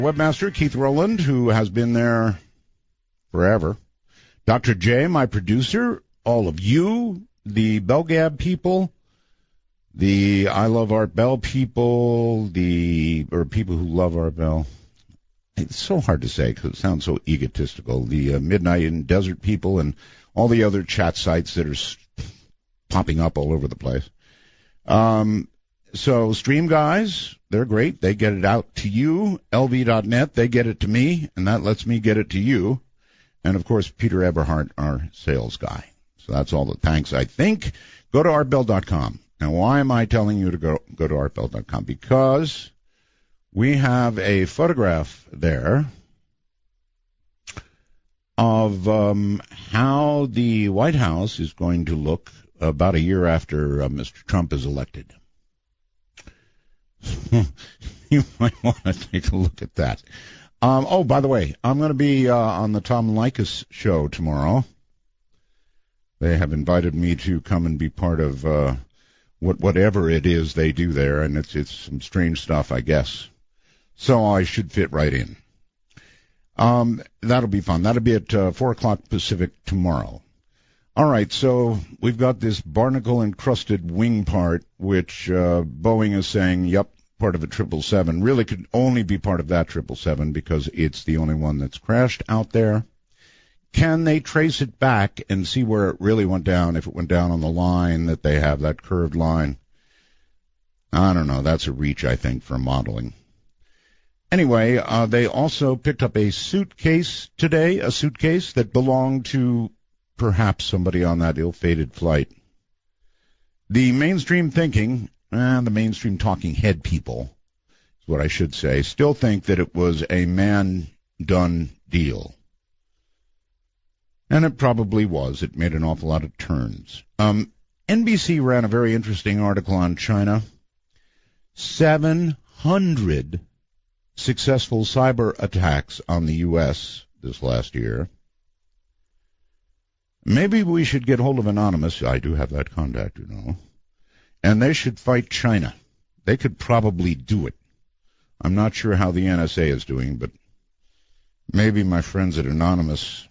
Webmaster Keith Rowland, who has been there forever. Dr. J, my producer, all of you, the Belgab people, the I Love Art Bell people, or people who love Art Bell. It's so hard to say because it sounds so egotistical. The Midnight in Desert people and all the other chat sites that are popping up all over the place. So Stream Guys, they're great. They get it out to you. LV.net, they get it to me, and that lets me get it to you. And, of course, Peter Eberhardt, our sales guy. So that's all the thanks, I think. Go to artbell.com. Now, why am I telling you to go to artbell.com? Because we have a photograph there of how the White House is going to look about a year after Mr. Trump is elected. You might want to take a look at that. Oh, by the way, I'm going to be on the Tom Leykis show tomorrow. They have invited me to come and be part of whatever it is they do there, and it's some strange stuff, I guess. So I should fit right in. That'll be fun. That'll be at 4 o'clock Pacific tomorrow. All right, so we've got this barnacle-encrusted wing part, which Boeing is saying, yep, part of a 777. Really could only be part of that 777 because it's the only one that's crashed out there. Can they trace it back and see where it really went down, if it went down on the line that they have, that curved line? I don't know. That's a reach, I think, for modeling. Anyway, they also picked up a suitcase today, a suitcase that belonged to perhaps somebody on that ill-fated flight. The mainstream thinking, the mainstream talking head people, is what I should say, still think that it was a man-done deal. And it probably was. It made an awful lot of turns. NBC ran a very interesting article on China. 700 successful cyber attacks on the U.S. this last year. Maybe we should get hold of Anonymous. I do have that contact, you know. And they should fight China. They could probably do it. I'm not sure how the NSA is doing, but maybe my friends at Anonymous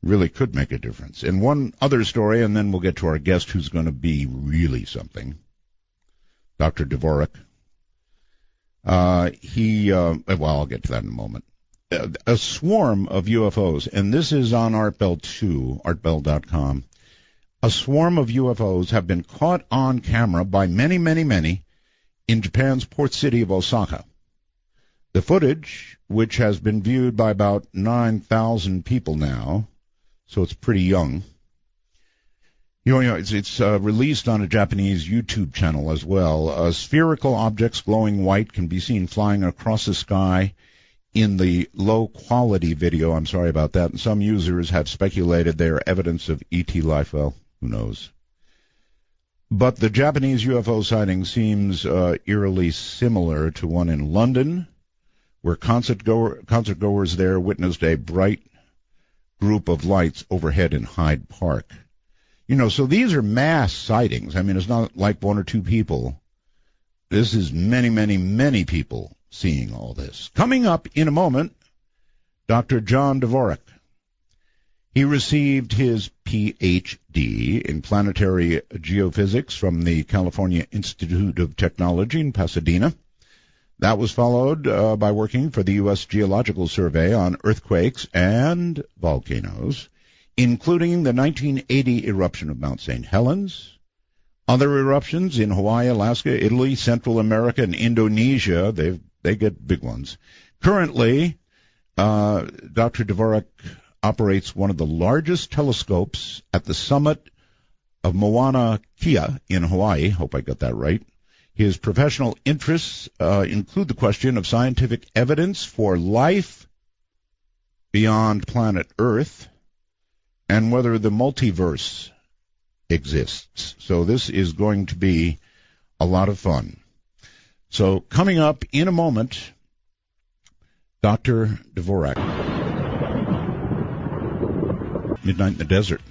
really could make a difference. And one other story, and then we'll get to our guest who's going to be really something, Dr. Dvorak. Well, I'll get to that in a moment. A swarm of UFOs, and this is on ArtBell too, artbell.com. A swarm of UFOs have been caught on camera by many, many, many in Japan's port city of Osaka. The footage, which has been viewed by about 9,000 people now, so it's pretty young. It's released on a Japanese YouTube channel as well. Spherical objects glowing white can be seen flying across the sky in the low-quality video. I'm sorry about that. And some users have speculated they are evidence of ET life. Well, who knows? But the Japanese UFO sighting seems eerily similar to one in London, where concert goers there witnessed a bright group of lights overhead in Hyde Park. So these are mass sightings. I mean, it's not like one or two people. This is many, many, many people seeing all this. Coming up in a moment, Dr. John Dvorak. He received his Ph.D. in planetary geophysics from the California Institute of Technology in Pasadena. That was followed by working for the U.S. Geological Survey on earthquakes and volcanoes, including the 1980 eruption of Mount St. Helens, other eruptions in Hawaii, Alaska, Italy, Central America, and Indonesia. They get big ones. Currently, Dr. Dvorak operates one of the largest telescopes at the summit of Mauna Kea in Hawaii. Hope I got that right. His professional interests include the question of scientific evidence for life beyond planet Earth and whether the multiverse exists. So this is going to be a lot of fun. So coming up in a moment, Dr. Dvorak. Midnight in the Desert.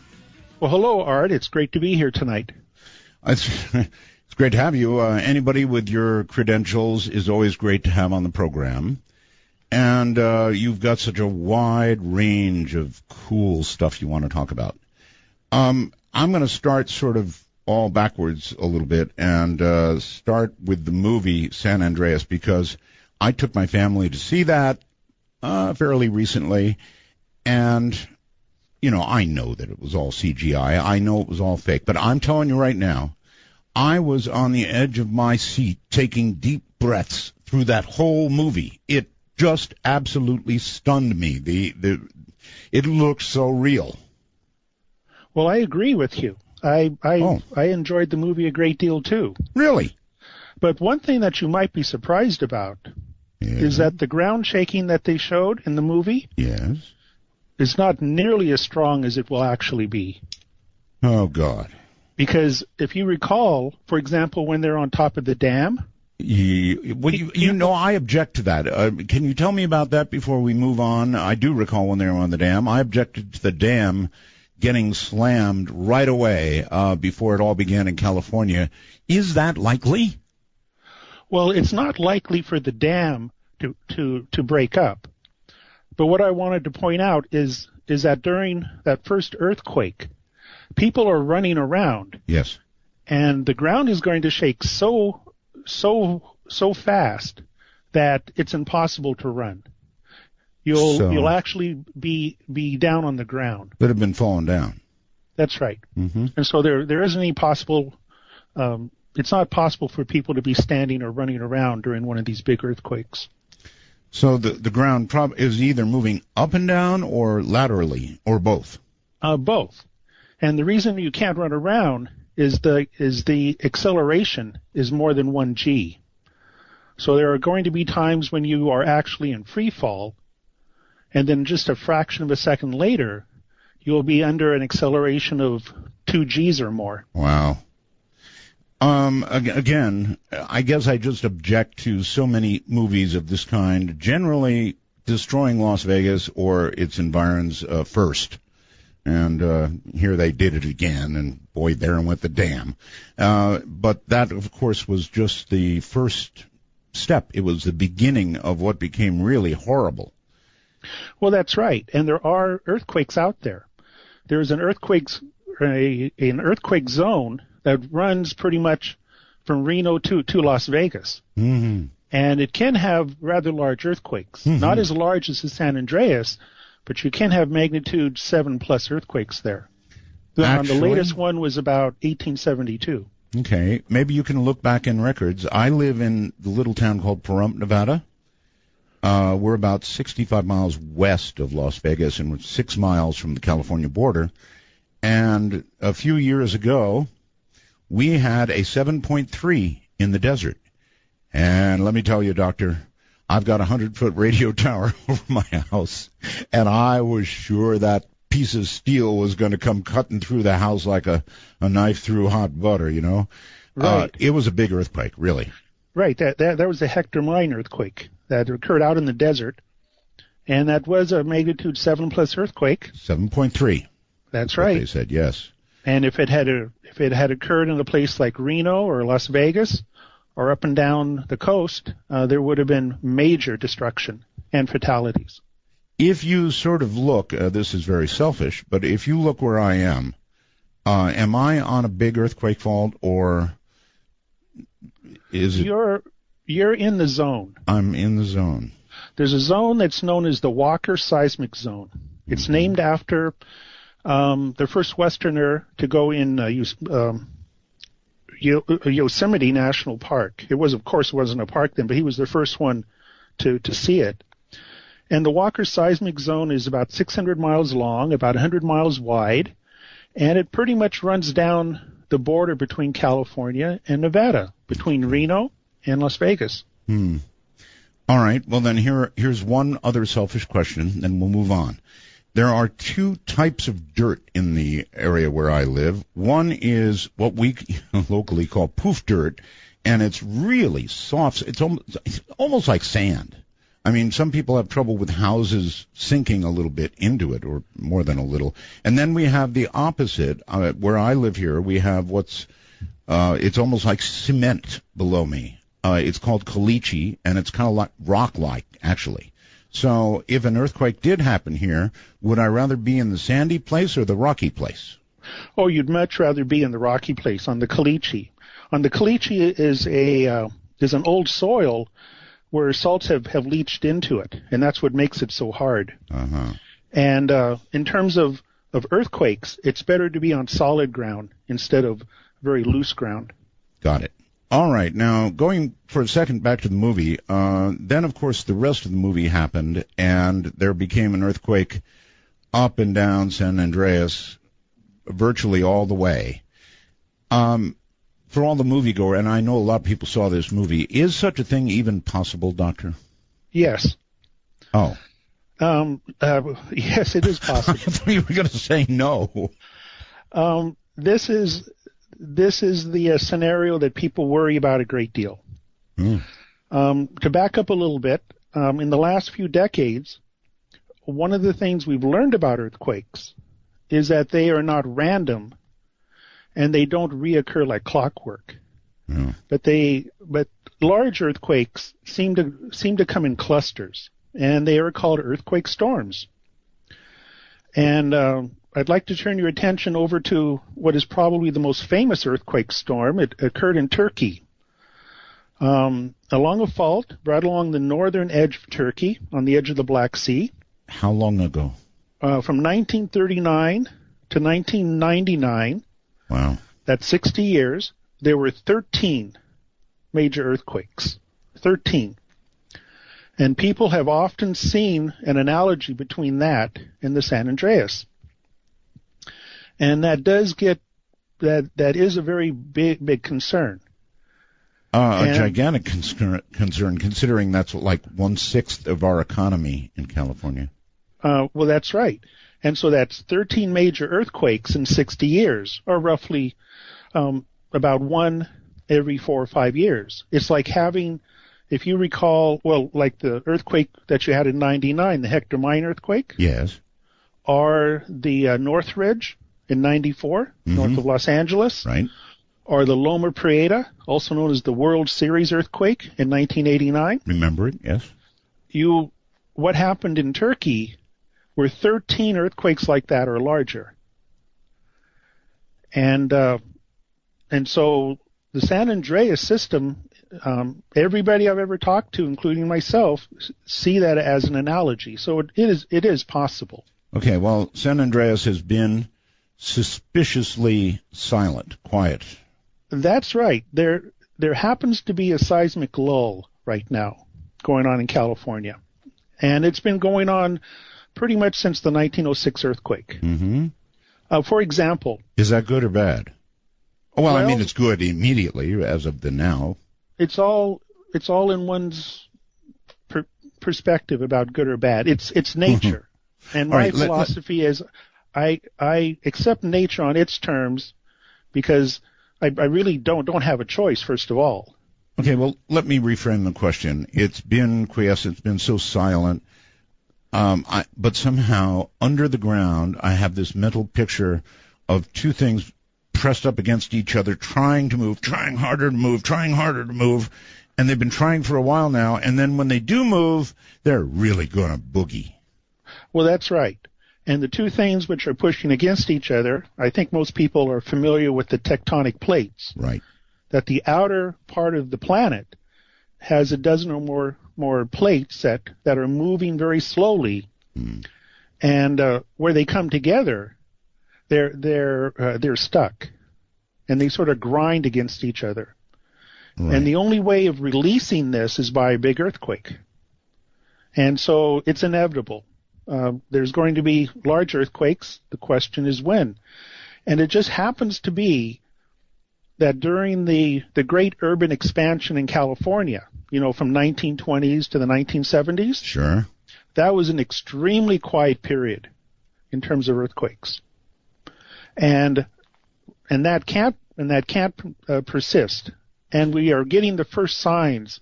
Well, hello, Art. It's great to be here tonight. It's great to have you. Anybody with your credentials is always great to have on the program. And you've got such a wide range of cool stuff you want to talk about. I'm going to start sort of all backwards a little bit and start with the movie San Andreas, because I took my family to see that fairly recently, and, you know, I know that it was all CGI. I know it was all fake, but I'm telling you right now, I was on the edge of my seat taking deep breaths through that whole movie. It just absolutely stunned me. It looked so real. Well, I agree with you. I enjoyed the movie a great deal too. Really? But one thing that you might be surprised about is that the ground shaking that they showed in the movie is not nearly as strong as it will actually be. Oh, God. Because if you recall, for example, when they're on top of the dam. You know, I object to that. Can you tell me about that before we move on? I do recall when they were on the dam. I objected to the dam getting slammed right away before it all began in California. Is that likely? Well, it's not likely for the dam to break up. But what I wanted to point out is that during that first earthquake, people are running around. Yes. And the ground is going to shake so fast that it's impossible to run. You'll actually be down on the ground. That have been falling down. That's right. Mm-hmm. And so there isn't any possible. It's not possible for people to be standing or running around during one of these big earthquakes. So the ground is either moving up and down or laterally or both. Both. And the reason you can't run around is the acceleration is more than 1g. So there are going to be times when you are actually in free fall, and then just a fraction of a second later, you'll be under an acceleration of 2g's or more. Wow. Again, I guess I just object to so many movies of this kind, generally destroying Las Vegas or its environs first. And here they did it again, and boy, there went the dam. But that, of course, was just the first step. It was the beginning of what became really horrible. Well, that's right, and there are earthquakes out there. There's an earthquake zone that runs pretty much from Reno to Las Vegas. Mm-hmm. And it can have rather large earthquakes, not as large as the San Andreas, but you can have magnitude 7+ earthquakes there. The latest one was about 1872. Okay, maybe you can look back in records. I live in the little town called Pahrump, Nevada. We're about 65 miles west of Las Vegas and we're 6 miles from the California border. And a few years ago, we had a 7.3 in the desert. And let me tell you, Doctor, I've got a 100-foot radio tower over my house, and I was sure that piece of steel was going to come cutting through the house like a knife through hot butter, you know. Right. It was a big earthquake, really. Right. That was a Hector mine earthquake that occurred out in the desert, and that was a magnitude 7+ earthquake. 7.3. That's right. They said, yes. And if it had occurred in a place like Reno or Las Vegas or up and down the coast, there would have been major destruction and fatalities. If you sort of look, this is very selfish, but if you look where I am I on a big earthquake fault, or is it? You're in the zone. I'm in the zone. There's a zone that's known as the Walker Seismic Zone. It's named after the first Westerner to go in Yosemite National Park. It wasn't a park then, but he was the first one to see it. And the Walker Seismic Zone is about 600 miles long, about 100 miles wide, and it pretty much runs down the border between California and Nevada, between Reno and Las Vegas. All right. Well, then here's one other selfish question, then we'll move on. There are two types of dirt in the area where I live. One is what we locally call poof dirt, and it's really soft. It's almost like sand. I mean, some people have trouble with houses sinking a little bit into it, or more than a little. And then we have the opposite. Where I live here, we have what's It's almost like cement below me. It's called caliche, and it's kind of like rock-like, actually. So if an earthquake did happen here, would I rather be in the sandy place or the rocky place? Oh, you'd much rather be in the rocky place, on the caliche. On the caliche is an old soil where salts have leached into it, and that's what makes it so hard. Uh-huh. And in terms of earthquakes, it's better to be on solid ground instead of very loose ground. Got it. All right. Now, going for a second back to the movie, then, of course, the rest of the movie happened, and there became an earthquake up and down San Andreas virtually all the way. For all the moviegoer, and I know a lot of people saw this movie, is such a thing even possible, Doctor? Yes. Oh. Yes, it is possible. I thought you were going to say no. This is the scenario that people worry about a great deal. To back up a little bit, in the last few decades, one of the things we've learned about earthquakes is that they are not random, and they don't reoccur like clockwork. But large earthquakes seem to come in clusters, and they are called earthquake storms. And I'd like to turn your attention over to what is probably the most famous earthquake storm. It occurred in Turkey. Along a fault right along the northern edge of Turkey, on the edge of the Black Sea. How long ago? From 1939 to 1999. Wow. That's 60 years. There were 13 major earthquakes. 13. And people have often seen an analogy between that and the San Andreas. And that is a very big concern. A gigantic concern, considering that's like 1/6 of our economy in California. Well, that's right. And so that's 13 major earthquakes in 60 years, or roughly about one every 4 or 5 years. It's like having, if you recall, well, like the earthquake that you had in 99, the Hector Mine earthquake. Yes. Or the Northridge in 94, north of Los Angeles. Right. Or the Loma Prieta, also known as the World Series earthquake in 1989. Remember it, yes. What happened in Turkey were 13 earthquakes like that or larger. And so the San Andreas system, everybody I've ever talked to, including myself, see that as an analogy. So it is possible. Okay, well, San Andreas has been suspiciously silent, quiet. That's right. There happens to be a seismic lull right now going on in California. And it's been going on pretty much since the 1906 earthquake. For example. Is that good or bad? Oh, well, I mean, it's good immediately as of the now. It's all in one's perspective about good or bad. It's nature. And my philosophy is I accept nature on its terms because I really don't have a choice, first of all. Okay, well, let me reframe the question. It's been quiescent, it's been so silent, but somehow under the ground I have this mental picture of two things pressed up against each other, trying to move, trying harder to move, and they've been trying for a while now, and then when they do move, they're really going to boogie. Well, that's right. And the two things which are pushing against each other, I think most people are familiar with the tectonic plates. Right. That the outer part of the planet has a dozen or more plates that are moving very slowly. And where they come together, they're stuck. And they sort of grind against each other. Right. And the only way of releasing this is by a big earthquake. And so it's inevitable. There's going to be large earthquakes. The question is when. And it just happens to be that during the great urban expansion in California, from 1920s to the 1970s, sure, that was an extremely quiet period in terms of earthquakes. And that can't persist. And we are getting the first signs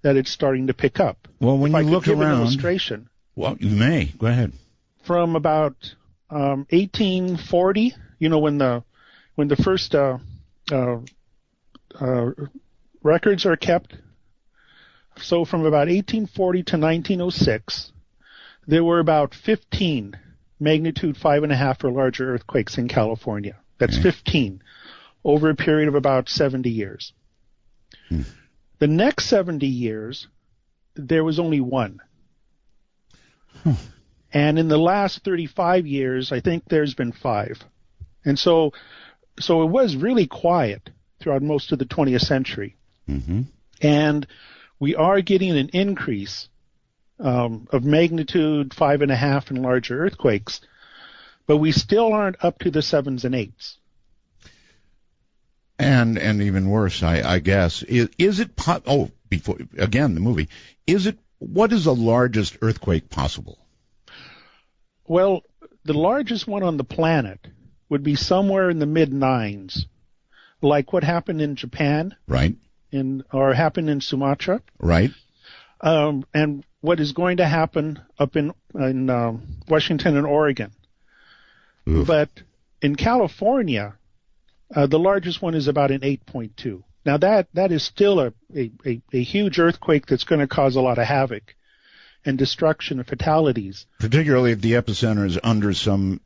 that it's starting to pick up. Well, when you look around, an illustration. Well, you may. Go ahead. From about 1840, when the first records are kept. So from about 1840 to 1906, there were about 15 magnitude 5.5 or larger earthquakes in California. That's 15 over a period of about 70 years. The next 70 years, there was only one. And in the last 35 years, I think there's been 5. And so it was really quiet throughout most of the 20th century. And we are getting an increase of magnitude 5.5 and larger earthquakes, but we still aren't up to the 7s and 8s. And even worse, I guess, is it before again the movie, what is the largest earthquake possible? Well, the largest one on the planet would be somewhere in the mid-9s, like what happened in Japan, right? Or happened in Sumatra, right? And what is going to happen up in Washington and Oregon. Oof. But in California, the largest one is about an 8.2. Now that is still a huge earthquake that's going to cause a lot of havoc and destruction and fatalities. Particularly if the epicenter is under some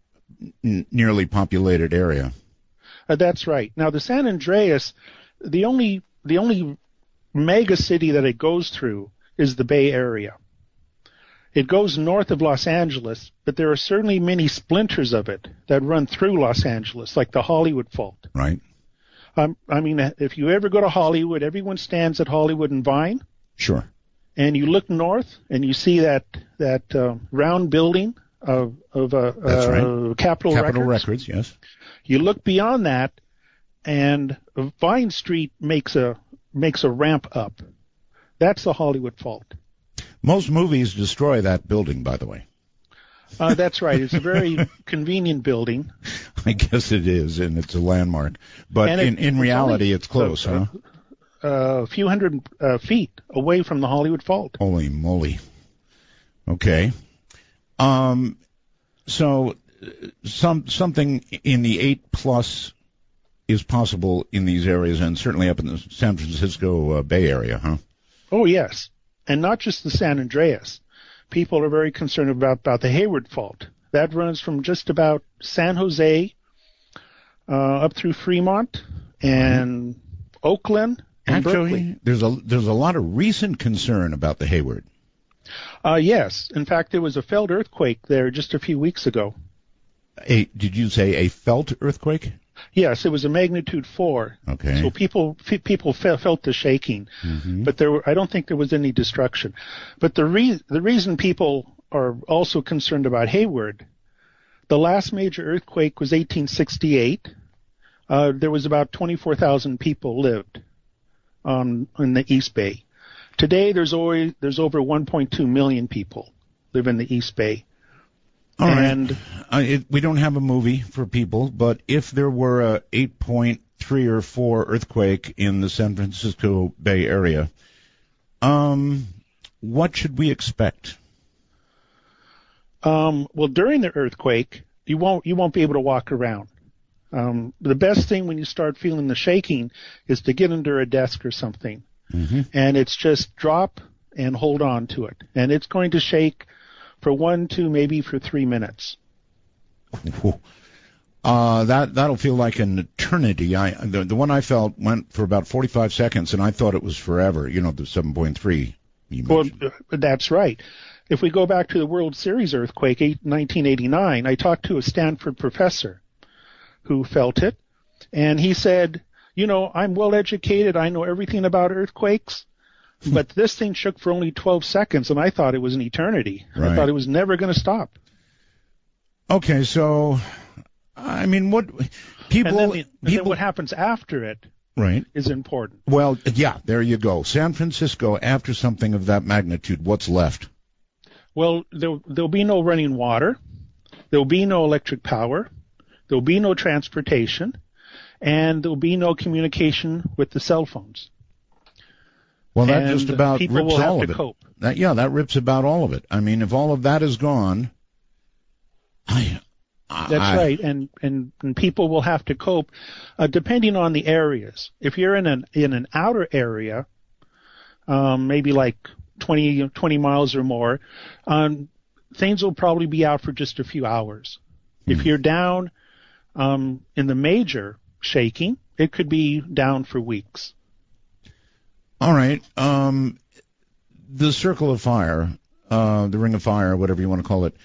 nearly populated area. That's right. Now the San Andreas, the only mega city that it goes through is the Bay Area. It goes north of Los Angeles, but there are certainly many splinters of it that run through Los Angeles, like the Hollywood Fault. Right. I mean, if you ever go to Hollywood, everyone stands at Hollywood and Vine. Sure. And you look north, and you see that round building of That's right. Capitol Records, yes. You look beyond that, and Vine Street makes a ramp up. That's the Hollywood Fault. Most movies destroy that building, by the way. That's right. It's a very convenient building. I guess it is, and it's a landmark. But in reality, it's close, huh? A few hundred feet away from the Hollywood Fault. Holy moly. Okay. So something in the 8+ is possible in these areas, and certainly up in the San Francisco Bay Area, huh? Oh, yes. And not just the San Andreas. People are very concerned about the Hayward Fault. That runs from just about San Jose up through Fremont and Oakland and Berkeley. There's a lot of recent concern about the Hayward. Yes. In fact, there was a felt earthquake there just a few weeks ago. Did you say a felt earthquake? Yes, it was a magnitude 4. Okay. So people felt the shaking, but I don't think there was any destruction. But the reason people are also concerned about Hayward, the last major earthquake was 1868. There was about 24,000 people lived in the East Bay. Today, there's over 1.2 million people live in the East Bay. All right. We don't have a movie for people, but if there were a 8.3 or 4 earthquake in the San Francisco Bay Area, what should we expect? Well, during the earthquake, you won't be able to walk around. The best thing when you start feeling the shaking is to get under a desk or something, and it's just drop and hold on to it, and it's going to shake for 1, 2, maybe for 3 minutes. That'll feel like an eternity. The one I felt went for about 45 seconds, and I thought it was forever. You know, the 7.3 you mentioned. Well, that's right. If we go back to the World Series earthquake, 1989, I talked to a Stanford professor who felt it, and he said, I'm well educated. I know everything about earthquakes. But this thing shook for only 12 seconds, and I thought it was an eternity. Right. I thought it was never going to stop. Okay, so, I mean, what people... And then what happens after it is important. Well, yeah, there you go. San Francisco, after something of that magnitude, what's left? Well, there'll be no running water. There'll be no electric power. There'll be no transportation. And there'll be no communication with the cell phones. Well, that just about people rips will have all to of it. Cope. That rips about all of it. I mean, if all of that is gone, That's right, and people will have to cope, depending on the areas. If you're in an outer area, maybe like 20 miles or more, things will probably be out for just a few hours. If you're down in the major shaking, it could be down for weeks. All right. The Circle of Fire, the Ring of Fire, whatever you want to call it,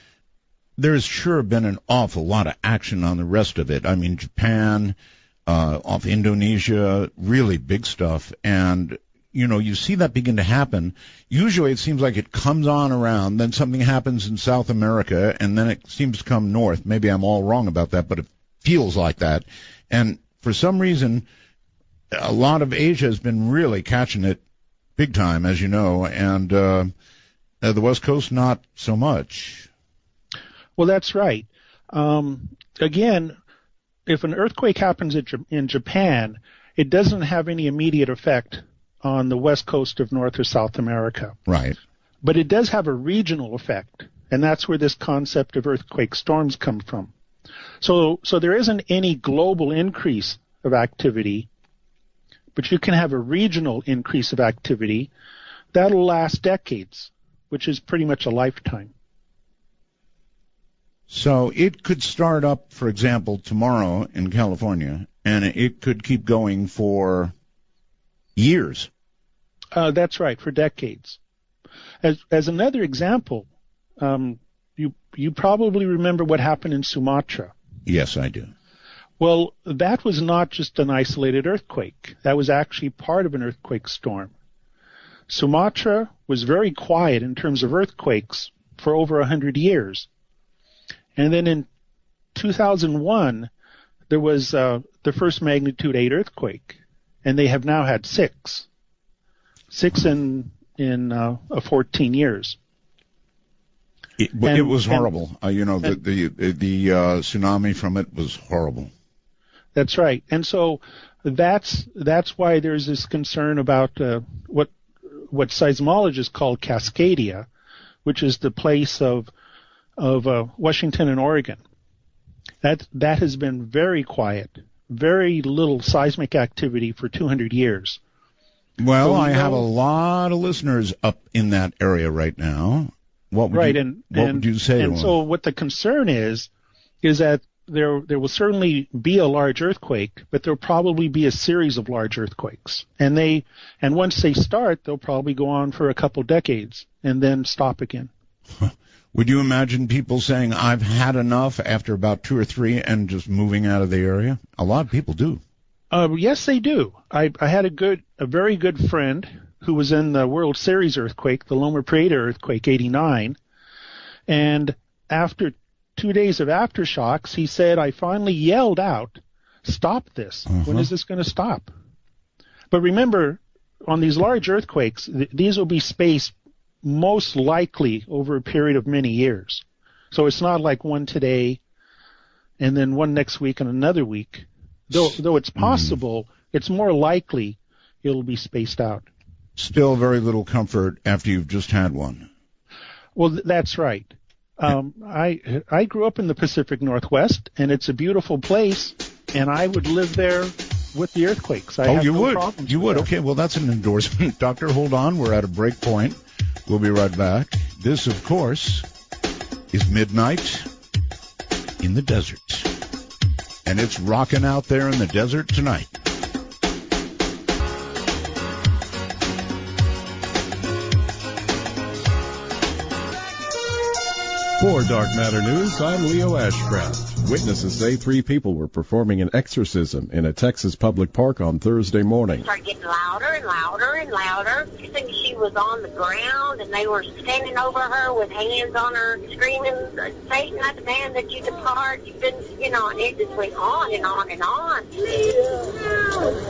there's sure been an awful lot of action on the rest of it. I mean, Japan, off Indonesia, really big stuff. And, you know, you see that begin to happen. Usually it seems like it comes on around, then something happens in South America, and then it seems to come north. Maybe I'm all wrong about that, but it feels like that. And for some reason, a lot of Asia has been really catching it big time, as you know, and the West Coast not so much. Well, that's right. Again, if an earthquake happens in Japan, it doesn't have any immediate effect on the west coast of North or South America. Right. But it does have a regional effect, and that's where this concept of earthquake storms come from. So there isn't any global increase of activity, but you can have a regional increase of activity that'll last decades, which is pretty much a lifetime. So it could start up, for example, tomorrow in California, and it could keep going for years. That's right, for decades. As another example, you probably remember what happened in Sumatra. Yes, I do. Well, that was not just an isolated earthquake. That was actually part of an earthquake storm. Sumatra was very quiet in terms of earthquakes for over 100 years. And then in 2001, there was the first magnitude 8 earthquake, and they have now had six in 14 years. It was horrible. The tsunami from it was horrible. That's right. And so that's why there's this concern about what seismologists call Cascadia, which is the place of Washington and Oregon. That has been very quiet, very little seismic activity for 200 years. Well, so I have a lot of listeners up in that area right now. What would you say to them? And so what the concern is that there will certainly be a large earthquake, but there'll probably be a series of large earthquakes. And once they start, they'll probably go on for a couple decades and then stop again. Would you imagine people saying, I've had enough after about 2 or 3 and just moving out of the area? A lot of people do. Yes, they do. I had a very good friend who was in the World Series earthquake, the Loma Prieta earthquake, 89. And after 2 days of aftershocks, he said, I finally yelled out, stop this. When is this going to stop? But remember, on these large earthquakes, these will be spaced most likely over a period of many years. So it's not like one today and then one next week and another week. Though it's possible, it's more likely it'll be spaced out. Still very little comfort after you've just had one. Well, that's right. I grew up in the Pacific Northwest, and it's a beautiful place, and I would live there with the earthquakes. You would. Okay, well, that's an endorsement. Doctor, hold on. We're at a break point. We'll be right back. This, of course, is Midnight in the Desert. And it's rocking out there in the desert tonight. For Dark Matter News, I'm Leo Ashcraft. Witnesses say 3 people were performing an exorcism in a Texas public park on Thursday morning. Started getting louder and louder and louder. I think she was on the ground, and they were standing over her with hands on her, screaming, Satan, I demand that you depart. You've been, and it just went on and on and on.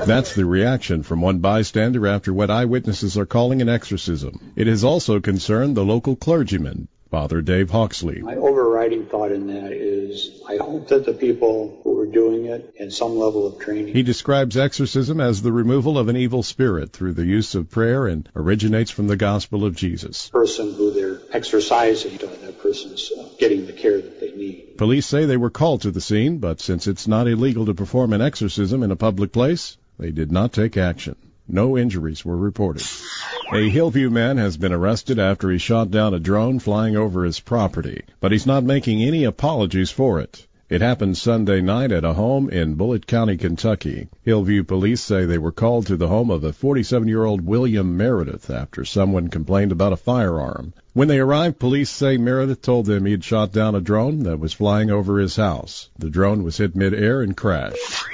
That's the reaction from one bystander after what eyewitnesses are calling an exorcism. It has also concerned the local clergyman, Father Dave Hawksley. My overriding thought in that is I hope that the people who were doing it in some level of training. He describes exorcism as the removal of an evil spirit through the use of prayer and originates from the gospel of Jesus. The person who they're exorcising, that person's getting the care that they need. Police say they were called to the scene, but since it's not illegal to perform an exorcism in a public place, they did not take action. No injuries were reported. A Hillview man has been arrested after he shot down a drone flying over his property, but he's not making any apologies for it. It happened Sunday night at a home in Bullitt County, Kentucky. Hillview police say they were called to the home of a 47-year-old William Meredith after someone complained about a firearm. When they arrived, police say Meredith told them he had shot down a drone that was flying over his house. The drone was hit mid-air and crashed.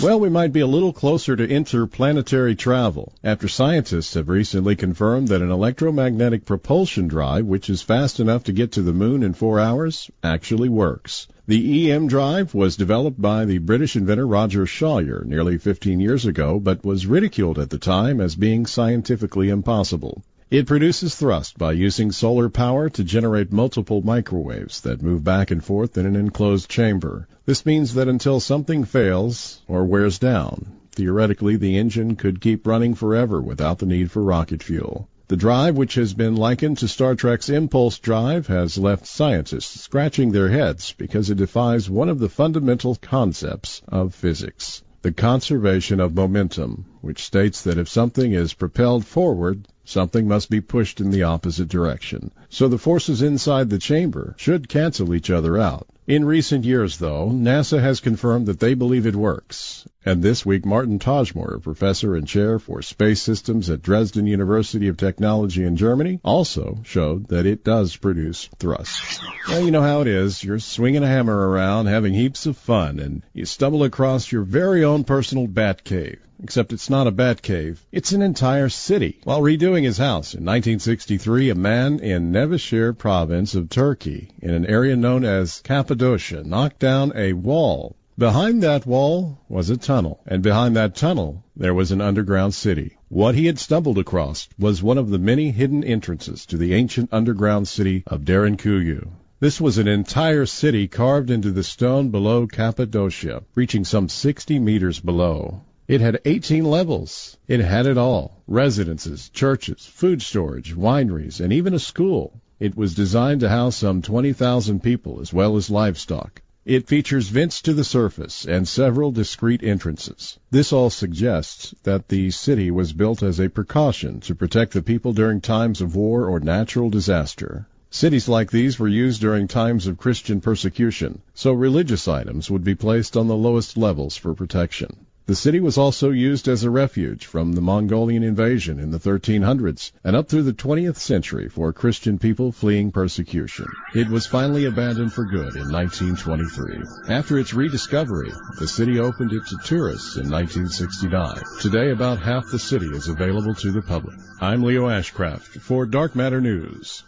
Well, we might be a little closer to interplanetary travel after scientists have recently confirmed that an electromagnetic propulsion drive, which is fast enough to get to the moon in 4 hours, actually works. The EM drive was developed by the British inventor Roger Shawyer nearly 15 years ago, but was ridiculed at the time as being scientifically impossible. It produces thrust by using solar power to generate multiple microwaves that move back and forth in an enclosed chamber. This means that until something fails or wears down, theoretically the engine could keep running forever without the need for rocket fuel. The drive, which has been likened to Star Trek's impulse drive, has left scientists scratching their heads because it defies one of the fundamental concepts of physics, the conservation of momentum, which states that if something is propelled forward, something must be pushed in the opposite direction. So the forces inside the chamber should cancel each other out. In recent years, though, NASA has confirmed that they believe it works. And this week, Martin Tajmor, professor and chair for space systems at Dresden University of Technology in Germany, also showed that it does produce thrust. Well, you know how it is. You're swinging a hammer around, having heaps of fun, and you stumble across your very own personal bat cave. Except it's not a bat cave. It's an entire city. While redoing his house in 1963, a man in Nevşehir province of Turkey, in an area known as Cappadocia, knocked down a wall. Behind that wall was a tunnel, and behind that tunnel there was an underground city. What he had stumbled across was one of the many hidden entrances to the ancient underground city of Derinkuyu. This was an entire city carved into the stone below Cappadocia, reaching some 60 meters below. It had 18 levels. It had it all: residences, churches, food storage, wineries, and even a school. It was designed to house some 20,000 people as well as livestock. It features vents to the surface and several discrete entrances. This all suggests that the city was built as a precaution to protect the people during times of war or natural disaster. Cities like these were used during times of Christian persecution, so religious items would be placed on the lowest levels for protection. The city was also used as a refuge from the Mongolian invasion in the 1300s and up through the 20th century for Christian people fleeing persecution. It was finally abandoned for good in 1923. After its rediscovery, the city opened it to tourists in 1969. Today, about half the city is available to the public. I'm Leo Ashcraft for Dark Matter News.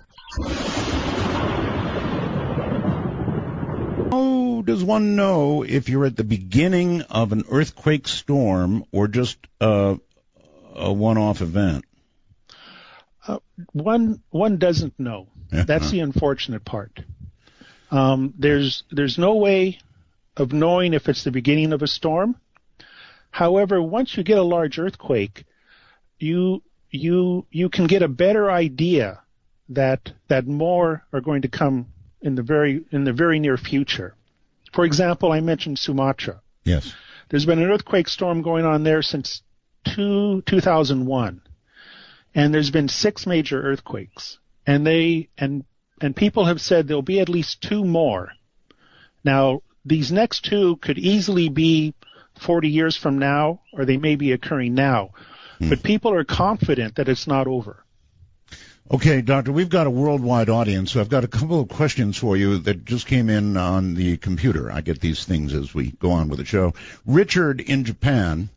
How does one know if you're at the beginning of an earthquake storm or just a one-off event? One doesn't know. That's the unfortunate part. There's no way of knowing if it's the beginning of a storm. However, once you get a large earthquake, you can get a better idea that more are going to come in the very near future. For example, I mentioned Sumatra. Yes. There's been an earthquake storm going on there since 2001. And there's been 6 major earthquakes. And people have said there'll be at least 2 more. Now, these next 2 could easily be 40 years from now, or they may be occurring now. But people are confident that it's not over. Okay, Doctor, we've got a worldwide audience, so I've got a couple of questions for you that just came in on the computer. I get these things as we go on with the show. Richard in Japan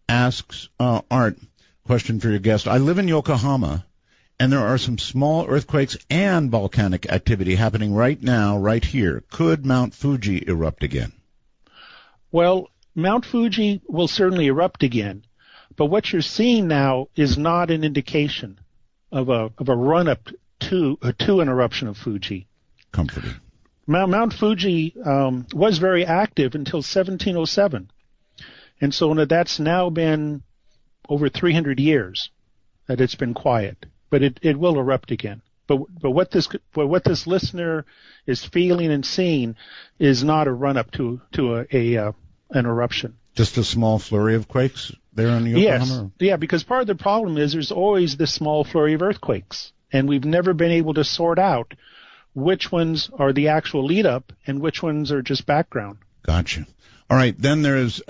asks, Art, question for your guest. I live in Yokohama, and there are some small earthquakes and volcanic activity happening right now, right here. Could Mount Fuji erupt again? Well, Mount Fuji will certainly erupt again, but what you're seeing now is not an indication of a run-up to an eruption of Fuji. Comforting. Mount Fuji was very active until 1707. And so that's now been over 300 years that it's been quiet. But it will erupt again. But what this listener is feeling and seeing is not a run up to an eruption. Just a small flurry of quakes there in Yokohama? Yes. Yeah, because part of the problem is there's always this small flurry of earthquakes, and we've never been able to sort out which ones are the actual lead up and which ones are just background. Gotcha. All right, then there's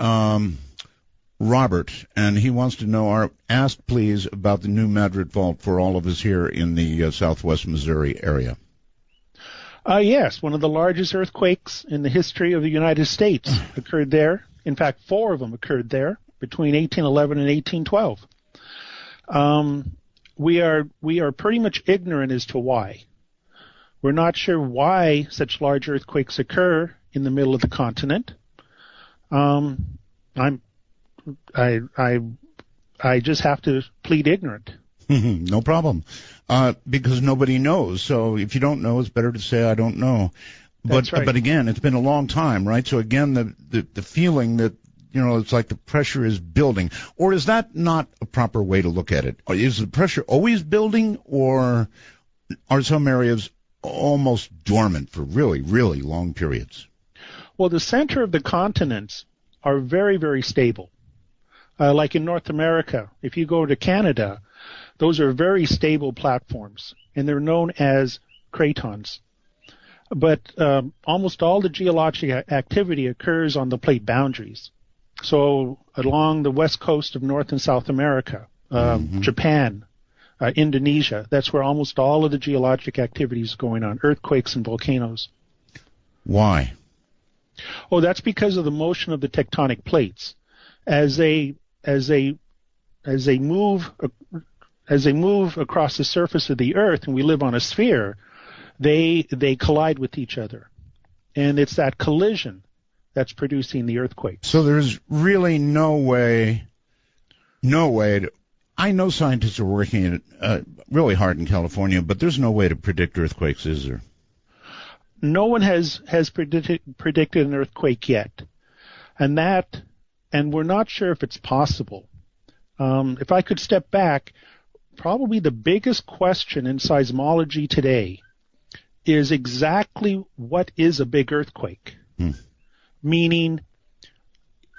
Robert, and he wants to know, ask please about the new Madrid fault for all of us here in the southwest Missouri area. Yes, one of the largest earthquakes in the history of the United States occurred there. In fact, 4 of them occurred there between 1811 and 1812. We are pretty much ignorant as to why. We're not sure why such large earthquakes occur in the middle of the continent. I just have to plead ignorant. No problem. Because nobody knows. So if you don't know, it's better to say I don't know. That's right. But again, it's been a long time, right? So again, the feeling that, it's like the pressure is building. Or is that not a proper way to look at it? Is the pressure always building, or are some areas almost dormant for really, really long periods? Well, the center of the continents are very, very stable. Like in North America, if you go to Canada, those are very stable platforms, and they're known as cratons. But almost all the geologic activity occurs on the plate boundaries. So along the west coast of North and South America, Japan, Indonesia, that's where almost all of the geologic activity is going on, earthquakes and volcanoes. Why? Oh, that's because of the motion of the tectonic plates. As they move across the surface of the Earth, and we live on a sphere, they collide with each other, and it's that collision that's producing the earthquake. So there's really no way to. I know scientists are working really hard in California, but there's no way to predict earthquakes, is there? No one has predicted an earthquake yet, and we're not sure if it's possible. If I could step back, probably the biggest question in seismology today is exactly what is a big earthquake? Meaning,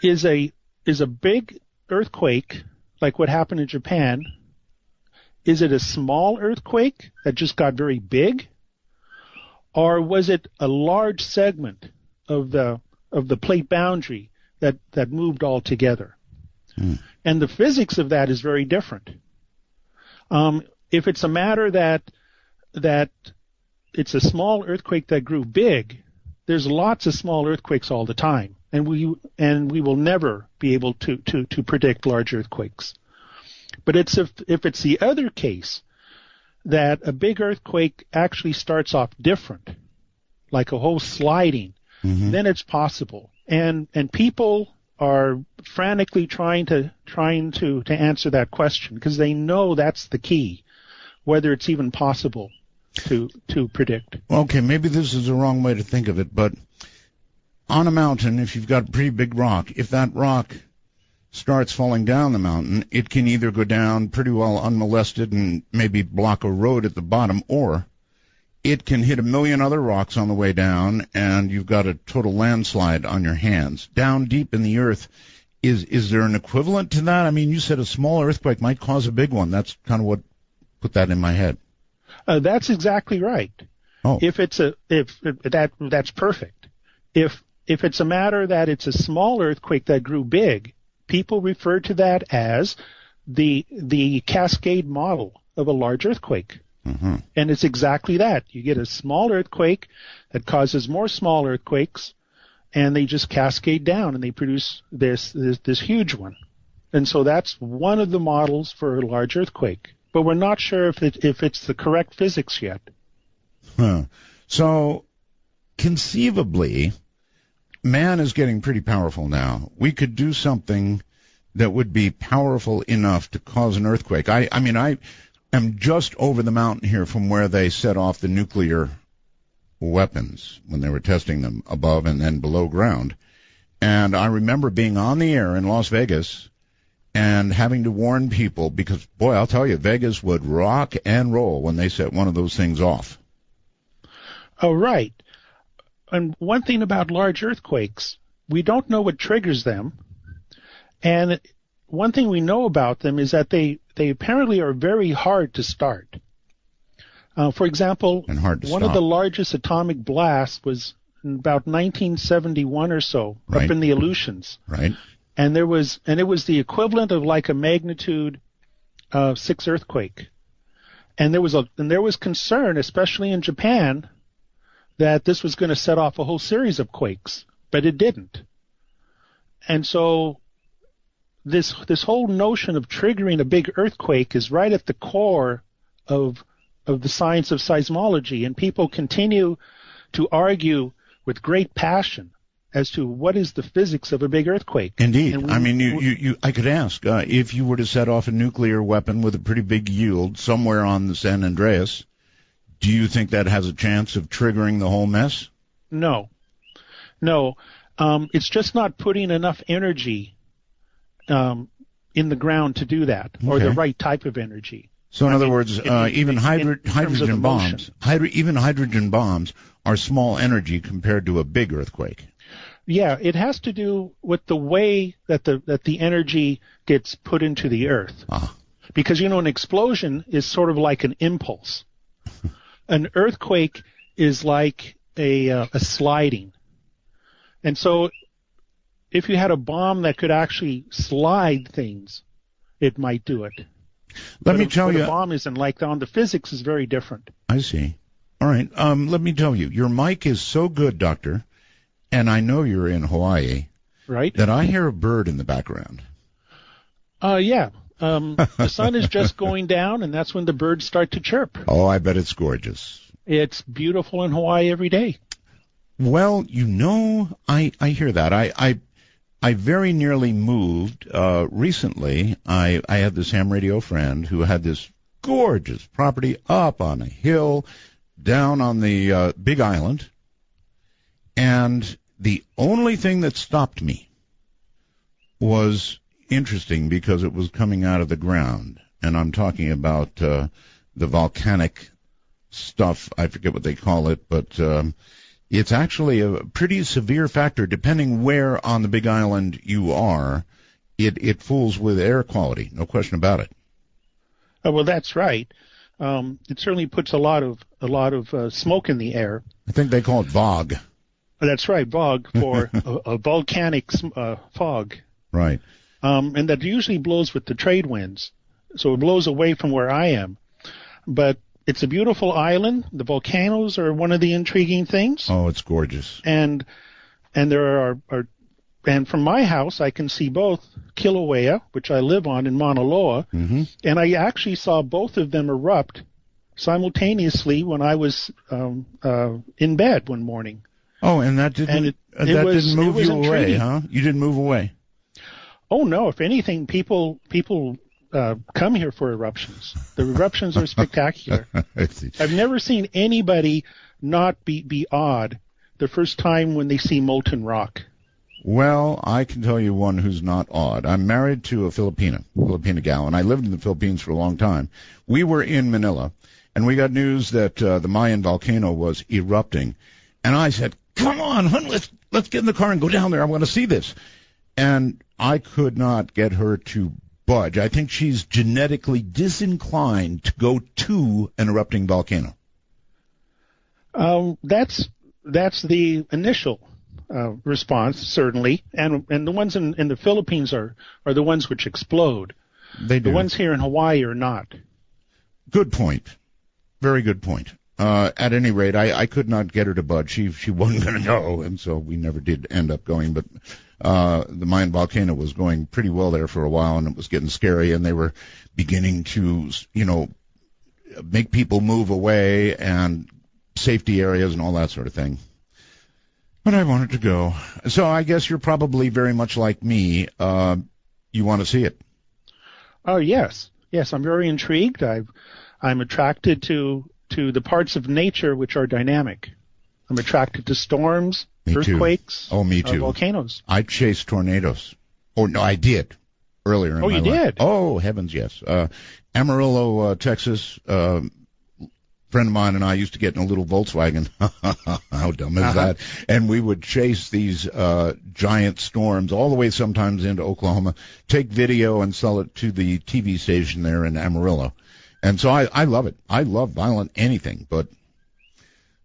is a big earthquake like what happened in Japan? Is it a small earthquake that just got very big, or was it a large segment of the plate boundary that moved all together? And the physics of that is very different. If it's a matter that it's a small earthquake that grew big, there's lots of small earthquakes all the time, and we will never be able to predict large earthquakes. But if it's the other case, that a big earthquake actually starts off different, like a whole sliding, then it's possible. And people are frantically trying to answer that question, because they know that's the key, whether it's even possible to predict. Okay, maybe this is the wrong way to think of it, but on a mountain, if you've got a pretty big rock, if that rock starts falling down the mountain, it can either go down pretty well unmolested and maybe block a road at the bottom, or it can hit a million other rocks on the way down, and you've got a total landslide on your hands. Down deep in the earth, is there an equivalent to that? I mean, you said a small earthquake might cause a big one. That's kind of what put that in my head. That's exactly right. Oh. That's perfect. If it's a matter that it's a small earthquake that grew big, people refer to that as the cascade model of a large earthquake. And it's exactly that. You get a small earthquake that causes more small earthquakes, and they just cascade down, and they produce this huge one. And so that's one of the models for a large earthquake. But we're not sure if it's the correct physics yet. So conceivably, man is getting pretty powerful now. We could do something that would be powerful enough to cause an earthquake. I am just over the mountain here from where they set off the nuclear weapons when they were testing them above and then below ground. And I remember being on the air in Las Vegas and having to warn people because, boy, I'll tell you, Vegas would rock and roll when they set one of those things off. Oh, right. And one thing about large earthquakes, we don't know what triggers them. And one thing we know about them is that they apparently are very hard to start. For example, one of the largest atomic blasts was in about 1971 or so, right, up in the Aleutians. Right. And it was the equivalent of like a magnitude 6 earthquake. And there was concern, especially in Japan, that this was going to set off a whole series of quakes, but it didn't. And so this whole notion of triggering a big earthquake is right at the core of the science of seismology, and people continue to argue with great passion as to what is the physics of a big earthquake. Indeed. I could ask, if you were to set off a nuclear weapon with a pretty big yield somewhere on the San Andreas, do you think that has a chance of triggering the whole mess? No. It's just not putting enough energy in the ground to do that, or the right type of energy. So in other words, even hydrogen bombs are small energy compared to a big earthquake. Yeah, it has to do with the way that the energy gets put into the earth. Because, an explosion is sort of like an impulse. An earthquake is like a sliding. And so if you had a bomb that could actually slide things, it might do it. Let me tell you, a bomb isn't like that. The physics is very different. I see. All right. Let me tell you, your mic is so good, Doctor, and I know you're in Hawaii, right? That I hear a bird in the background. Yeah. The sun is just going down, and that's when the birds start to chirp. Oh, I bet it's gorgeous. It's beautiful in Hawaii every day. Well, I hear that. I very nearly moved recently. I had this ham radio friend who had this gorgeous property up on a hill down on the Big Island, and the only thing that stopped me was interesting because it was coming out of the ground, and I'm talking about the volcanic stuff. I forget what they call it, but it's actually a pretty severe factor. Depending where on the Big Island you are, it fools with air quality, no question about it. Well, that's right. It certainly puts a lot of smoke in the air. I think they call it VOG. That's right, VOG, for a volcanic fog. Right. And that usually blows with the trade winds, so it blows away from where I am. But it's a beautiful island. The volcanoes are one of the intriguing things. Oh, it's gorgeous. And there are and from my house I can see both Kilauea, which I live on in Mauna Loa, and I actually saw both of them erupt simultaneously when I was in bed one morning. Oh, and that didn't move you away, huh? You didn't move away. Oh no! If anything, people come here for eruptions. The eruptions are spectacular. I've never seen anybody not be awed the first time when they see molten rock. Well, I can tell you one who's not awed. I'm married to a Filipina gal, and I lived in the Philippines for a long time. We were in Manila, and we got news that the Mayan volcano was erupting. And I said, come on, hon, let's get in the car and go down there. I want to see this. And I could not get her to budge. I think she's genetically disinclined to go to an erupting volcano. That's the initial response, certainly, and the ones in the Philippines are the ones which explode. They do. The ones here in Hawaii are not. Good point. Very good point. At any rate, I could not get her to budge. She wasn't going to go, and so we never did end up going. But the Mayan volcano was going pretty well there for a while, and it was getting scary, and they were beginning to, make people move away and safety areas and all that sort of thing. But I wanted to go. So I guess you're probably very much like me. You want to see it? Oh, yes. Yes, I'm very intrigued. I'm attracted to the parts of nature which are dynamic. I'm attracted to storms, me earthquakes, too. Oh, me too. Volcanoes. I chase tornadoes. Oh, no, I did earlier in my life. Oh, you did? Oh, heavens, yes. Amarillo, Texas. Friend of mine and I used to get in a little Volkswagen. How dumb is that? And we would chase these giant storms all the way sometimes into Oklahoma, take video and sell it to the TV station there in Amarillo. And so I love it. I love violent anything. But,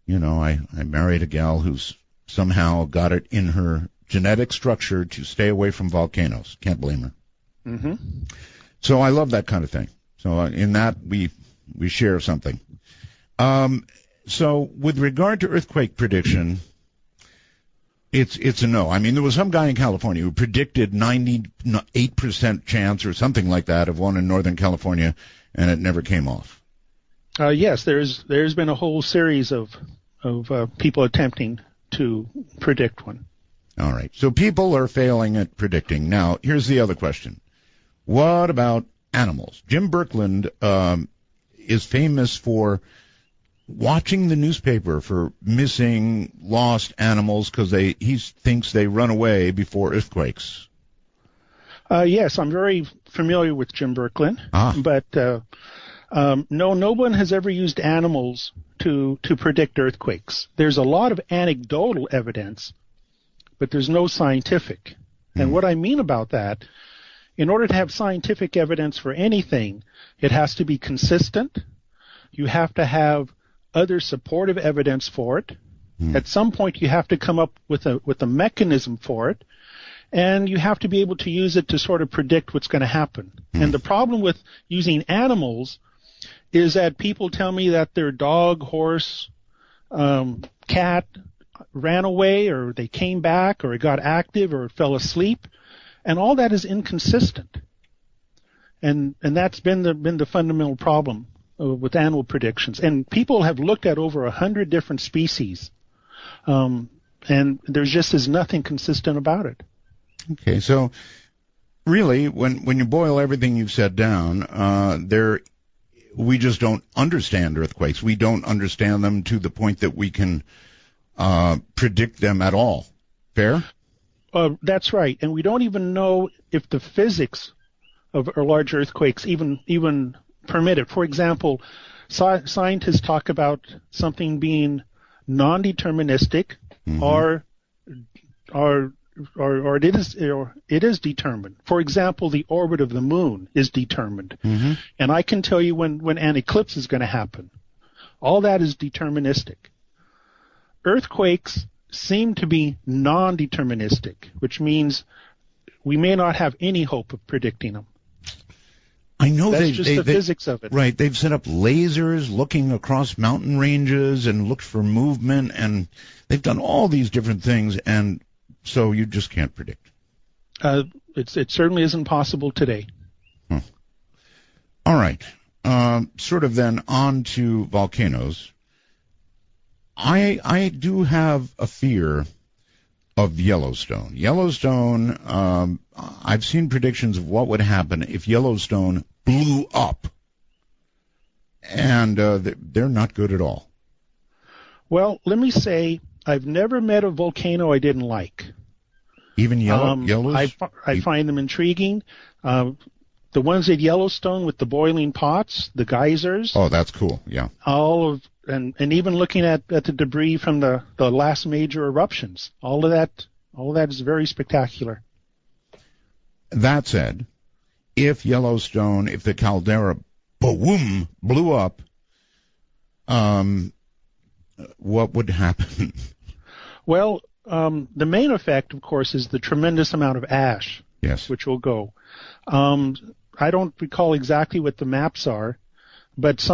you know, I married a gal who's somehow got it in her genetic structure to stay away from volcanoes. Can't blame her. Mm-hmm. So I love that kind of thing. So in that, we share something. So with regard to earthquake prediction, it's a no. I mean, there was some guy in California who predicted 98% chance or something like that of one in Northern California, and it never came off. Yes, there's been a whole series of people attempting to predict one. All right. So people are failing at predicting. Now, here's the other question. What about animals? Jim Birkeland is famous for watching the newspaper for missing, lost animals because he thinks they run away before earthquakes. Yes, I'm very familiar with Jim Birkeland, but no one has ever used animals to predict earthquakes. There's a lot of anecdotal evidence, but there's no scientific. And what I mean about that, in order to have scientific evidence for anything, it has to be consistent. You have to have other supportive evidence for it. At some point, you have to come up with a mechanism for it, and you have to be able to use it to sort of predict what's going to happen. And the problem with using animals is that people tell me that their dog, horse, cat ran away, or they came back, or it got active, or it fell asleep, and all that is inconsistent. And that's been the fundamental problem with animal predictions. And people have looked at over 100 different species, and there's just is nothing consistent about it. Okay, so really, when you boil everything you've said down, we just don't understand earthquakes. We don't understand them to the point that we can predict them at all. Fair? That's right. And we don't even know if the physics of large earthquakes even permit it. For example, scientists talk about something being non-deterministic, or it is determined. For example, the orbit of the moon is determined, and I can tell you when an eclipse is going to happen. All that is deterministic. Earthquakes seem to be non-deterministic, which means we may not have any hope of predicting them. I know that's just the physics of it. Right. They've set up lasers looking across mountain ranges and looked for movement, and they've done all these different things, and so you just can't predict. It certainly isn't possible today. All right. Sort of then on to volcanoes. I do have a fear of Yellowstone. Yellowstone, I've seen predictions of what would happen if Yellowstone blew up, and they're not good at all. Well, let me say I've never met a volcano I didn't like. Even Yellowstone? I find them intriguing. The ones at Yellowstone with the boiling pots, the geysers. Oh, that's cool. Yeah. And even looking at the debris from the last major eruptions, all of that is very spectacular. That said, if the caldera, boom, blew up, what would happen? Well, the main effect, of course, is the tremendous amount of ash, yes, which will go. I don't recall exactly what the maps are, but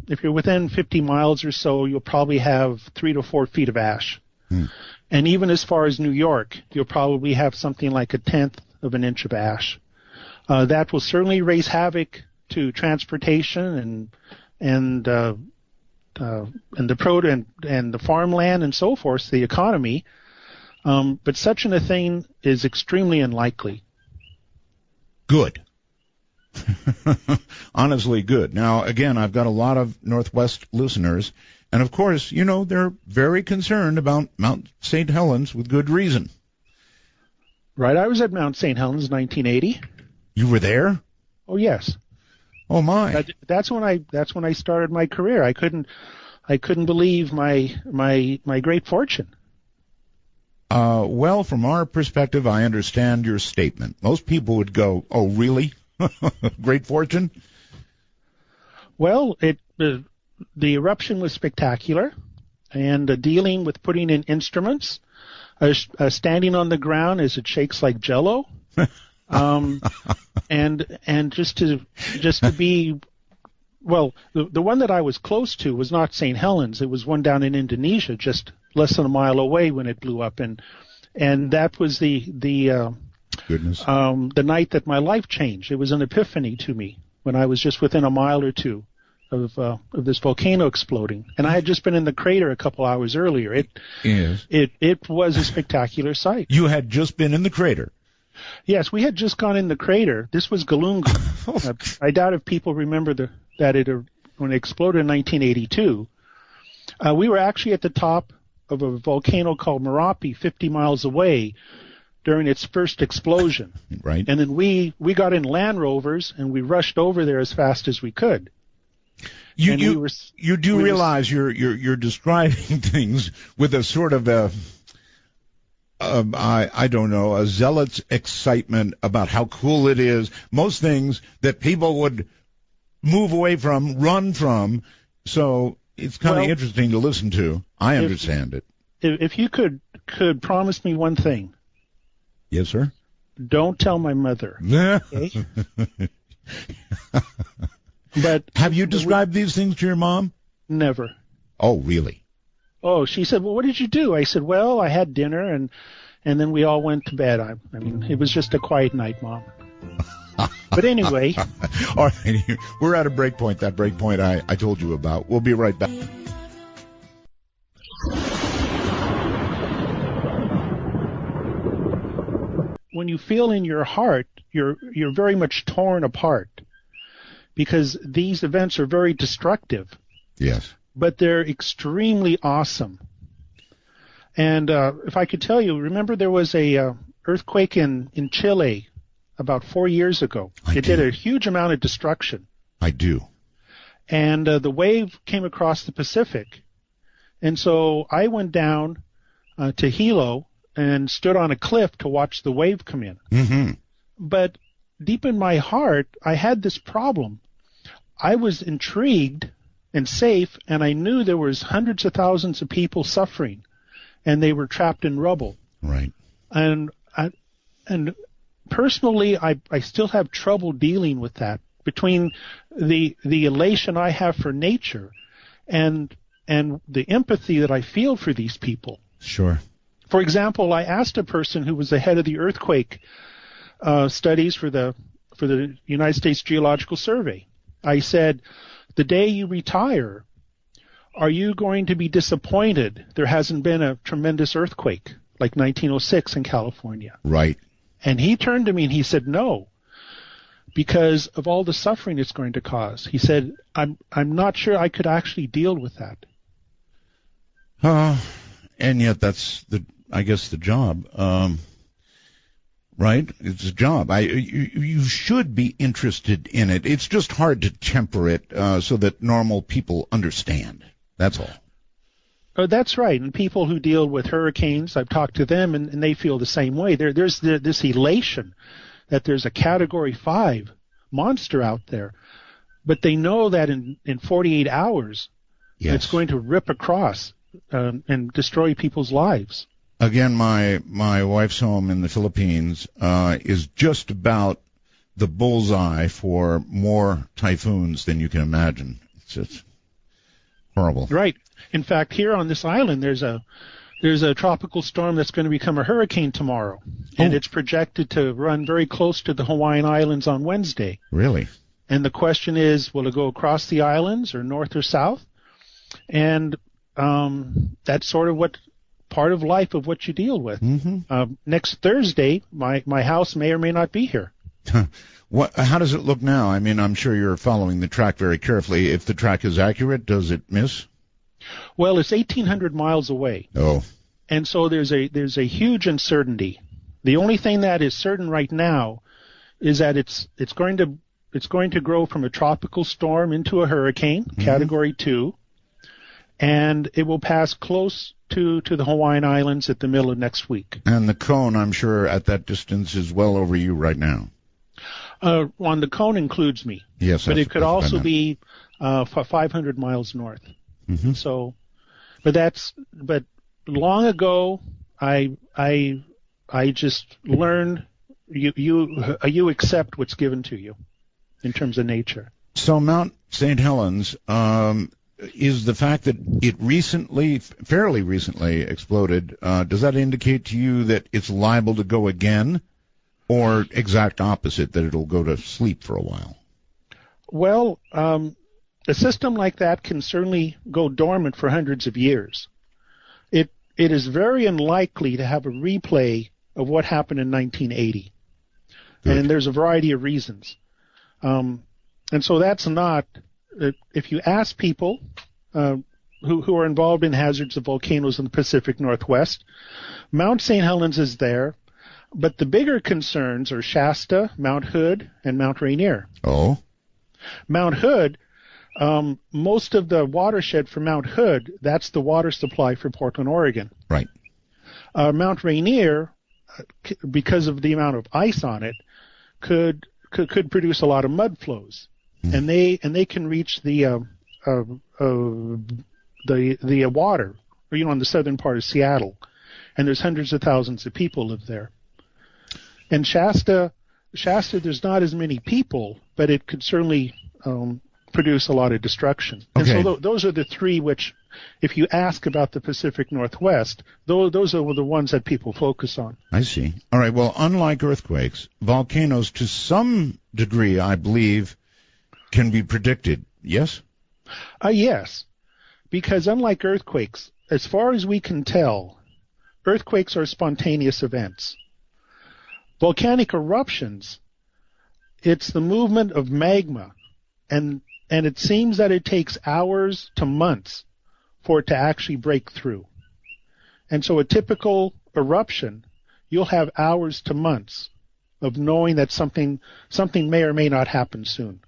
if you're within 50 miles or so, you'll probably have 3 to 4 feet of ash. And even as far as New York, you'll probably have something like 1/10 of an inch of ash. That will certainly raise havoc to transportation and the farmland and so forth, the economy. But such a thing is extremely unlikely. Good. Honestly, good. Now, again, I've got a lot of Northwest listeners, and of course, they're very concerned about Mount St. Helens with good reason. Right. I was at Mount St. Helens in 1980. You were there? Oh yes. Oh my. That's when I started my career. I couldn't believe my great fortune. Well, from our perspective, I understand your statement. Most people would go, "Oh, really? Great fortune?" Well, the eruption was spectacular, and dealing with putting in instruments, standing on the ground as it shakes like Jello, and just to be. Well, the one that I was close to was not St. Helens. It was one down in Indonesia, just less than a mile away when it blew up, and that was the goodness. The night that my life changed. It was an epiphany to me when I was just within a mile or two of this volcano exploding, and I had just been in the crater a couple hours earlier. It was a spectacular sight. You had just been in the crater. Yes, we had just gone in the crater. This was Galungu. I doubt if people remember when it exploded in 1982. We were actually at the top of a volcano called Merapi, 50 miles away, during its first explosion. Right. And then we got in Land Rovers and we rushed over there as fast as we could. You do realize you're describing things with a sort of I don't know, a zealot's excitement about how cool it is. Most things that people would move away from, run from. So it's kind of interesting to listen to. I understand it. If you could promise me one thing. Yes, sir. Don't tell my mother. Okay? But have you described these things to your mom? Never. Oh, really? Oh, she said, "Well, what did you do?" I said, "Well, I had dinner and then we all went to bed." I mean, it was just a quiet night, Mom. But anyway. All right, we're at a break point. That break point I told you about. We'll be right back. When you feel in your heart, you're very much torn apart because these events are very destructive. Yes. But they're extremely awesome. And if I could tell you, remember there was a earthquake in Chile about 4 years ago. It did a huge amount of destruction. I do. And the wave came across the Pacific. And so I went down to Hilo and stood on a cliff to watch the wave come in. Mm-hmm. But deep in my heart, I had this problem. I was intrigued and safe, and I knew there was hundreds of thousands of people suffering, and they were trapped in rubble. Right. And personally, I still have trouble dealing with that between the elation I have for nature and the empathy that I feel for these people. Sure. For example, I asked a person who was the head of the earthquake studies for the United States Geological Survey. I said, the day you retire, are you going to be disappointed there hasn't been a tremendous earthquake like 1906 in California? Right. And he turned to me and he said, no, because of all the suffering it's going to cause. He said, I'm not sure I could actually deal with that. And yet that's I guess the job. Right? It's a job. You should be interested in it. It's just hard to temper it so that normal people understand. That's all. Oh, that's right. And people who deal with hurricanes, I've talked to them, and they feel the same way. There's this elation that there's a Category 5 monster out there, but they know that in 48 hours it's going to rip across and destroy people's lives. Again, my wife's home in the Philippines is just about the bullseye for more typhoons than you can imagine. It's just horrible. Right. In fact, here on this island, there's a tropical storm that's going to become a hurricane tomorrow, and it's projected to run very close to the Hawaiian Islands on Wednesday. Really? And the question is, will it go across the islands or north or south? And that's sort of part of life of what you deal with. Mm-hmm. Next Thursday, my house may or may not be here. How does it look now? I mean, I'm sure you're following the track very carefully. If the track is accurate, does it miss? Well, it's 1,800 miles away. Oh. And so there's a huge uncertainty. The only thing that is certain right now is that it's going to grow from a tropical storm into a hurricane, Category 2, and it will pass close to the Hawaiian Islands at the middle of next week. And the cone, I'm sure, at that distance is well over you right now. On the cone includes me. Yes, but it could also be 500 miles north. Mm-hmm. So, but long ago, I just learned you accept what's given to you in terms of nature. So Mount St. Helens is the fact that it fairly recently exploded. Does that indicate to you that it's liable to go again, or exact opposite, that it'll go to sleep for a while? Well, a system like that can certainly go dormant for hundreds of years. It is very unlikely to have a replay of what happened in 1980. Good. And there's a variety of reasons. And so that's not, if you ask people who are involved in hazards of volcanoes in the Pacific Northwest, Mount St. Helens is there, but the bigger concerns are Shasta, Mount Hood, and Mount Rainier. Oh. Mount Hood, most of the watershed for Mount Hood, that's the water supply for Portland, Oregon. Right. Mount Rainier, because of the amount of ice on it, could produce a lot of mud flows, and they can reach the water, or on the southern part of Seattle, and there's hundreds of thousands of people live there. And Shasta, there's not as many people, but it could certainly produce a lot of destruction. Okay. And so those are the three which, if you ask about the Pacific Northwest, those are the ones that people focus on. I see. All right. Well, unlike earthquakes, volcanoes, to some degree, I believe, can be predicted. Yes? Yes. Because unlike earthquakes, as far as we can tell, earthquakes are spontaneous events. Volcanic eruptions, it's the movement of magma, and it seems that it takes hours to months for it to actually break through. And so a typical eruption, you'll have hours to months of knowing that something may or may not happen soon.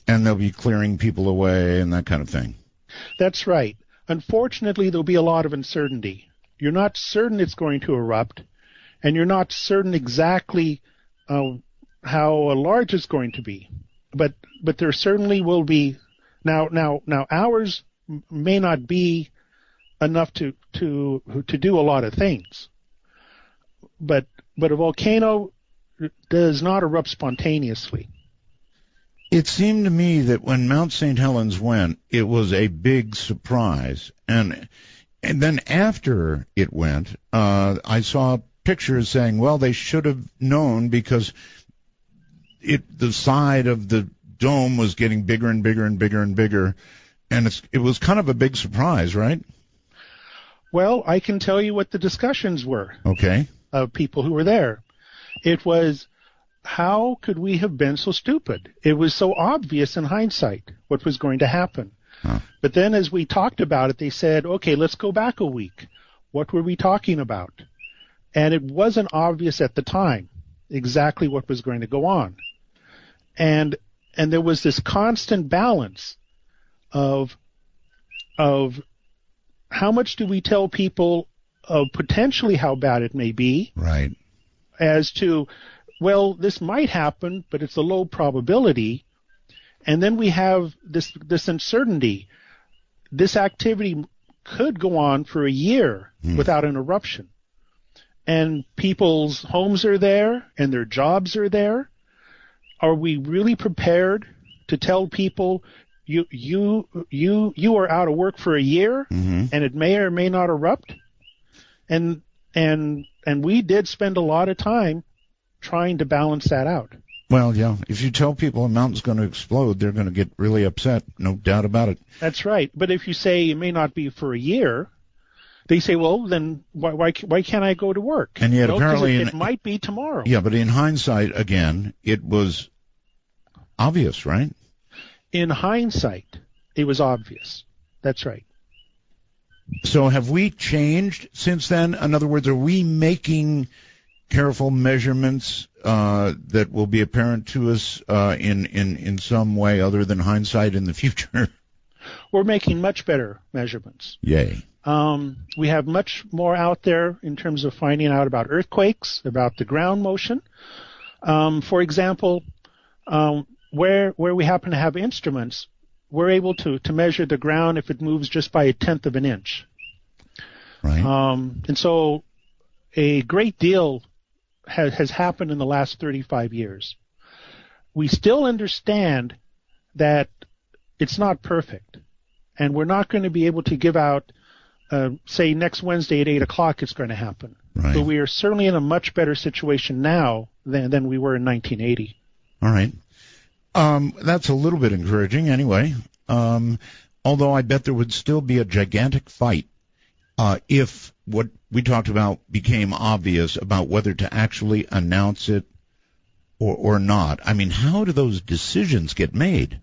And they'll be clearing people away and that kind of thing. That's right. Unfortunately, there'll be a lot of uncertainty. You're not certain it's going to erupt, and you're not certain exactly how large it's going to be. But there certainly will be. Now hours may not be enough to do a lot of things. But a volcano does not erupt spontaneously. It seemed to me that when Mount St. Helens went, it was a big surprise. And then after it went, I saw pictures saying, well, they should have known because the side of the dome was getting bigger and bigger and bigger and bigger, and it was kind of a big surprise, right? Well, I can tell you what the discussions were. Okay. Of people who were there. It was, how could we have been so stupid? It was so obvious in hindsight what was going to happen. Huh. But then as we talked about it, they said, okay, let's go back a week. What were we talking about? And it wasn't obvious at the time exactly what was going to go on. And there was this constant balance of how much do we tell people of potentially how bad it may be, right? As to, well, this might happen, but it's a low probability. And then we have this uncertainty. This activity could go on for a year without an eruption. And people's homes are there and their jobs are there. Are we really prepared to tell people you are out of work for a year and it may or may not erupt? And we did spend a lot of time trying to balance that out. Well, yeah, if you tell people a mountain's going to explode, they're going to get really upset, no doubt about it. That's right. But if you say it may not be for a year, they say, well, then why can't I go to work? And yet apparently it might be tomorrow. Yeah, but in hindsight, again, it was obvious, right? In hindsight, it was obvious. That's right. So have we changed since then? In other words, are we making careful measurements that will be apparent to us in some way other than hindsight in the future? We're making much better measurements. Yay. We have much more out there in terms of finding out about earthquakes, about the ground motion. For example, where we happen to have instruments, we're able to measure the ground if it moves just by 1/10 of an inch. Right. And so a great deal has happened in the last 35 years. We still understand that it's not perfect, and we're not going to be able to give out, say, next Wednesday at 8 o'clock it's going to happen. Right. But we are certainly in a much better situation now than we were in 1980. All right. That's a little bit encouraging anyway, although I bet there would still be a gigantic fight if what we talked about became obvious about whether to actually announce it or not. I mean, how do those decisions get made?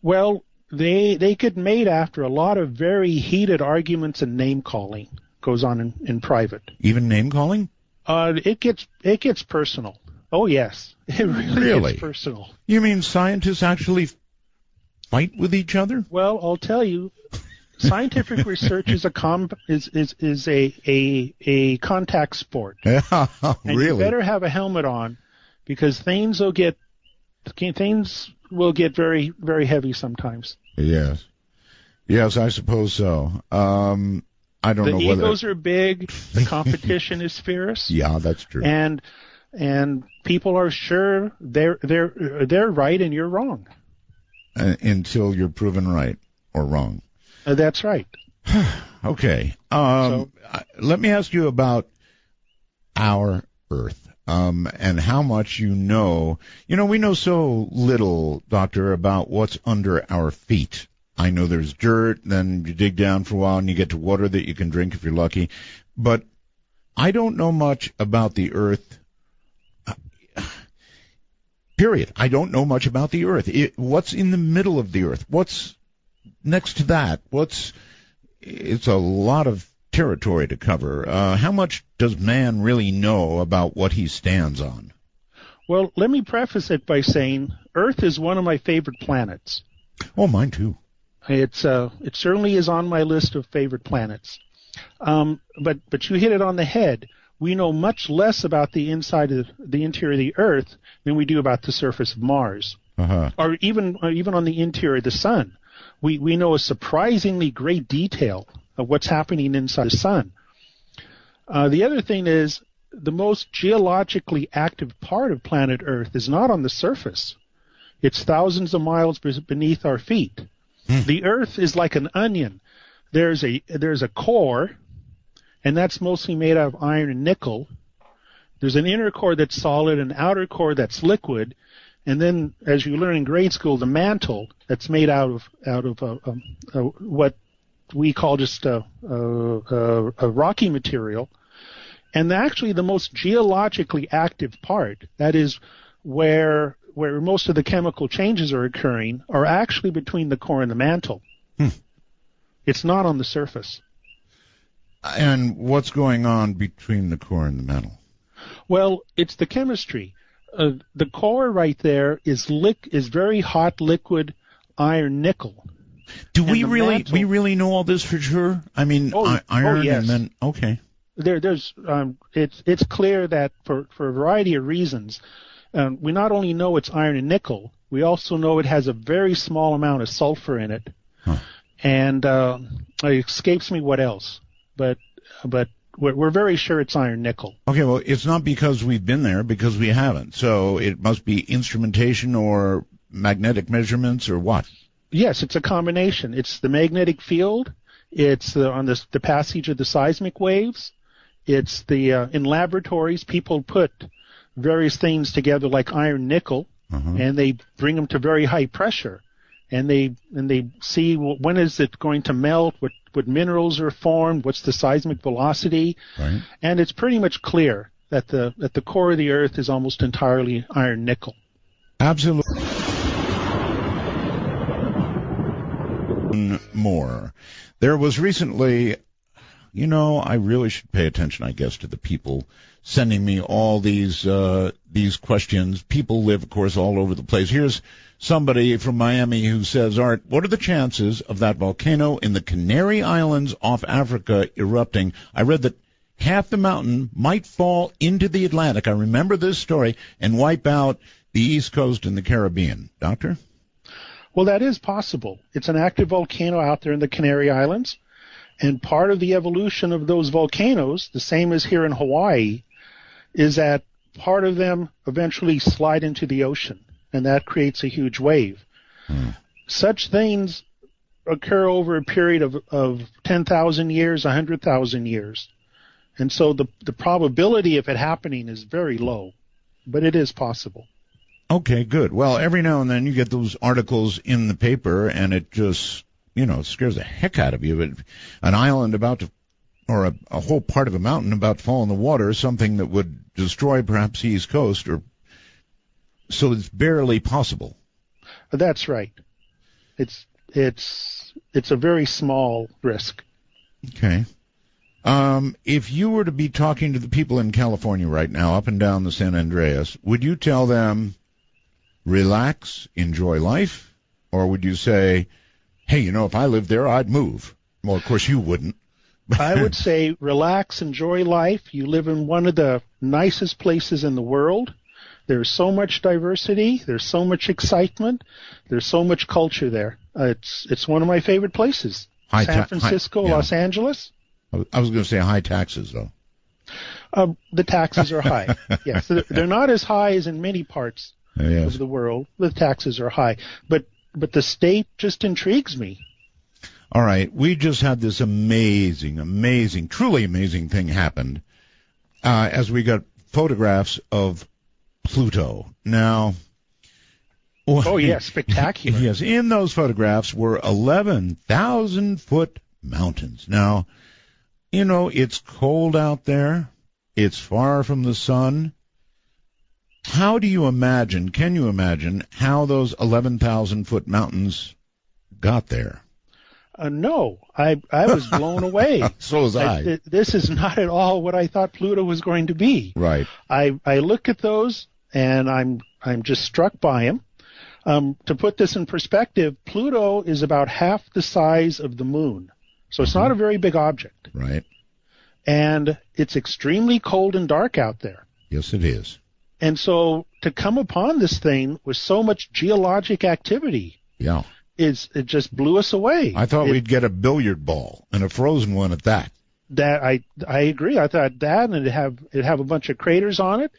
Well, they get made after a lot of very heated arguments and name-calling goes on in private. Even name-calling? It gets personal. Oh, yes. It really gets personal. You mean scientists actually fight with each other? Well, I'll tell you, scientific research is a contact sport. Yeah, and really? You better have a helmet on, because things will get very, very heavy sometimes. Yes. Yes, I suppose so. I don't know whether... The egos are big. The competition is fierce. Yeah, that's true. And people are sure they're right and you're wrong. Until you're proven right or wrong. That's right. Okay. Let me ask you about our Earth and how much you know. You know, we know so little, Doctor, about what's under our feet. I know there's dirt, then you dig down for a while and you get to water that you can drink if you're lucky. But I don't know much about the Earth. Period. I don't know much about the Earth. What's in the middle of the Earth? What's next to that? It's a lot of territory to cover. How much does man really know about what he stands on? Well, let me preface it by saying Earth is one of my favorite planets. Oh, mine too. It certainly is on my list of favorite planets. But you hit it on the head. We know much less about the inside of the interior of the Earth than we do about the surface of Mars, or even on the interior of the Sun. We know a surprisingly great detail of what's happening inside the Sun. The other thing is the most geologically active part of planet Earth is not on the surface. It's thousands of miles beneath our feet. The Earth is like an onion. There's a core, and that's mostly made out of iron and nickel. There's an inner core that's solid, an outer core that's liquid, and then, as you learn in grade school, the mantle that's made out of what we call just a rocky material. And actually, the most geologically active part, that is where most of the chemical changes are occurring, are actually between the core and the mantle. It's not on the surface. And what's going on between the core and the mantle? Well, it's the chemistry. The core right there is very hot liquid iron nickel. Do we really know all this for sure? I mean, iron yes. and then okay. It's clear that for a variety of reasons, we not only know it's iron and nickel, we also know it has a very small amount of sulfur in it, and it escapes me what else, but we're very sure it's iron nickel. Okay, well, it's not because we've been there, because we haven't. So it must be instrumentation or magnetic measurements or what? Yes, it's a combination. It's the magnetic field. It's on the passage of the seismic waves. It's in laboratories, people put various things together like iron nickel, and they bring them to very high pressure, and they see when is it going to melt, what minerals are formed, what's the seismic velocity, right. And it's pretty much clear that the core of the Earth is almost entirely iron nickel. Absolutely. More. There was recently I really should pay attention, I guess, to the people sending me all these questions. People live, of course, all over the place. Here's somebody from Miami who says, Art, what are the chances of that volcano in the Canary Islands off Africa erupting? I read that half the mountain might fall into the Atlantic. I remember this story, and wipe out the East Coast and the Caribbean. Doctor? Well, that is possible. It's an active volcano out there in the Canary Islands, and part of the evolution of those volcanoes, the same as here in Hawaii, is that part of them eventually slide into the ocean, and that creates a huge wave. Such things occur over a period of 10,000 years, 100,000 years. And so the probability of it happening is very low, but it is possible. Okay, good. Well, every now and then you get those articles in the paper, and it just, it scares the heck out of you. An island about to, or a whole part of a mountain about to fall in the water, something that would destroy perhaps the East Coast, so it's barely possible. That's right. It's a very small risk. Okay. If you were to be talking to the people in California right now, up and down the San Andreas, would you tell them, relax, enjoy life? Or would you say, hey, if I lived there, I'd move? Well, of course you wouldn't. I would say, relax, enjoy life. You live in one of the nicest places in the world. There's so much diversity. There's so much excitement. There's so much culture there. It's one of my favorite places. San Francisco, Los Angeles. I was going to say high taxes, though. The taxes are high. Yes, they're not as high as in many parts of the world. The taxes are high, but the state just intrigues me. All right, we just had this amazing, truly amazing thing happen as we got photographs of Pluto. Now, oh yes, spectacular. Yes, in those photographs were 11,000-foot mountains. Now, it's cold out there. It's far from the sun. Can you imagine how those 11,000-foot mountains got there? No, I was blown away. So was I. This is not at all what I thought Pluto was going to be. Right. I look at those, and I'm just struck by them. To put this in perspective, Pluto is about half the size of the moon. So it's not a very big object. Right. And it's extremely cold and dark out there. Yes, it is. And so to come upon this thing with so much geologic activity, it just blew us away. I thought we'd get a billiard ball, and a frozen one at that. That I agree. I thought that, and it'd have a bunch of craters on it,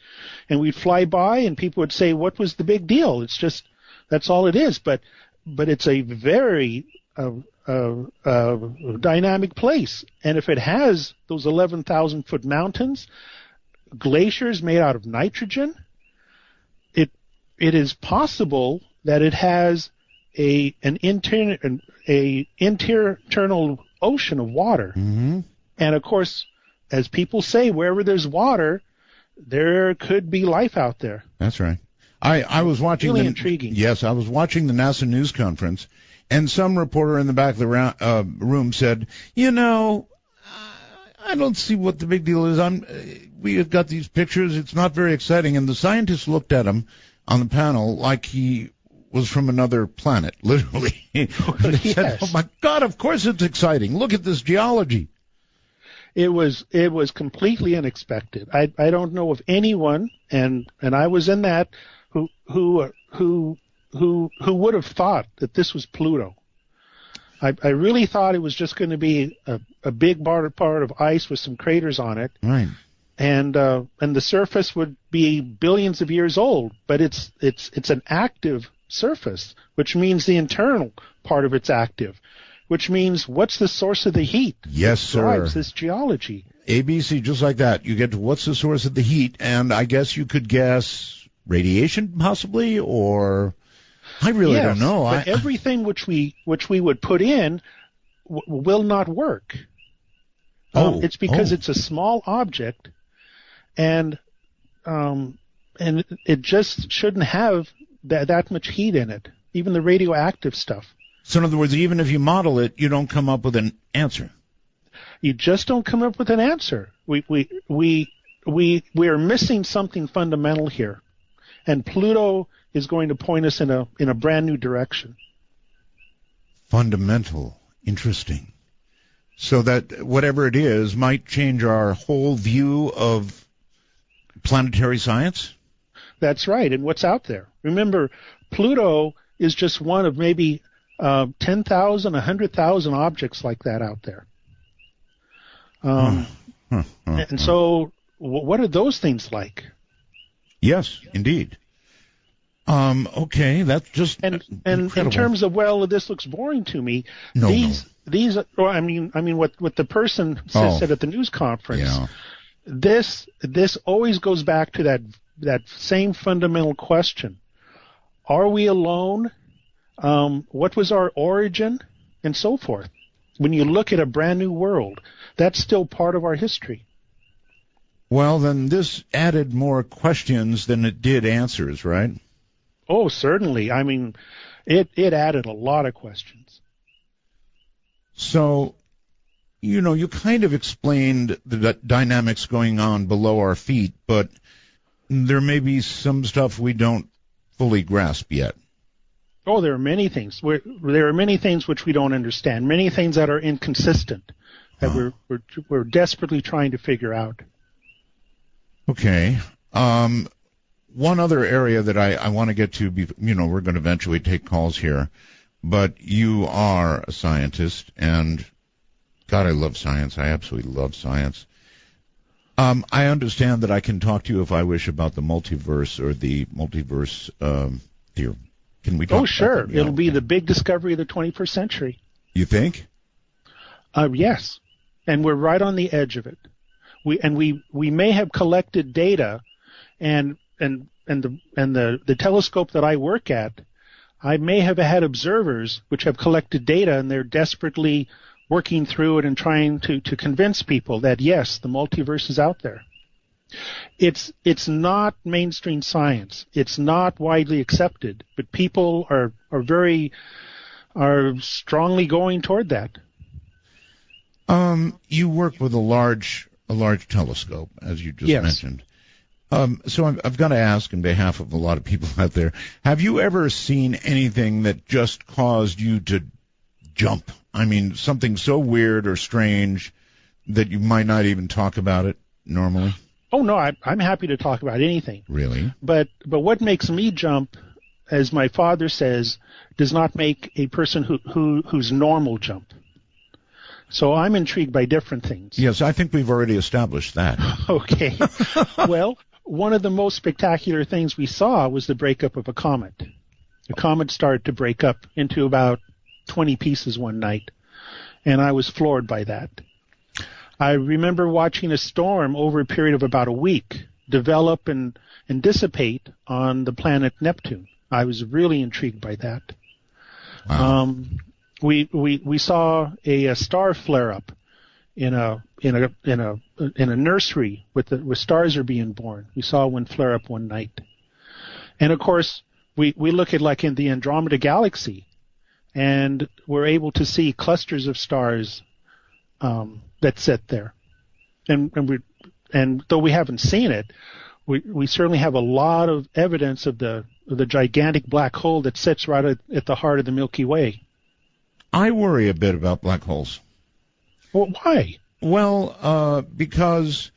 and we'd fly by, and people would say, "What was the big deal?" It's just that's all it is. But it's a very dynamic place, and if it has those 11,000-foot mountains, glaciers made out of nitrogen, it is possible that it has an internal ocean of water. Mm-hmm. And of course, as people say, wherever there's water, there could be life out there. That's right. I was watching really intriguing. Yes, I was watching the NASA news conference, and some reporter in the back of the room said, I don't see what the big deal is. We have got these pictures. It's not very exciting. And the scientists looked at him on the panel like he was from another planet, literally. They said, "Oh my God! Of course it's exciting. Look at this geology." It was completely unexpected. I don't know of anyone, and I was in that, who would have thought that this was Pluto. I really thought it was just going to be a big part of ice with some craters on it, right? And the surface would be billions of years old. But it's an active surface, which means the internal part of it's active, which means what's the source of the heat? Yes, sir. Drives this geology. ABC, just like that. You get to what's the source of the heat, and I guess you could guess radiation, possibly, or. I really don't know. But everything which we would put in will not work. It's because it's a small object, and it just shouldn't have that much heat in it, even the radioactive stuff. So in other words, even if you model it, you don't come up with an answer. You just don't come up with an answer. We are missing something fundamental here, and Pluto is going to point us in a brand new direction. Fundamental, interesting. So that whatever it is might change our whole view of planetary science? That's right, and what's out there. Remember, Pluto is just one of maybe 10,000, 100,000 objects like that out there. And so what are those things like? Yes, indeed. Okay, that's just and incredible. In terms of, well, this looks boring to me. No, these or I mean what the person said at the news conference. Yeah. This always goes back to that same fundamental question: are we alone? What was our origin, and so forth? When you look at a brand new world, that's still part of our history. Well, then this added more questions than it did answers, right? Oh, certainly. I mean, it added a lot of questions. So, you kind of explained the dynamics going on below our feet, but there may be some stuff we don't fully grasp yet. Oh, there are many things. There are many things which we don't understand, many things that are inconsistent, that we're desperately trying to figure out. Okay. One other area that I want to get to, we're going to eventually take calls here, but you are a scientist, and God, I love science. I absolutely love science. I understand that I can talk to you if I wish about the multiverse or the multiverse theory. Can we talk Oh, sure. about that? It'll be the big discovery of the 21st century. You think? Yes. And we're right on the edge of it. We may have collected data, and the telescope that I work at, I may have had observers which have collected data, and they're desperately working through it and trying to convince people that yes, the multiverse is out there. It's not mainstream science. It's not widely accepted, but people are strongly going toward that. You work with a large telescope, as you just mentioned. So I've got to ask on behalf of a lot of people out there, have you ever seen anything that just caused you to jump? I mean, something so weird or strange that you might not even talk about it normally? Oh, no, I'm happy to talk about anything. Really? But what makes me jump, as my father says, does not make a person who's normal jump. So I'm intrigued by different things. Yes, I think we've already established that. Okay. Well, one of the most spectacular things we saw was the breakup of a comet. The comet started to break up into about 20 pieces one night, and I was floored by that. I remember watching a storm over a period of about a week develop and dissipate on the planet Neptune. I was really intrigued by that. Wow. We saw a star flare up in a nursery with stars are being born. We saw one flare up one night, and of course we look at like in the Andromeda Galaxy, and we're able to see clusters of stars that sit there, and though we haven't seen it, we certainly have a lot of evidence of the gigantic black hole that sits right at the heart of the Milky Way. I worry a bit about black holes. Well, why? Well, because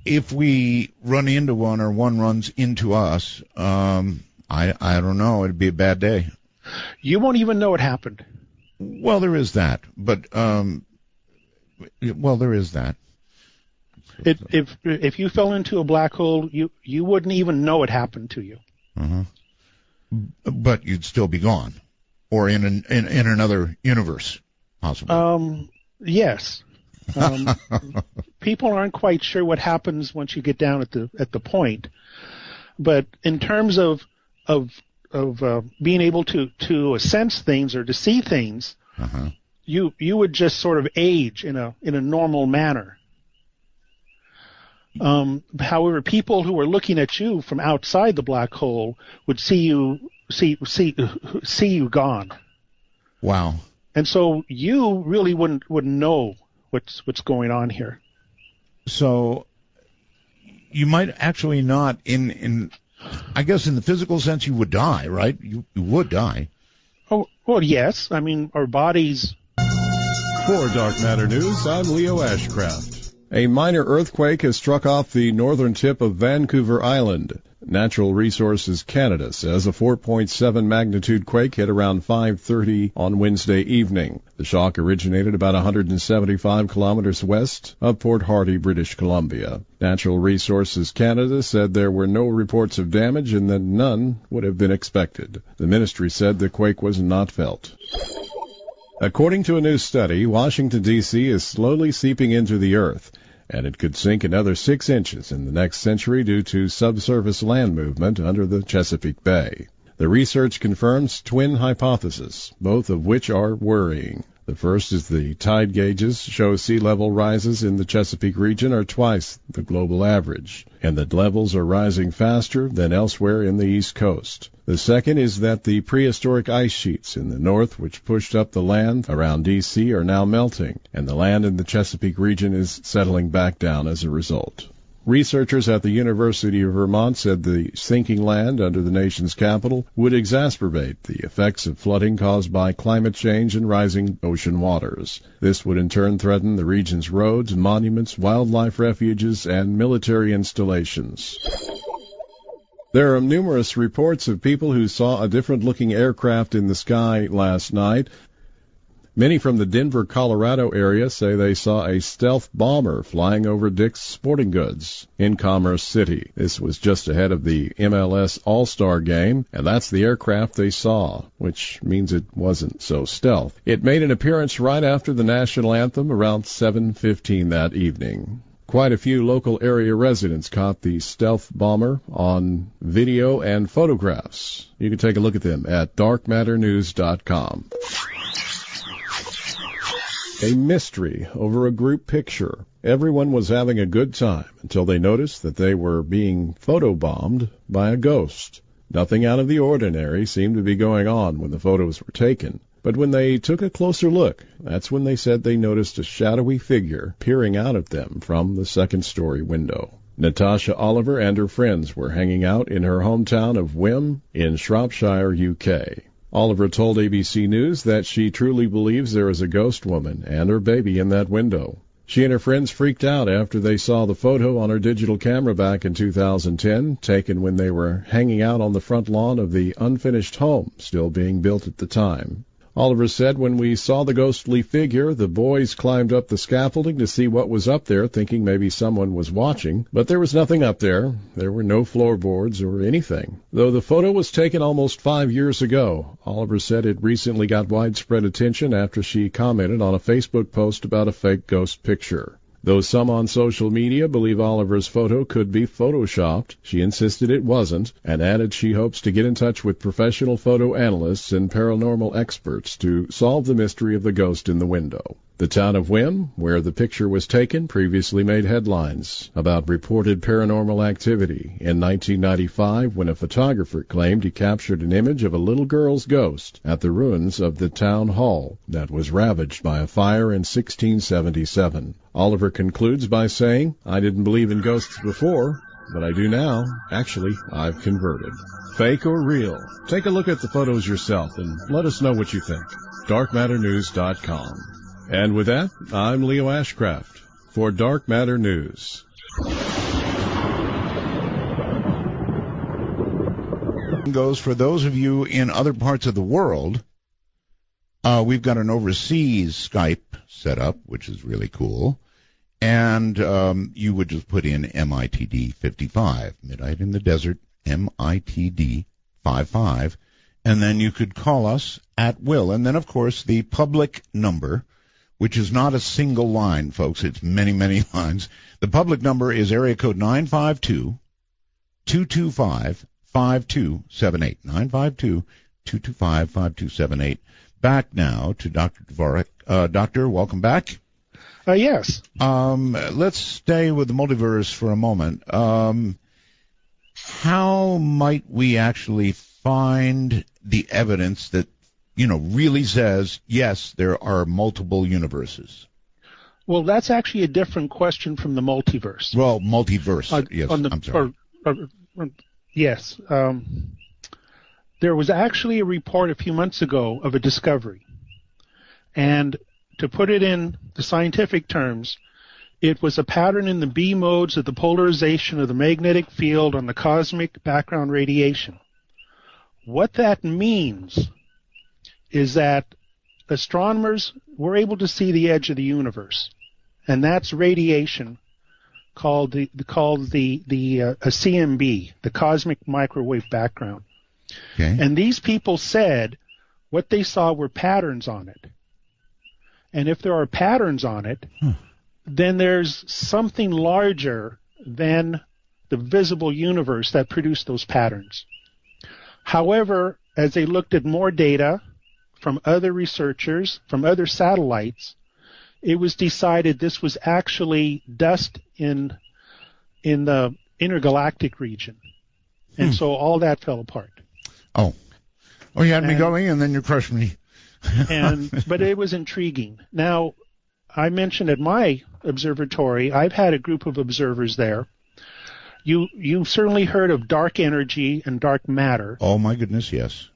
if we run into one or one runs into us, I don't know, it'd be a bad day. You won't even know it happened. Well, there is that, but there is that. If you fell into a black hole, you wouldn't even know it happened to you. Uh-huh. But you'd still be gone, or in another universe, possibly. Yes. People aren't quite sure what happens once you get down at the point, but in terms of being able to sense things or to see things, uh-huh. you would just sort of age in a normal manner. However, people who are looking at you from outside the black hole would see you gone. Wow. And so you really wouldn't know what's going on here. So you might actually not, I guess in the physical sense, you would die, right? You would die. Oh, well, yes. I mean, our bodies. For Dark Matter News, I'm Leo Ashcraft. A minor earthquake has struck off the northern tip of Vancouver Island. Natural Resources Canada says a 4.7 magnitude quake hit around 5:30 on Wednesday evening. The shock originated about 175 kilometers west of Port Hardy, British Columbia. Natural Resources Canada said there were no reports of damage and that none would have been expected. The ministry said the quake was not felt. According to a new study, Washington, D.C. is slowly seeping into the earth, and it could sink another 6 inches in the next century due to subsurface land movement under the Chesapeake Bay. The research confirms twin hypotheses, both of which are worrying. The first is the tide gauges show sea level rises in the Chesapeake region are twice the global average, and that levels are rising faster than elsewhere in the East Coast. The second is that the prehistoric ice sheets in the north, which pushed up the land around D.C., are now melting, and the land in the Chesapeake region is settling back down as a result. Researchers at the University of Vermont said the sinking land under the nation's capital would exacerbate the effects of flooding caused by climate change and rising ocean waters. This would in turn threaten the region's roads, monuments, wildlife refuges, and military installations. There are numerous reports of people who saw a different-looking aircraft in the sky last night. Many from the Denver, Colorado area say they saw a stealth bomber flying over Dick's Sporting Goods in Commerce City. This was just ahead of the MLS All-Star game, and that's the aircraft they saw, which means it wasn't so stealth. It made an appearance right after the national anthem around 7:15 that evening. Quite a few local area residents caught the stealth bomber on video and photographs. You can take a look at them at darkmatternews.com. A mystery over a group picture. Everyone was having a good time until they noticed that they were being photobombed by a ghost. Nothing out of the ordinary seemed to be going on when the photos were taken. But when they took a closer look, that's when they said they noticed a shadowy figure peering out at them from the second-story window. Natasha Oliver and her friends were hanging out in her hometown of Wim in Shropshire, UK. Oliver told ABC News that she truly believes there is a ghost woman and her baby in that window. She and her friends freaked out after they saw the photo on her digital camera back in 2010, taken when they were hanging out on the front lawn of the unfinished home still being built at the time. Oliver said, when we saw the ghostly figure, the boys climbed up the scaffolding to see what was up there, thinking maybe someone was watching. But there was nothing up there. There were no floorboards or anything. Though the photo was taken almost 5 years ago, Oliver said it recently got widespread attention after she commented on a Facebook post about a fake ghost picture. Though some on social media believe Oliver's photo could be photoshopped, she insisted it wasn't, and added she hopes to get in touch with professional photo analysts and paranormal experts to solve the mystery of the ghost in the window. The town of Wim, where the picture was taken, previously made headlines about reported paranormal activity in 1995 when a photographer claimed he captured an image of a little girl's ghost at the ruins of the town hall that was ravaged by a fire in 1677. Oliver concludes by saying, "I didn't believe in ghosts before, but I do now. Actually, I've converted." Fake or real? Take a look at the photos yourself and let us know what you think. darkmatternews.com. And with that, I'm Leo Ashcraft for Dark Matter News. Goes for those of you in other parts of the world. We've got an overseas Skype set up, which is really cool. And you would just put in MITD 55, Midnight in the Desert, MITD 55, and then you could call us at will. And then, of course, the public number, which is not a single line, folks. It's many, many lines. The public number is area code 952-225-5278. 952-225-5278. Back now to Dr. Dvorak. Doctor, welcome back. Yes. Let's stay with the multiverse for a moment. How might we actually find the evidence that really says, yes, there are multiple universes? Well, that's actually a different question from the multiverse. Well, multiverse, yes, I'm sorry. Yes. There was actually a report a few months ago of a discovery. And to put it in the scientific terms, it was a pattern in the B modes of the polarization of the magnetic field on the cosmic background radiation. What that means is that astronomers were able to see the edge of the universe, and that's radiation called a CMB, the cosmic microwave background. Okay. And these people said what they saw were patterns on it. And if there are patterns on it, then there's something larger than the visible universe that produced those patterns. However, as they looked at more data from other researchers, from other satellites, it was decided this was actually dust in the intergalactic region. And so all that fell apart. Oh, you had me going, and then you crushed me. But it was intriguing. Now, I mentioned at my observatory, I've had a group of observers there. You've certainly heard of dark energy and dark matter. Oh, my goodness, yes.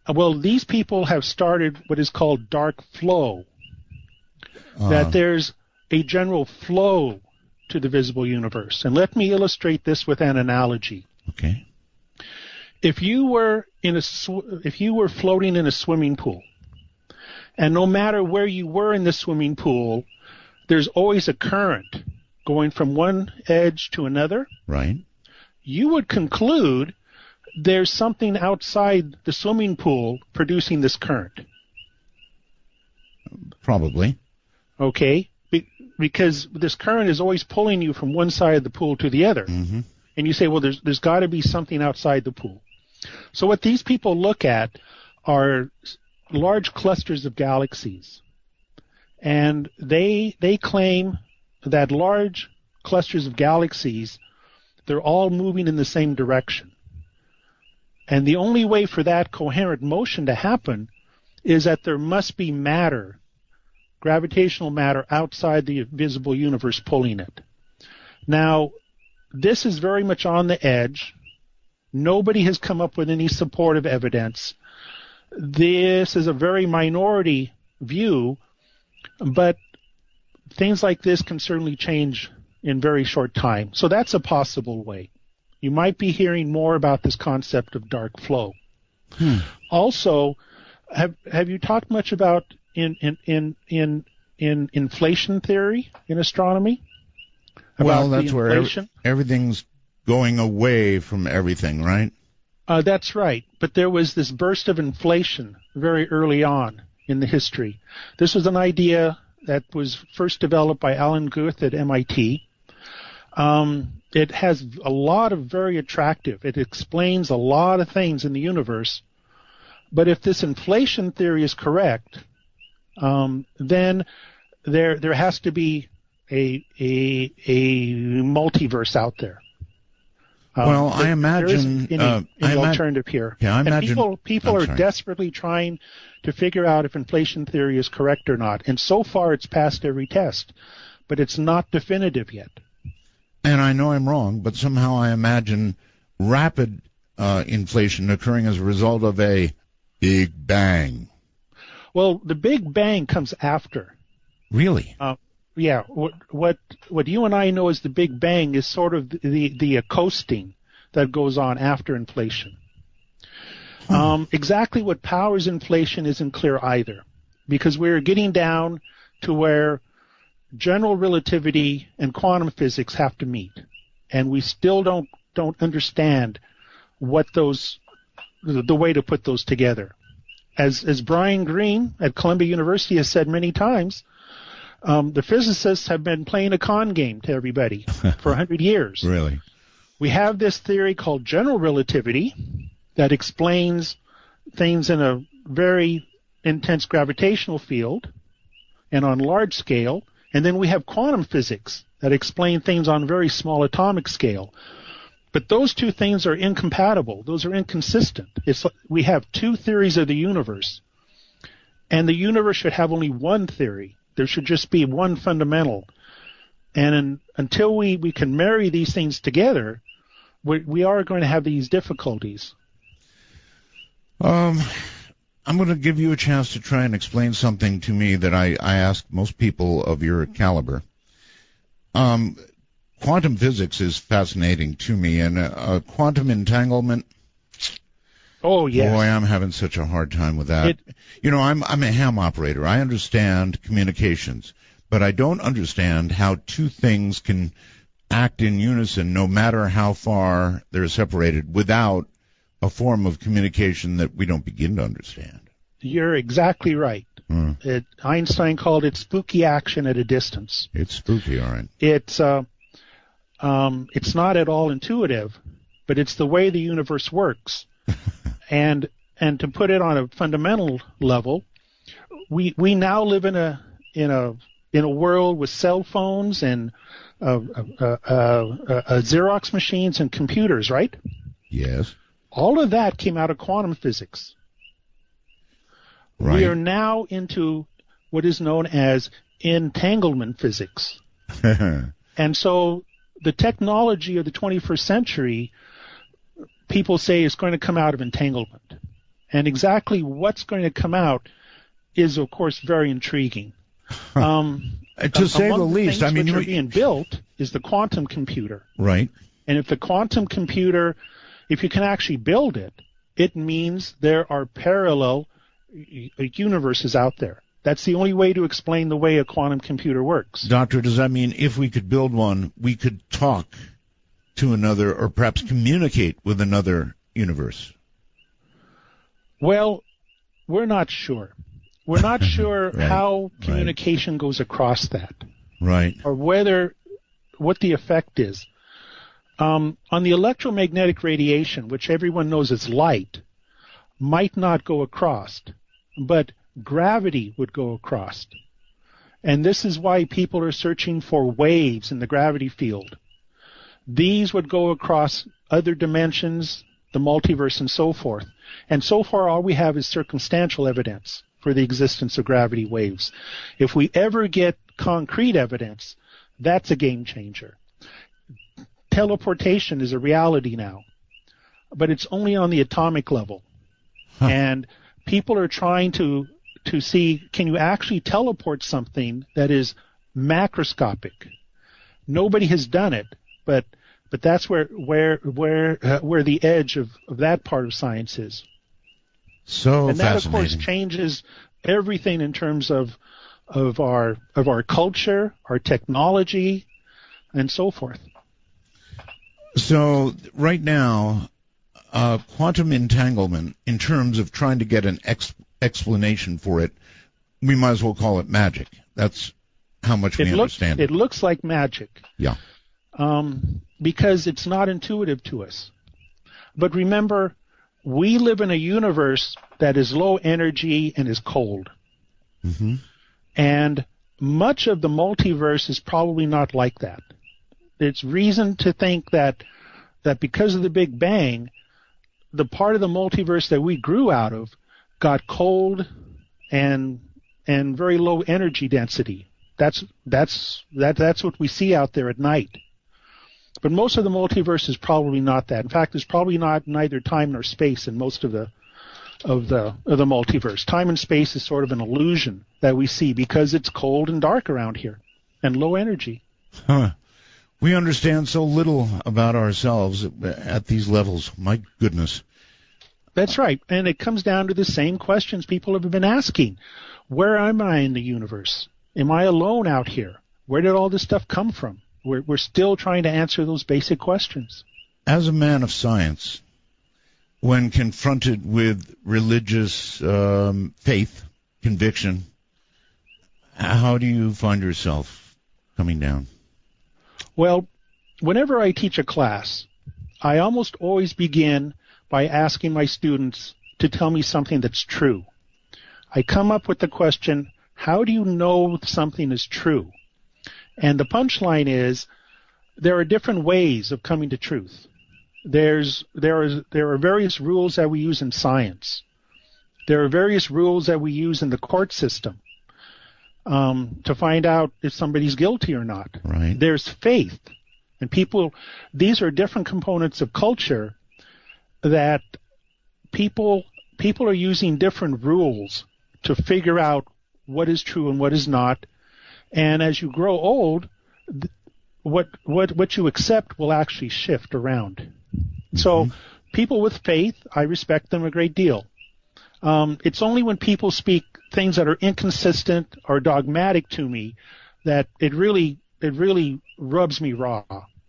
Well, these people have started what is called dark flow, that there's a general flow to the visible universe. And let me illustrate this with an analogy. Okay. If you were floating in a swimming pool, and no matter where you were in the swimming pool, there's always a current going from one edge to another. Right. You would conclude there's something outside the swimming pool producing this current. Probably. Okay. Because this current is always pulling you from one side of the pool to the other. Mm-hmm. And you say, well, there's got to be something outside the pool. So what these people look at are large clusters of galaxies. And they claim that large clusters of galaxies, they're all moving in the same direction. And the only way for that coherent motion to happen is that there must be matter, gravitational matter, outside the visible universe pulling it. Now, this is very much on the edge. Nobody has come up with any supportive evidence. This is a very minority view, but things like this can certainly change in very short time. So that's a possible way. You might be hearing more about this concept of dark flow. Also, have you talked much about in inflation theory in astronomy? Well, that's where everything's going away from everything, right? That's right. But there was this burst of inflation very early on in the history. This was an idea that was first developed by Alan Guth at MIT. It has a lot of very attractive. It explains a lot of things in the universe. But if this inflation theory is correct, then there has to be a multiverse out there. Well, I imagine there is any alternative here. Yeah, I imagine. And people are desperately trying to figure out if inflation theory is correct or not. And so far, it's passed every test, but it's not definitive yet. And I know I'm wrong, but somehow I imagine rapid inflation occurring as a result of a Big Bang. Well, the Big Bang comes after. Really? Yeah. What you and I know as the Big Bang is sort of the coasting that goes on after inflation. Exactly what powers inflation isn't clear either, because we're getting down to where general relativity and quantum physics have to meet, and we still don't understand what the way to put those together. As Brian Greene at Columbia University has said many times, the physicists have been playing a con game to everybody for 100 years. Really? We have this theory called general relativity that explains things in a very intense gravitational field and on large scale. And then we have quantum physics that explain things on very small atomic scale. But those two things are incompatible. Those are inconsistent. We have two theories of the universe, and the universe should have only one theory There should just be one fundamental. And until we can marry these things together, we are going to have these difficulties. I'm going to give you a chance to try and explain something to me that I ask most people of your caliber. Quantum physics is fascinating to me, and quantum entanglement. Oh, yes. Boy, I'm having such a hard time with that. I'm a ham operator. I understand communications, but I don't understand how two things can act in unison no matter how far they're separated without a form of communication that we don't begin to understand. You're exactly right. Einstein called it spooky action at a distance. It's spooky, all right. It's not at all intuitive, but it's the way the universe works. and to put it on a fundamental level, we now live in a world with cell phones and Xerox machines and computers, right? Yes. All of that came out of quantum physics. Right. We are now into what is known as entanglement physics. And so the technology of the 21st century, people say, is going to come out of entanglement. And exactly what's going to come out is, of course, very intriguing. To say the least, I mean, which are being built is the quantum computer. Right. And if the quantum computer, if you can actually build it, it means there are parallel universes out there. That's the only way to explain the way a quantum computer works. Doctor, does that mean if we could build one, we could talk to another or perhaps communicate with another universe? Well, we're not sure. We're not sure Right. how communication goes across that. Right. Or what the effect is. On the electromagnetic radiation, which everyone knows is light, might not go across, but gravity would go across. And this is why people are searching for waves in the gravity field. These would go across other dimensions, the multiverse, and so forth. And so far, all we have is circumstantial evidence for the existence of gravity waves. If we ever get concrete evidence, that's a game changer. Teleportation is a reality now, but it's only on the atomic level. And people are trying to see, can you actually teleport something that is macroscopic? Nobody has done it, but that's where the edge of that part of science is. So and that, fascinating. of course, changes everything in terms of our culture, our technology, and so forth. So right now, quantum entanglement, in terms of trying to get an explanation for it, we might as well call it magic. That's how much we understand it. It looks like magic. Yeah. Because it's not intuitive to us. But remember, we live in a universe that is low energy and is cold. Mm-hmm. And much of the multiverse is probably not like that. There's reason to think that because of the Big Bang, the part of the multiverse that we grew out of got cold and very low energy density. That's what we see out there at night. But most of the multiverse is probably not that. In fact, there's probably neither time nor space in most of the multiverse. Time and space is sort of an illusion that we see because it's cold and dark around here and low energy. Huh. We understand so little about ourselves at these levels. My goodness. That's right. And it comes down to the same questions people have been asking. Where am I in the universe? Am I alone out here? Where did all this stuff come from? We're still trying to answer those basic questions. As a man of science, when confronted with religious faith, conviction, how do you find yourself coming down? Well, whenever I teach a class, I almost always begin by asking my students to tell me something that's true. I come up with the question, how do you know something is true? And the punchline is, there are different ways of coming to truth. There are various rules that we use in science. There are various rules that we use in the court system. to find out if somebody's guilty or not. Right. There's faith. And these are different components of culture that people are using different rules to figure out what is true and what is not. And as you grow old, what you accept will actually shift around. Mm-hmm. So people with faith, I respect them a great deal. It's only when people speak things that are inconsistent or dogmatic to me that it really rubs me raw.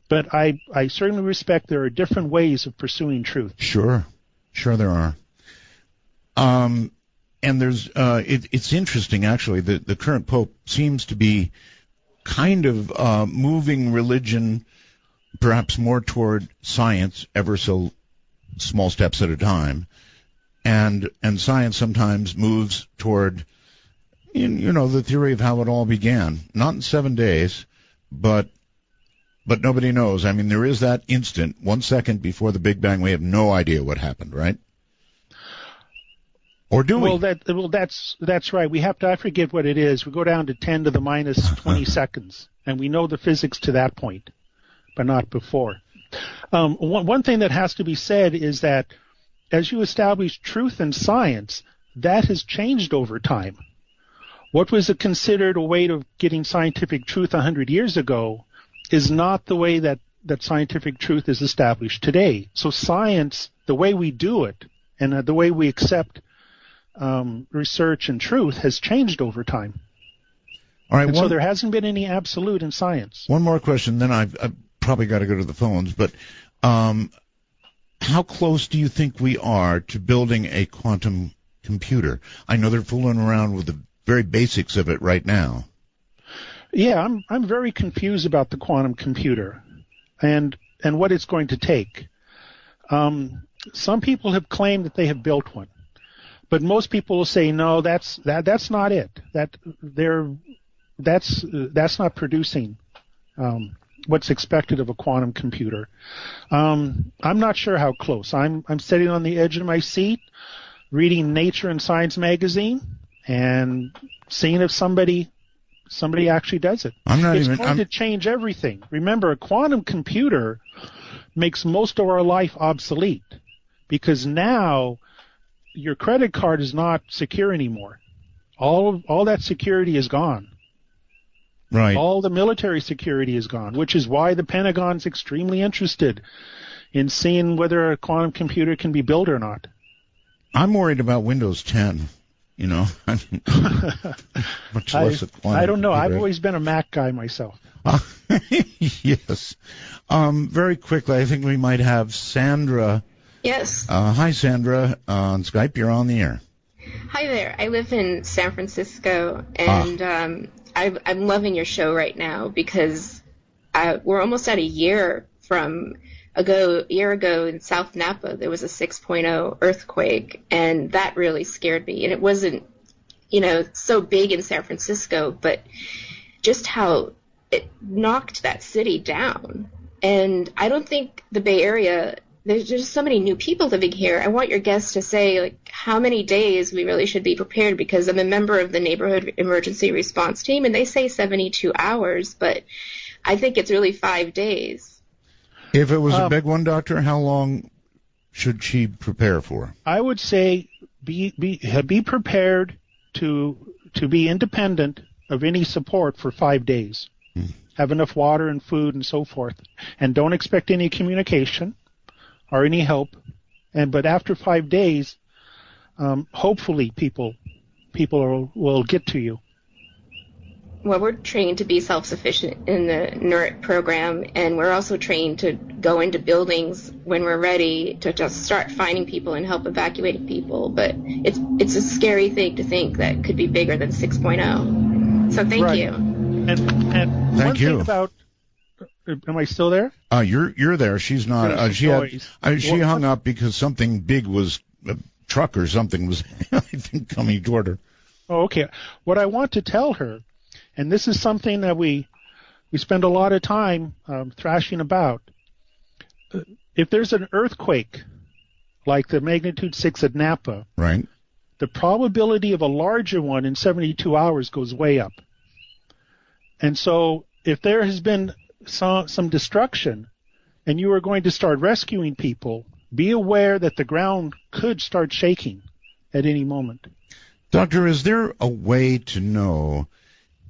But I certainly respect there are different ways of pursuing truth. Sure there are. And there's it's interesting actually. The current pope seems to be kind of moving religion perhaps more toward science, ever so small steps at a time, and science sometimes moves toward the theory of how it all began. Not in 7 days, but nobody knows. I mean, there is that instant, 1 second before the Big Bang. We have no idea what happened, right? Or do we? Well, that's right. We have to, I forget what it is. We go down to 10 to the minus 20 seconds, and we know the physics to that point, but not before. One thing that has to be said is that as you establish truth in science, that has changed over time. What was considered a way of getting scientific truth 100 years ago is not the way that scientific truth is established today. So science, the way we do it, and the way we accept research and truth has changed over time. All right. So there hasn't been any absolute in science. One more question, then I've probably got to go to the phones. But how close do you think we are to building a quantum computer? I know they're fooling around with the very basics of it right now. Yeah, I'm very confused about the quantum computer and what it's going to take. Some people have claimed that they have built one. But most people will say, no, that's not it. That's not producing what's expected of a quantum computer. I'm not sure how close. I'm sitting on the edge of my seat, reading Nature and Science magazine, and seeing if somebody actually does it. It's going to change everything. Remember, a quantum computer makes most of our life obsolete because now your credit card is not secure anymore. All that security is gone. Right. All the military security is gone, which is why the Pentagon's extremely interested in seeing whether a quantum computer can be built or not. I'm worried about Windows 10. Much less a quantum I don't know. computer. I've always been a Mac guy myself. Yes. Very quickly, I think we might have Sandra. Yes. Hi, Sandra. On Skype, you're on the air. Hi there. I live in San Francisco, and I'm loving your show right now because we're almost at a year ago in South Napa. There was a 6.0 earthquake, and that really scared me. And it wasn't, so big in San Francisco, but just how it knocked that city down. And I don't think the Bay Area, there's just so many new people living here. I want your guests to say, how many days we really should be prepared, because I'm a member of the Neighborhood Emergency Response Team, and they say 72 hours, but I think it's really 5 days. If it was a big one, Doctor, how long should she prepare for? I would say be prepared to be independent of any support for 5 days. Have enough water and food and so forth, and don't expect any communication or any help. But after 5 days, hopefully people will get to you. Well, we're trained to be self-sufficient in the NURIT program, and we're also trained to go into buildings when we're ready to just start finding people and help evacuating people. But it's a scary thing to think that could be bigger than 6.0. So thank you. And thank one you. Thing about, am I still there? You're there. She's not. She hung up because something big was a truck or something was I think coming toward her. Oh, okay. What I want to tell her, and this is something that we spend a lot of time thrashing about. If there's an earthquake like the magnitude 6 at Napa, right, the probability of a larger one in 72 hours goes way up. And so if there has been some destruction and you are going to start rescuing people, be aware that the ground could start shaking at any moment. Doctor, is there a way to know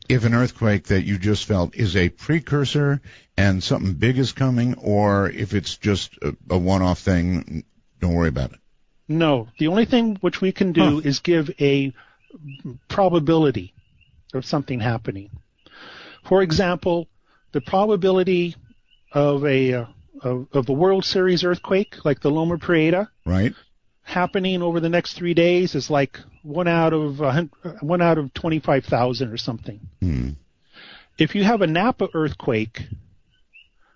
if an earthquake that you just felt is a precursor and something big is coming, or if it's just a one-off thing, don't worry about it? No. The only thing which we can do is give a probability of something happening. For example, the probability of a World Series earthquake, like the Loma Prieta, right, happening over the next 3 days is like 1 out of 25,000 or something. If you have a Napa earthquake,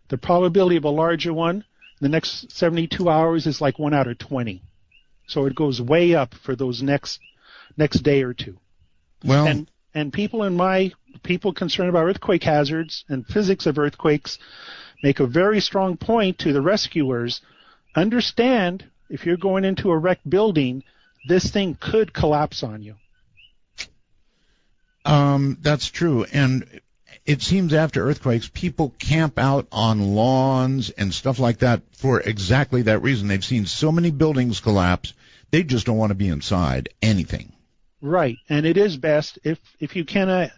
the probability of a larger one in the next 72 hours is like 1 out of 20. So it goes way up for those next day or two. Well, and people concerned about earthquake hazards and physics of earthquakes make a very strong point to the rescuers. Understand, if you're going into a wrecked building, this thing could collapse on you. That's true. And it seems after earthquakes, people camp out on lawns and stuff like that for exactly that reason. They've seen so many buildings collapse, they just don't want to be inside anything. Right. And it is best if you can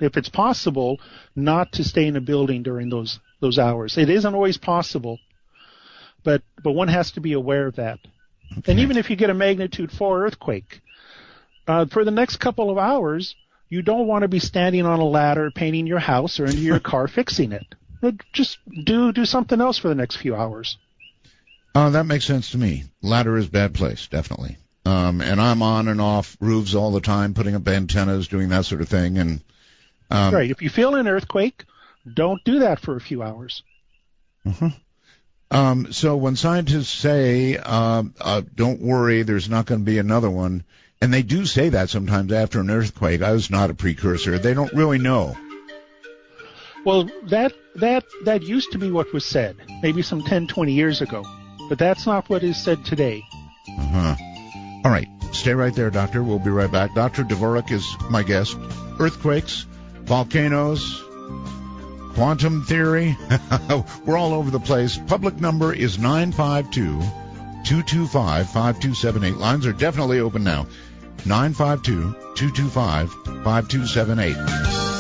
if it's possible, not to stay in a building during those hours. It isn't always possible, but one has to be aware of that. Okay. And even if you get a magnitude 4 earthquake, for the next couple of hours, you don't want to be standing on a ladder painting your house or into your car fixing it. Just do something else for the next few hours. That makes sense to me. Ladder is a bad place, definitely. And I'm on and off roofs all the time, putting up antennas, doing that sort of thing. And right. If you feel an earthquake, don't do that for a few hours. So when scientists say, don't worry, there's not going to be another one, and they do say that sometimes after an earthquake, I was not a precursor. They don't really know. Well, that used to be what was said, maybe some 10, 20 years ago. But that's not what is said today. All right. Stay right there, Doctor. We'll be right back. Dr. Dvorak is my guest. Earthquakes, volcanoes, quantum theory. We're all over the place. Public number is 952-225-5278. Lines are definitely open now. 952-225-5278.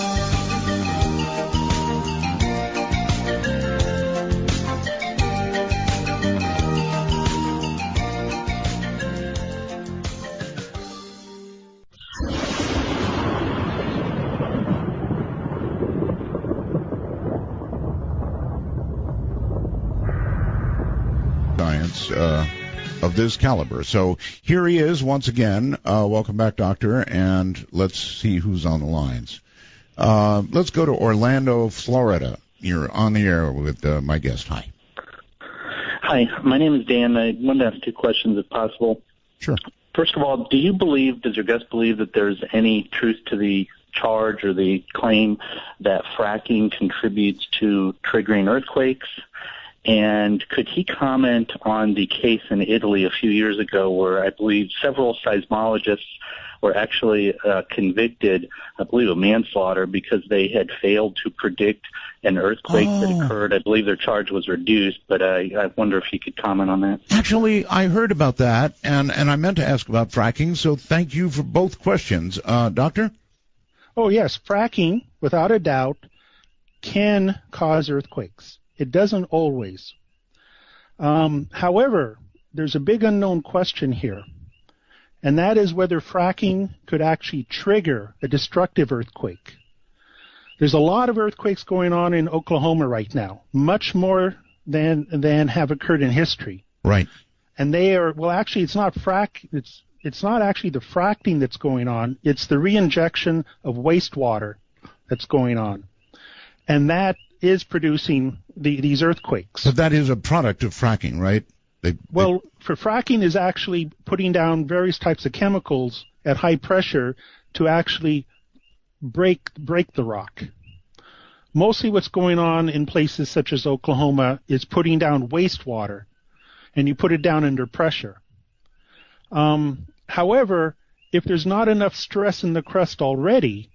Of this caliber. So here he is once again. Welcome back, Doctor, and let's see who's on the lines. Let's go to Orlando, Florida. You're on the air with my guest. Hi. Hi, my name is Dan. I wanted to ask 2 questions if possible. Sure. First of all, does your guest believe that there's any truth to the charge or the claim that fracking contributes to triggering earthquakes? And could he comment on the case in Italy a few years ago where I believe several seismologists were actually convicted, I believe, of manslaughter because they had failed to predict an earthquake that occurred. I believe their charge was reduced, but I wonder if he could comment on that. Actually, I heard about that, and I meant to ask about fracking, so thank you for both questions. Doctor? Oh, yes. Fracking, without a doubt, can cause earthquakes. It doesn't always. However, there's a big unknown question here, and that is whether fracking could actually trigger a destructive earthquake. There's a lot of earthquakes going on in Oklahoma right now, much more than have occurred in history. Right. And they are, well, actually, it's not it's not actually the fracking that's going on. It's the reinjection of wastewater that's going on, and that is producing these earthquakes. So that is a product of fracking, right? For fracking is actually putting down various types of chemicals at high pressure to actually break the rock. Mostly what's going on in places such as Oklahoma is putting down wastewater, and you put it down under pressure. However, if there's not enough stress in the crust already,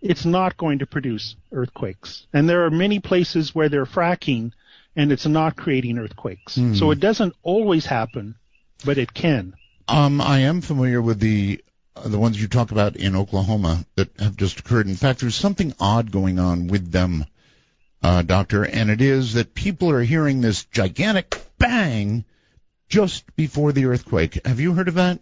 it's not going to produce earthquakes. And there are many places where they're fracking and it's not creating earthquakes. So it doesn't always happen, but it can. I am familiar with the ones you talk about in Oklahoma that have just occurred. In fact, there's something odd going on with them, Doctor, and it is that people are hearing this gigantic bang just before the earthquake. Have you heard of that?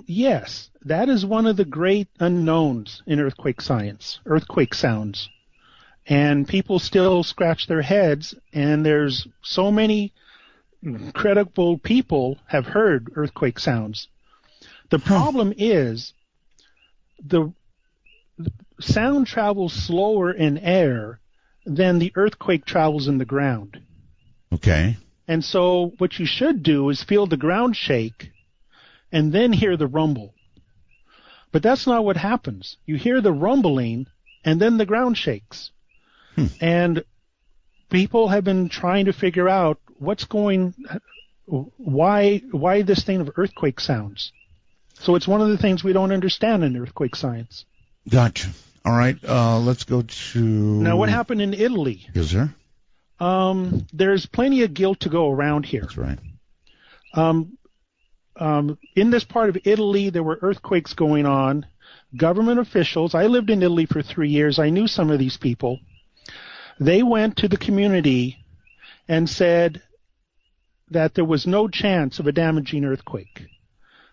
Yes, that is one of the great unknowns in earthquake science, earthquake sounds. And people still scratch their heads, and there's so many credible people have heard earthquake sounds. The problem is the sound travels slower in air than the earthquake travels in the ground. Okay. And so what you should do is feel the ground shake and then hear the rumble. But that's not what happens. You hear the rumbling and then the ground shakes. And people have been trying to figure out why this thing of earthquake sounds. So it's one of the things we don't understand in earthquake science. Gotcha. All right, let's go to... Now, what happened in Italy? Is there? There's plenty of guilt to go around here. That's right. In this part of Italy, there were earthquakes going on. Government officials, I lived in Italy for 3 years. I knew some of these people. They went to the community and said that there was no chance of a damaging earthquake.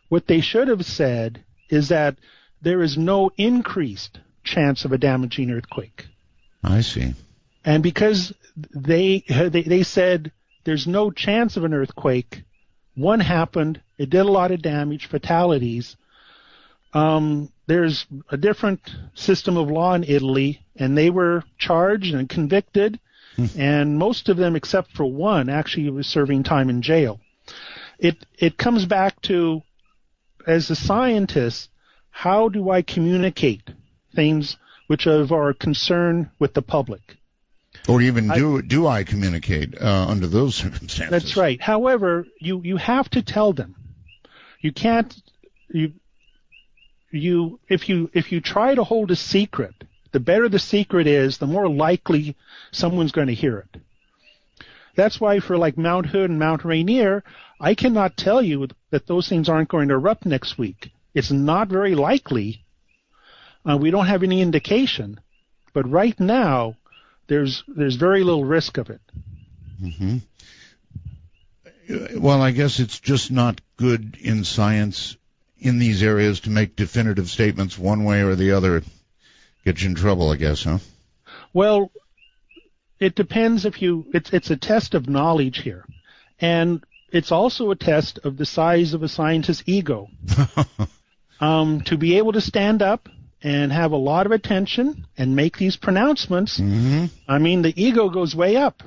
What they should have said is that there is no increased chance of a damaging earthquake. I see. And because they said there's no chance of an earthquake, one happened, it did a lot of damage, fatalities. There's a different system of law in Italy, and they were charged and convicted, and most of them, except for one, actually was serving time in jail. It comes back to, as a scientist, how do I communicate things which are of our concern with the public? Or even do I communicate under those circumstances? That's right. However, you have to tell them. You can't. If you try to hold a secret, the better the secret is, the more likely someone's going to hear it. That's why for like Mount Hood and Mount Rainier, I cannot tell you that those things aren't going to erupt next week. It's not very likely. We don't have any indication, but right now there's very little risk of it. Mm-hmm. Well, I guess it's just not good in science in these areas to make definitive statements one way or the other. Get you in trouble, I guess, huh? Well, it depends it's a test of knowledge here. And it's also a test of the size of a scientist's ego. To be able to stand up and have a lot of attention and make these pronouncements, I mean, the ego goes way up.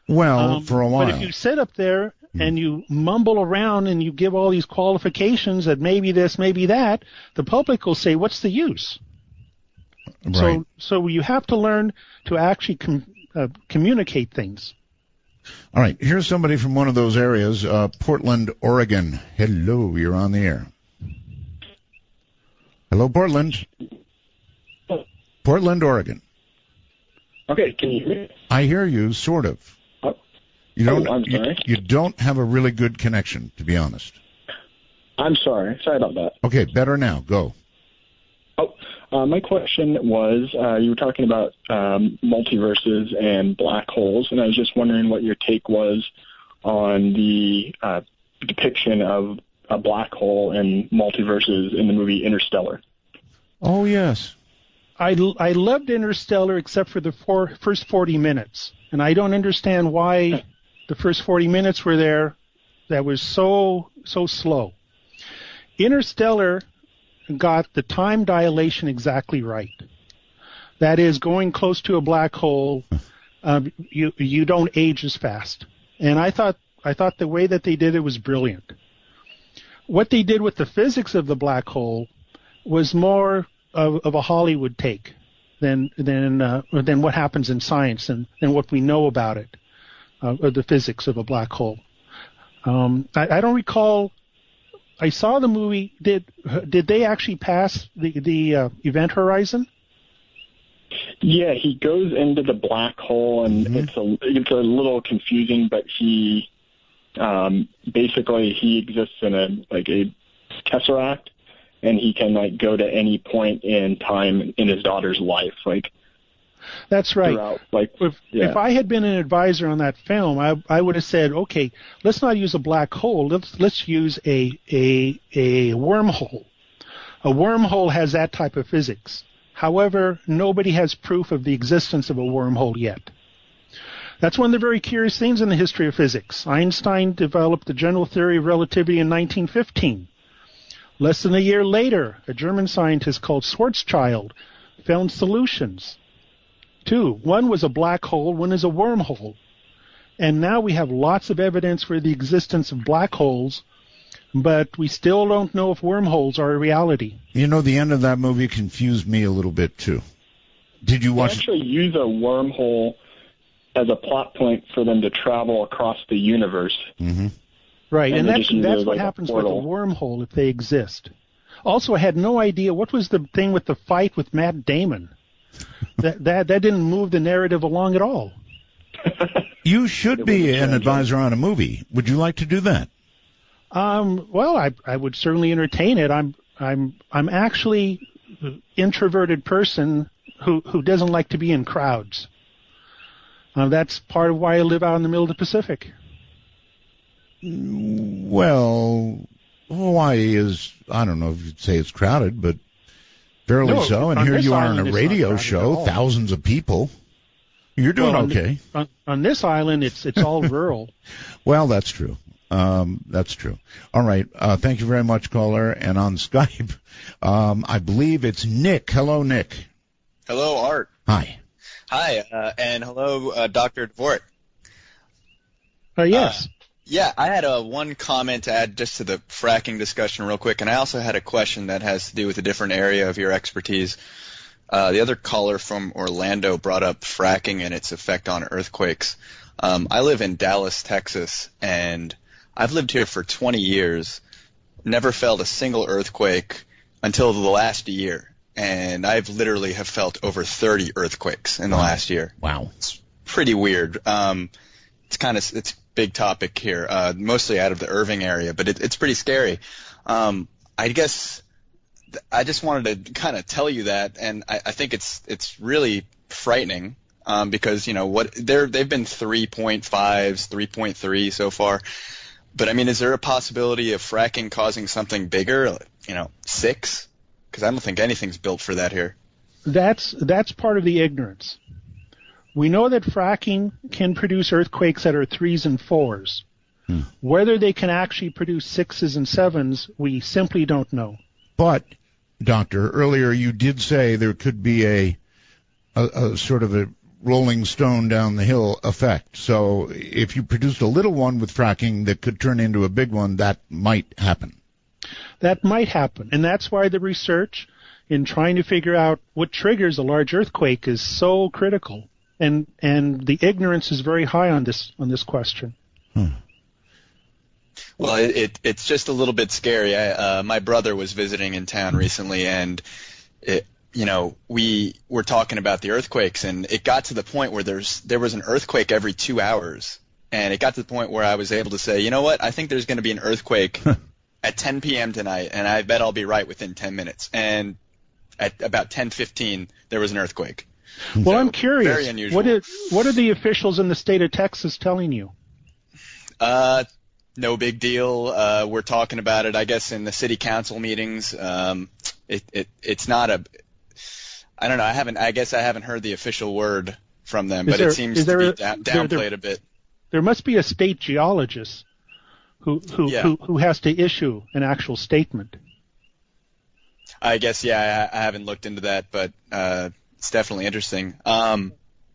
Well, for a while. But if you sit up there and you mumble around and you give all these qualifications that maybe this, maybe that, the public will say, what's the use? Right. So you have to learn to actually communicate things. All right. Here's somebody from one of those areas, Portland, Oregon. Hello, you're on the air. Hello, Portland. Portland, Oregon. Okay, can you hear me? I hear you, sort of. I'm sorry. You don't have a really good connection, to be honest. I'm sorry. Sorry about that. Okay, better now. Go. My question was, you were talking about multiverses and black holes, and I was just wondering what your take was on the depiction of a black hole and multiverses in the movie Interstellar. Oh, yes. I loved Interstellar except for the first 40 minutes, and I don't understand why the first 40 minutes were there. That was so slow. Interstellar got the time dilation exactly right. That is, going close to a black hole, you don't age as fast. And I thought the way that they did it was brilliant. What they did with the physics of the black hole was more of a Hollywood take than what happens in science and what we know about it, of the physics of a black hole. I don't recall I saw the movie. Did they actually pass the event horizon? Yeah, he goes into the black hole, and it's a little confusing, but he basically he exists in a tesseract, and he can go to any point in time in his daughter's life, That's right. Throughout, if I had been an advisor on that film, I would have said, okay, let's not use a black hole. Let's use a wormhole. A wormhole has that type of physics. However, nobody has proof of the existence of a wormhole yet. That's one of the very curious things in the history of physics. Einstein developed the general theory of relativity in 1915. Less than a year later, a German scientist called Schwarzschild found solutions. Two. One was a black hole, one is a wormhole. And now we have lots of evidence for the existence of black holes, but we still don't know if wormholes are a reality. You know, the end of that movie confused me a little bit, too. Did you watch? They actually use a wormhole as a plot point for them to travel across the universe. Mm-hmm. Right, and that's what what happens with a wormhole if they exist. Also, I had no idea what was the thing with the fight with Matt Damon. That didn't move the narrative along at all. You should be an advisor on a movie. Would you like to do that? Well, I would certainly entertain it. I'm actually an introverted person who doesn't like to be in crowds. That's part of why I live out in the middle of the Pacific. Well, Hawaii is, I don't know if you'd say it's crowded, but fairly so. And here you are on a radio show, thousands of people. You're doing okay. On this island, it's all rural. Well, that's true. That's true. All right. Thank you very much, caller. And on Skype, I believe it's Nick. Hello, Nick. Hello, Art. Hi. Hi, and hello, Dr. Dvorak. Yes. Yeah, I had one comment to add just to the fracking discussion real quick, and I also had a question that has to do with a different area of your expertise. The other caller from Orlando brought up fracking and its effect on earthquakes. I live in Dallas, Texas, and I've lived here for 20 years, never felt a single earthquake until the last year. And I've literally have felt over 30 earthquakes in the last year. Wow. It's pretty weird. It's big topic here, mostly out of the Irving area, but it's pretty scary. I guess I just wanted to kind of tell you that, and I think it's really frightening because they've been 3.5s, 3.3 so far. But I mean, is there a possibility of fracking causing something bigger? 6? Because I don't think anything's built for that here. That's part of the ignorance. We know that fracking can produce earthquakes that are 3s and 4s. Whether they can actually produce 6s and 7s, we simply don't know. But, Doctor, earlier you did say there could be a sort of a rolling stone down the hill effect. So if you produced a little one with fracking that could turn into a big one, that might happen. That might happen, and that's why the research in trying to figure out what triggers a large earthquake is so critical. And the ignorance is very high on this question. Well, it's just a little bit scary. My brother was visiting in town recently, and we were talking about the earthquakes, and it got to the point where there was an earthquake every 2 hours, and it got to the point where I was able to say, you know what, I think there's going to be an earthquake at 10 p.m. tonight, and I bet I'll be right within 10 minutes. And at about 10:15, there was an earthquake. Well, so, I'm curious. Very unusual. What are the officials in the state of Texas telling you? No big deal. We're talking about it, I guess, in the city council meetings. It's not a. I don't know. I guess I haven't heard the official word from them, but it seems to be downplayed a bit. There must be a state geologist who has to issue an actual statement. I guess, yeah, I haven't looked into that, but it's definitely interesting. I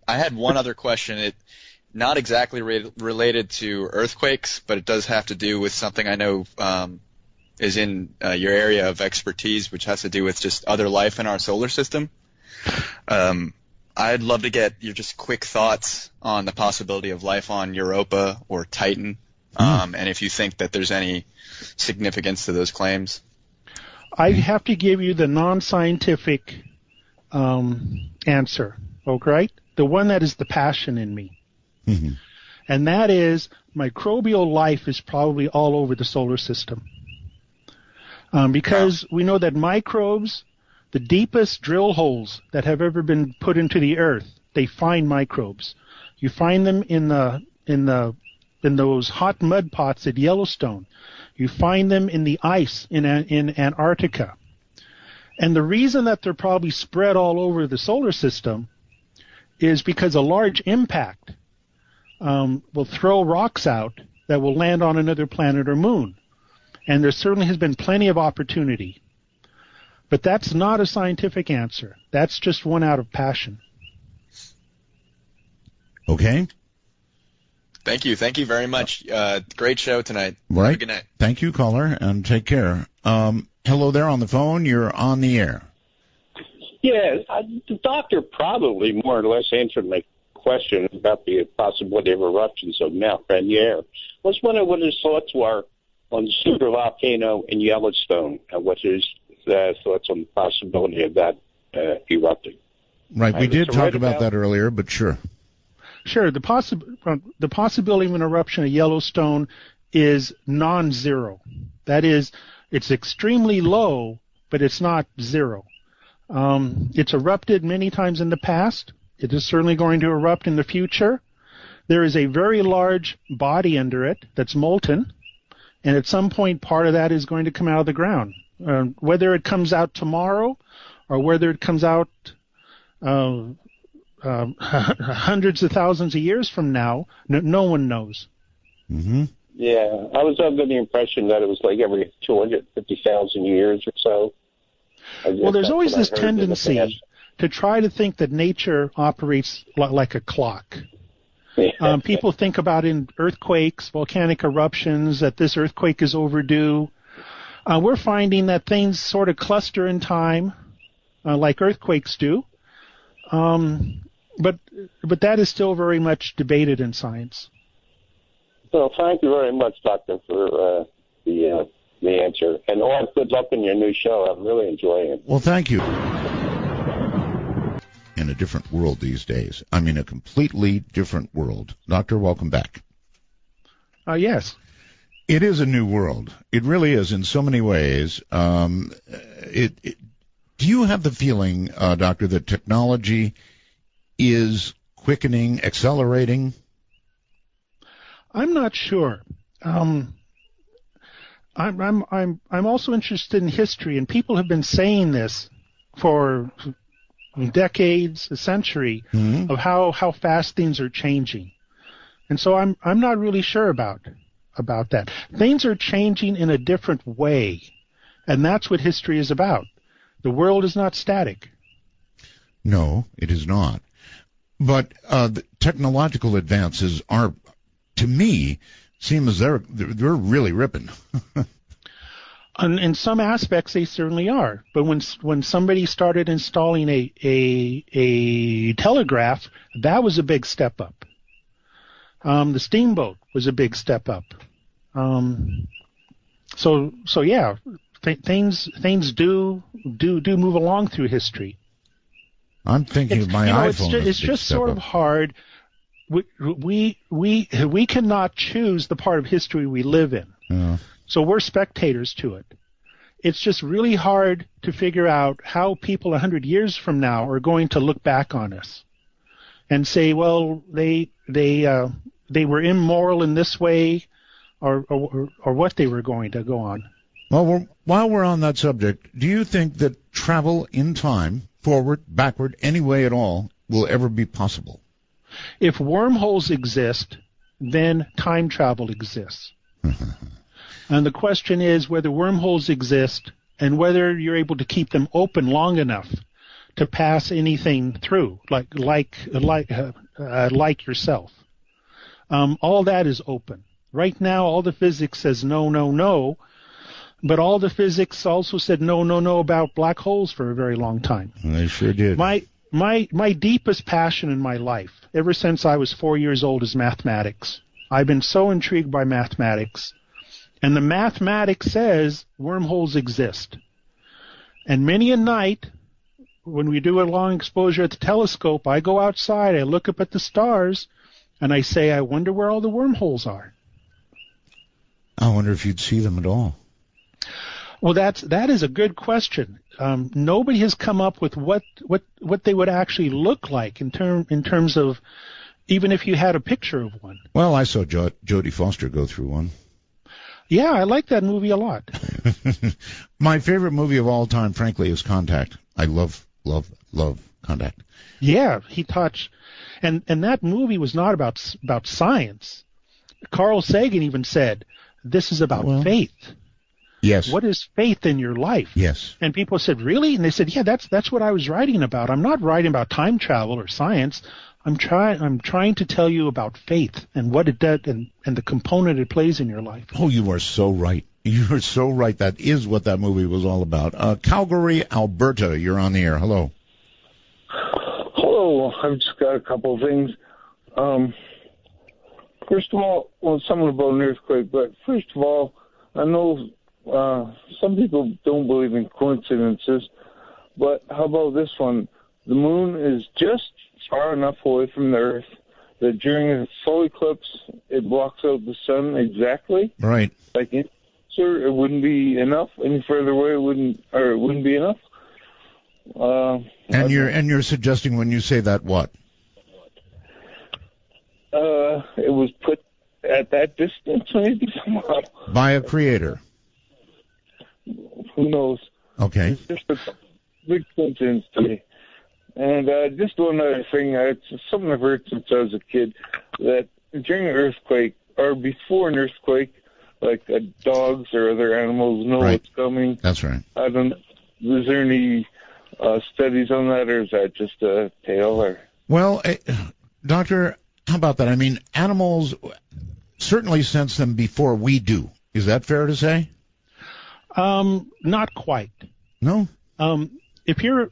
had one other question. Not exactly related to earthquakes, but it does have to do with something I know is in your area of expertise, which has to do with just other life in our solar system. I'd love to get your just quick thoughts on the possibility of life on Europa or Titan. and if you think that there's any significance to those claims. I have to give you the non-scientific answer, okay? The one that is the passion in me. Mm-hmm. And that is microbial life is probably all over the solar system. Because we know that microbes, the deepest drill holes that have ever been put into the earth, they find microbes. You find them in those hot mud pots at Yellowstone. You find them in the ice in Antarctica. And the reason that they're probably spread all over the solar system is because a large impact will throw rocks out that will land on another planet or moon. And there certainly has been plenty of opportunity. But that's not a scientific answer. That's just one out of passion. Okay. Thank you. Thank you very much. Great show tonight. Right. Have a good night. Thank you, caller, and take care. Hello there on the phone. You're on the air. Yeah, the doctor probably more or less answered my question about the possibility of eruptions of Mount Rainier. I was wondering what his thoughts were on the super volcano in Yellowstone and what his thoughts on the possibility of that erupting. Right, we did talk about that earlier, but sure. Sure, the possibility of an eruption of Yellowstone is non-zero. That is, it's extremely low, but it's not zero. It's erupted many times in the past. It is certainly going to erupt in the future. There is a very large body under it that's molten, and at some point part of that is going to come out of the ground. Whether it comes out tomorrow or whether it comes out hundreds of thousands of years from now, no one knows. Mm-hmm. Yeah, I was under the impression that it was like every 250,000 years or so. Well, there's always this tendency to try to think that nature operates like a clock. People think about in earthquakes, volcanic eruptions, that this earthquake is overdue. We're finding that things sort of cluster in time, like earthquakes do. But that is still very much debated in science. Well, thank you very much, Doctor, for the answer. And all good luck in your new show. I'm really enjoying it. Well, thank you. In a different world these days. I mean, a completely different world. Doctor, welcome back. Yes. It is a new world. It really is in so many ways. Do you have the feeling, Doctor, that technology is quickening, accelerating? I'm not sure. I'm also interested in history, and people have been saying this for decades, a century, of how fast things are changing. And so I'm not really sure about that. Things are changing in a different way, and that's what history is about. The world is not static. No, it is not. But the technological advances are, to me, seem as they're really ripping. In some aspects, they certainly are. But when somebody started installing a telegraph, that was a big step up. The steamboat was a big step up. So yeah, things do move along through history. I'm thinking of my iPhone. It's just sort of hard. We cannot choose the part of history we live in. Yeah. So we're spectators to it. It's just really hard to figure out how people 100 years from now are going to look back on us and say, well, they were immoral in this way, or what they were going to go on. Well, while we're on that subject, do you think that travel in time, forward, backward, any way at all, will ever be possible? If wormholes exist, then time travel exists. And the question is whether wormholes exist and whether you're able to keep them open long enough to pass anything through, like yourself. All that is open. Right now, all the physics says no, no, no, but all the physics also said no, no, no about black holes for a very long time. They sure did. My deepest passion in my life, ever since I was 4 years old, is mathematics. I've been so intrigued by mathematics, and the mathematics says wormholes exist. And many a night, when we do a long exposure at the telescope, I go outside, I look up at the stars, and I say, I wonder where all the wormholes are. I wonder if you'd see them at all. Well, that is a good question. Nobody has come up with what they would actually look like in terms of, even if you had a picture of one. Well, I saw Jodie Foster go through one. Yeah, I like that movie a lot. My favorite movie of all time, frankly, is Contact. I love Contact. Yeah, he touched, and that movie was not about science. Carl Sagan even said, "This is about faith." Yes. What is faith in your life? Yes. And people said, "Really?" And they said, "Yeah, that's what I was writing about. I'm not writing about time travel or science. I'm trying to tell you about faith and what it does and the component it plays in your life." Oh, you are so right. You are so right. That is what that movie was all about. Calgary, Alberta, you're on the air. Hello. Hello. I've just got a couple of things. First of all, something about an earthquake, but first of all, I know some people don't believe in coincidences, but how about this one? The moon is just far enough away from the Earth that during a solar eclipse, it blocks out the sun exactly. Right. Like, sir, it wouldn't be enough. Any further away, it wouldn't be enough. And you're suggesting when you say that what? It was put at that distance, maybe somehow. By a creator. Who knows? Okay. It's just a big coincidence to me. And just one other thing, it's something I've heard since I was a kid, that during an earthquake, or before an earthquake, like dogs or other animals know what's coming. That's right. Is there any studies on that, or is that just a tale? Or? Well, Doctor, how about that? I mean, animals certainly sense them before we do. Is that fair to say? Not quite. No. If you're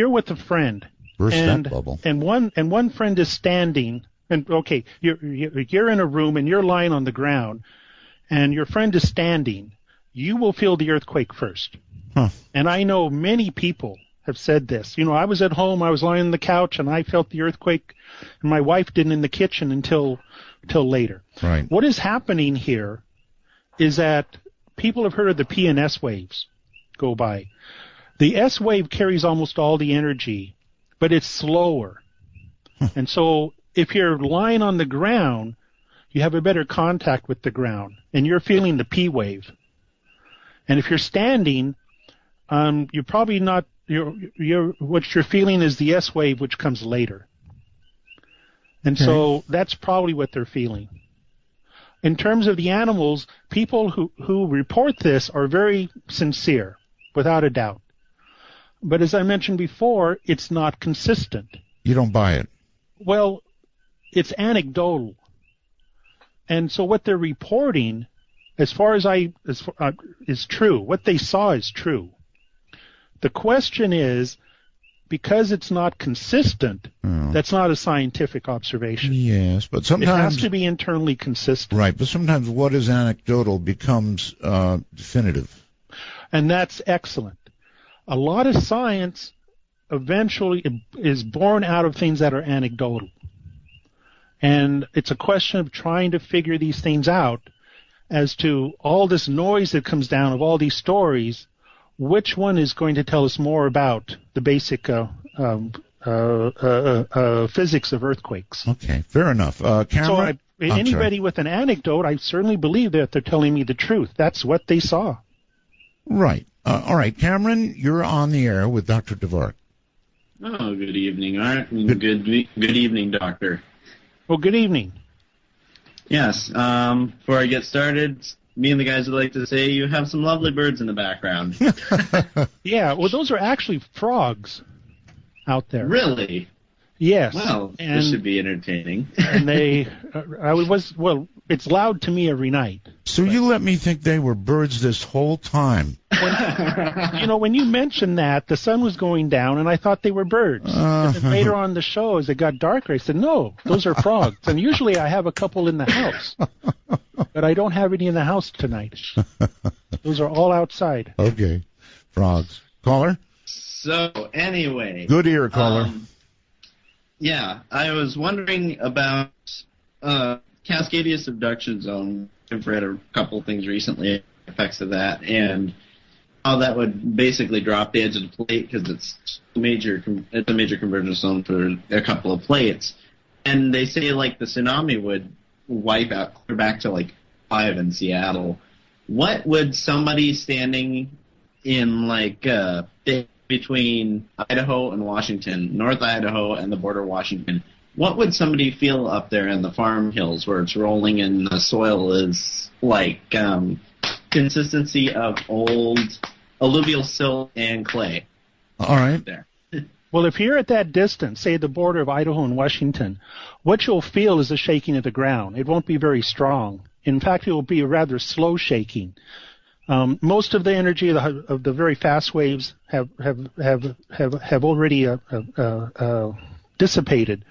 with a friend, and one friend is standing, and okay, you're in a room and you're lying on the ground, and your friend is standing, you will feel the earthquake first. Huh. And I know many people have said this. You know, I was at home, I was lying on the couch, and I felt the earthquake, and my wife didn't in the kitchen until later. Right. What is happening here is that people have heard of the P and S waves go by. The S wave carries almost all the energy, but it's slower. And so if you're lying on the ground, you have a better contact with the ground, and you're feeling the P wave. And if you're standing, you're probably not. What you're feeling is the S wave, which comes later. And so that's probably what they're feeling. In terms of the animals, people who report this are very sincere, without a doubt. But as I mentioned before, it's not consistent. You don't buy it. Well, it's anecdotal. And so what they're reporting, is true. What they saw is true. The question is, because it's not consistent, that's not a scientific observation. Yes, but sometimes it has to be internally consistent. Right, but sometimes what is anecdotal becomes definitive. And that's excellent. A lot of science eventually is born out of things that are anecdotal. And it's a question of trying to figure these things out as to all this noise that comes down of all these stories, which one is going to tell us more about the basic physics of earthquakes. Okay, fair enough. Cameron? So anybody with an anecdote, I certainly believe that they're telling me the truth. That's what they saw. Right. All right, Cameron, you're on the air with Dr. Dvorak. Oh, good evening, Art. Good evening, Doctor. Well, good evening. Yes. Before I get started, me and the guys would like to say you have some lovely birds in the background. Yeah, well, those are actually frogs out there. Really? Yes. Well, and, this should be entertaining. And it's loud to me every night. So you let me think they were birds this whole time. When you mentioned that, the sun was going down, and I thought they were birds. And then later on in the show, as it got darker, I said, no, those are frogs. And usually I have a couple in the house. But I don't have any in the house tonight. Those are all outside. Okay. Frogs. Caller? So, anyway. Good ear, caller. Yeah, I was wondering about Cascadia subduction zone. I've read a couple things recently, effects of that, and how that would basically drop the edge of the plate because it's a major convergence zone for a couple of plates. And they say like the tsunami would wipe out clear back to like 5 in Seattle. What would somebody standing in like between Idaho and Washington, North Idaho and the border of Washington, what would somebody feel up there in the farm hills where it's rolling and the soil is like consistency of old alluvial silt and clay? All right. There. Well, if you're at that distance, say the border of Idaho and Washington, what you'll feel is a shaking of the ground. It won't be very strong. In fact, it will be a rather slow shaking. Most of the energy of the very fast waves have already dissipated.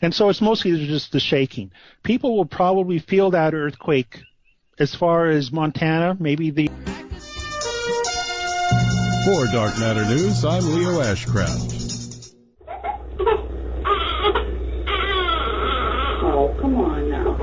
And so it's mostly just the shaking. People will probably feel that earthquake as far as Montana, maybe the... For Dark Matter News, I'm Leo Ashcraft. Oh, come on now.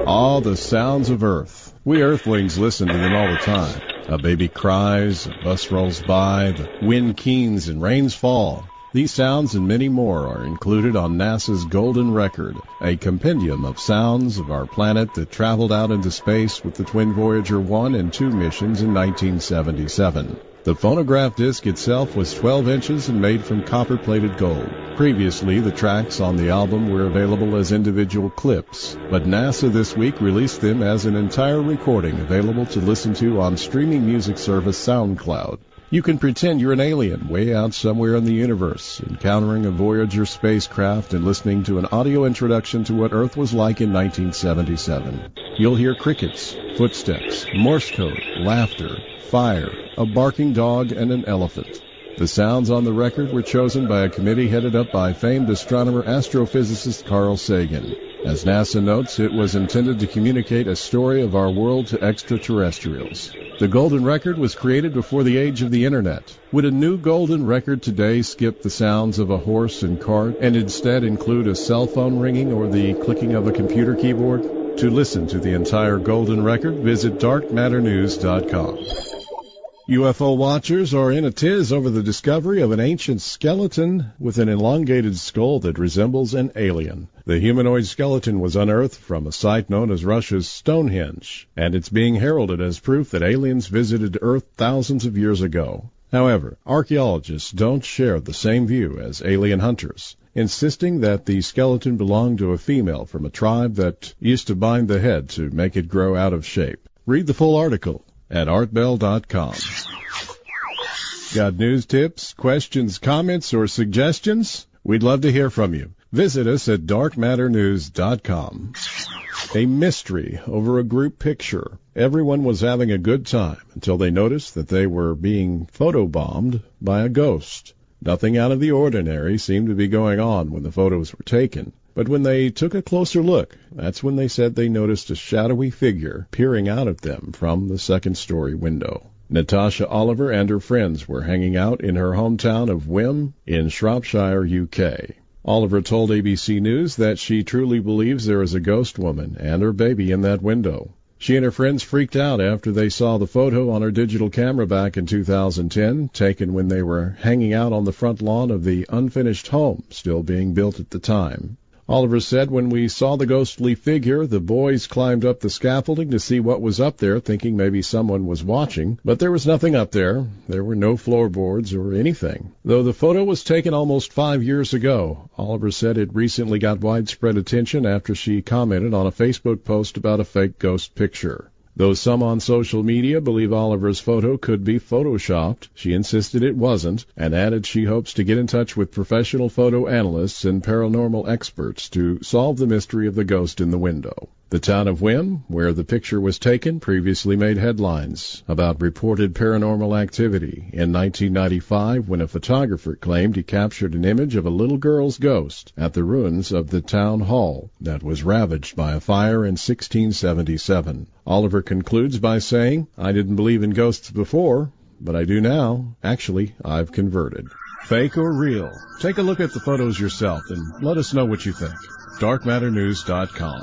All the sounds of Earth. We Earthlings listen to them all the time. A baby cries, a bus rolls by, the wind keens and rains fall. These sounds and many more are included on NASA's Golden Record, a compendium of sounds of our planet that traveled out into space with the twin Voyager 1 and 2 missions in 1977. The phonograph disc itself was 12 inches and made from copper-plated gold. Previously, the tracks on the album were available as individual clips, but NASA this week released them as an entire recording available to listen to on streaming music service SoundCloud. You can pretend you're an alien way out somewhere in the universe, encountering a Voyager spacecraft and listening to an audio introduction to what Earth was like in 1977. You'll hear crickets, footsteps, Morse code, laughter, fire, a barking dog, and an elephant. The sounds on the record were chosen by a committee headed up by famed astronomer astrophysicist Carl Sagan. As NASA notes, it was intended to communicate a story of our world to extraterrestrials. The Golden Record was created before the age of the Internet. Would a new Golden Record today skip the sounds of a horse and cart and instead include a cell phone ringing or the clicking of a computer keyboard? To listen to the entire Golden Record, visit darkmatternews.com. UFO watchers are in a tiz over the discovery of an ancient skeleton with an elongated skull that resembles an alien. The humanoid skeleton was unearthed from a site known as Russia's Stonehenge, and it's being heralded as proof that aliens visited Earth thousands of years ago. However, archaeologists don't share the same view as alien hunters, insisting that the skeleton belonged to a female from a tribe that used to bind the head to make it grow out of shape. Read the full article at artbell.com. Got news, tips, questions, comments, or suggestions? We'd love to hear from you. Visit us at darkmatternews.com. A mystery over a group picture. Everyone was having a good time until they noticed that they were being photobombed by a ghost. Nothing out of the ordinary seemed to be going on when the photos were taken. But when they took a closer look, that's when they said they noticed a shadowy figure peering out at them from the second-story window. Natasha Oliver and her friends were hanging out in her hometown of Wim in Shropshire, UK. Oliver told ABC News that she truly believes there is a ghost woman and her baby in that window. She and her friends freaked out after they saw the photo on her digital camera back in 2010, taken when they were hanging out on the front lawn of the unfinished home still being built at the time. Oliver said, when we saw the ghostly figure, the boys climbed up the scaffolding to see what was up there, thinking maybe someone was watching. But there was nothing up there. There were no floorboards or anything. Though the photo was taken almost 5 years ago, Oliver said it recently got widespread attention after she commented on a Facebook post about a fake ghost picture. Though some on social media believe Oliver's photo could be photoshopped, she insisted it wasn't and added she hopes to get in touch with professional photo analysts and paranormal experts to solve the mystery of the ghost in the window. The town of Wim, where the picture was taken, previously made headlines about reported paranormal activity in 1995 when a photographer claimed he captured an image of a little girl's ghost at the ruins of the town hall that was ravaged by a fire in 1677. Oliver concludes by saying, "I didn't believe in ghosts before, but I do now. Actually, I've converted." Fake or real? Take a look at the photos yourself and let us know what you think. darkmatternews.com.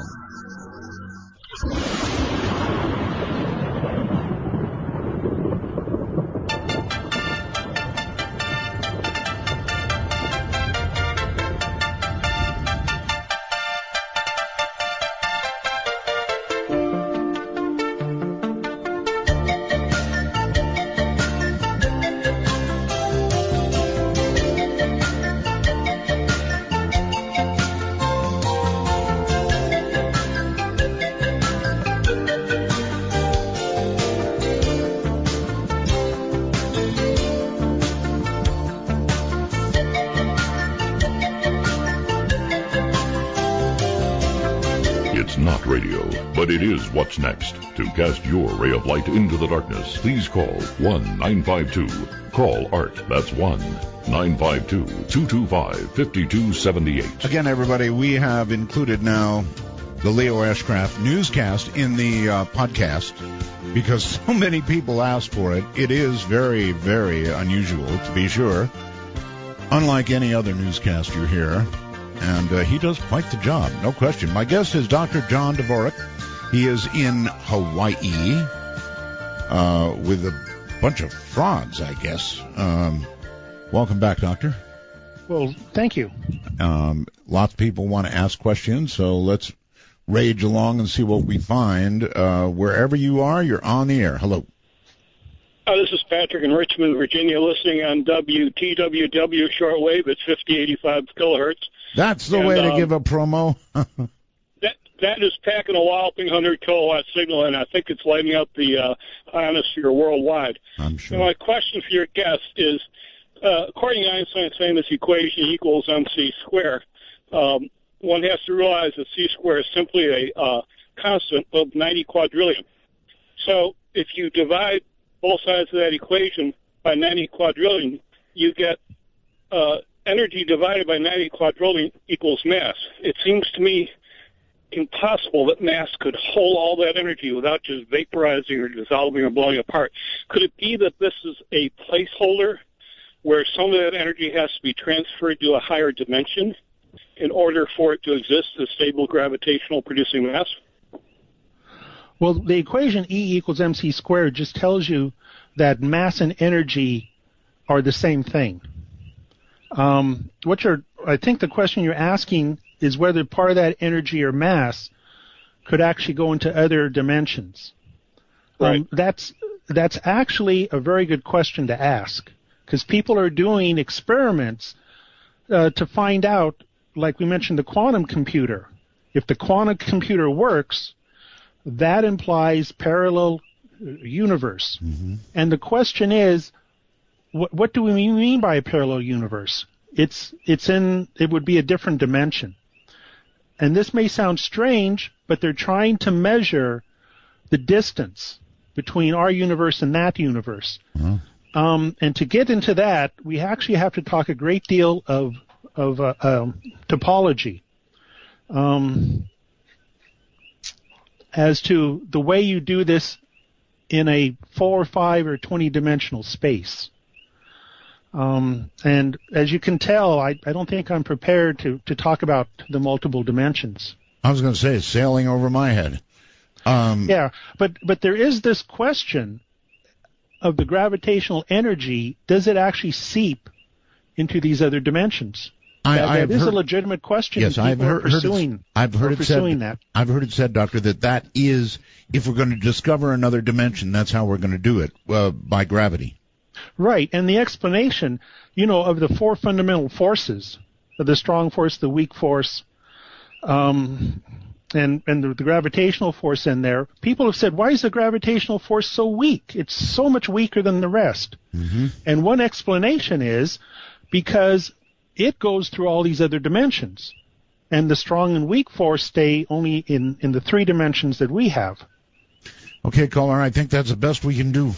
But it is what's next. To cast your ray of light into the darkness, please call 1-952-CALL-ART. That's 1-952-225-5278. Again, everybody, we have included now the Leo Ashcraft newscast in the podcast because so many people asked for it. It is very, very unusual, to be sure. Unlike any other newscast you hear. And he does quite the job, no question. My guest is Dr. John Dvorak. He is in Hawaii with a bunch of frogs, I guess. Welcome back, Doctor. Well, thank you. Lots of people want to ask questions, so let's rage along and see what we find. Wherever you are, you're on the air. Hello. This is Patrick in Richmond, Virginia, listening on WTWW shortwave at 5085 kilohertz. That's the way to give a promo. That is packing a walloping 100 kilowatt signal, and I think it's lighting up the ionosphere worldwide. I'm sure. So my question for your guest is, according to Einstein's famous equation equals mc squared, one has to realize that c squared is simply a constant of 90 quadrillion. So if you divide both sides of that equation by 90 quadrillion, you get energy divided by 90 quadrillion equals mass. It seems to me impossible that mass could hold all that energy without just vaporizing or dissolving or blowing apart. Could it be that this is a placeholder where some of that energy has to be transferred to a higher dimension in order for it to exist as stable gravitational producing mass? Well, the equation E equals mc squared just tells you that mass and energy are the same thing. I think the question you're asking is whether part of that energy or mass could actually go into other dimensions. Right. That's actually a very good question to ask, because people are doing experiments to find out, like we mentioned, the quantum computer. If the quantum computer works, that implies parallel universe. Mm-hmm. And the question is, what do we mean by a parallel universe? It would be a different dimension. And this may sound strange, but they're trying to measure the distance between our universe and that universe. Mm-hmm. And to get into that, we actually have to talk a great deal of topology as to the way you do this in a 4, 5, or 20-dimensional space. And as you can tell, I don't think I'm prepared to talk about the multiple dimensions. I was going to say, it's sailing over my head. Yeah, but there is this question of the gravitational energy. Does it actually seep into these other dimensions? That is a legitimate question. Yes, I've heard that. I've heard it said, Doctor, that is, if we're going to discover another dimension, that's how we're going to do it, by gravity. Right, and the explanation, of the 4 fundamental forces, the strong force, the weak force, and and the gravitational force in there, people have said, why is the gravitational force so weak? It's so much weaker than the rest. Mm-hmm. And one explanation is because it goes through all these other dimensions. And the strong and weak force stay only in the 3 dimensions that we have. Okay, caller, I think that's the best we can do.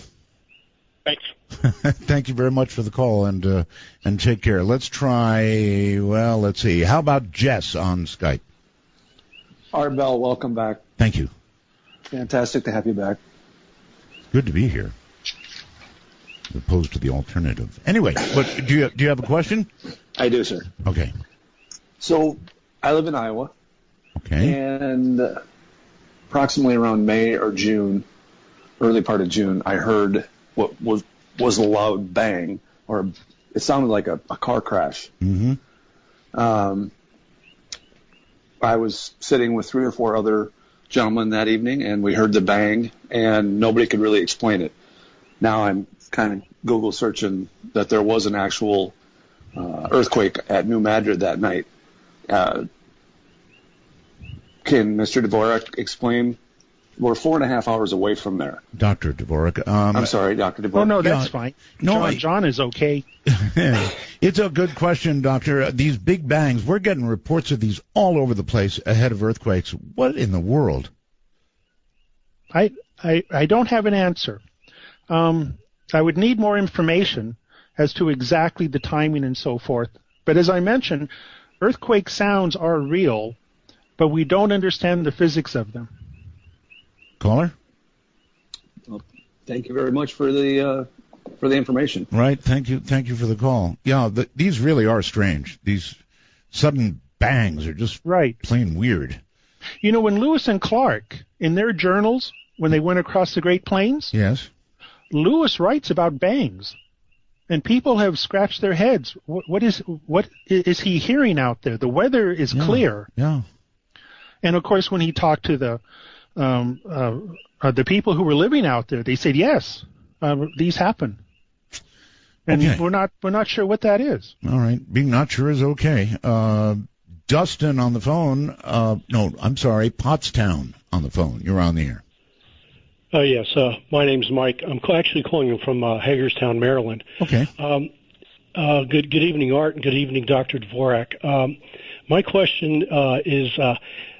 Thanks. Thank you very much for the call, and take care. Let's try, let's see. How about Jess on Skype? Art Bell, welcome back. Thank you. Fantastic to have you back. Good to be here, as opposed to the alternative. Anyway, do you have a question? I do, sir. Okay. So, I live in Iowa. Okay. And approximately around May or June, early part of June, I heard what was a loud bang, or it sounded like a car crash. Mm-hmm. I was sitting with 3 or 4 other gentlemen that evening, and we heard the bang, and nobody could really explain it. Now I'm kind of Google searching that there was an actual earthquake at New Madrid that night. Can Mr. Dvorak explain? We're 4.5 hours away from there. Dr. Dvorak. I'm sorry, Dr. Dvorak. Oh, no, that's fine. No, John is okay. It's a good question, Doctor. These big bangs, we're getting reports of these all over the place ahead of earthquakes. What in the world? I don't have an answer. I would need more information as to exactly the timing and so forth. But as I mentioned, earthquake sounds are real, but we don't understand the physics of them. Caller? Well, thank you very much for the information. Right. Thank you for the call. Yeah, these really are strange. These sudden bangs are just plain weird. You know, when Lewis and Clark, in their journals, when they went across the Great Plains, yes, Lewis writes about bangs, and people have scratched their heads. What is he hearing out there? The weather is clear. Yeah. And of course, when he talked to the people who were living out there, they said yes, these happen. And we're not sure what that is. All right, being not sure is okay. Dustin on the phone. No, I'm sorry, Pottstown on the phone. You're on the air. Yes, my name's Mike. I'm actually calling from Hagerstown, Maryland. Okay. Good evening, Art, and good evening, Dr. Dvorak. My question is,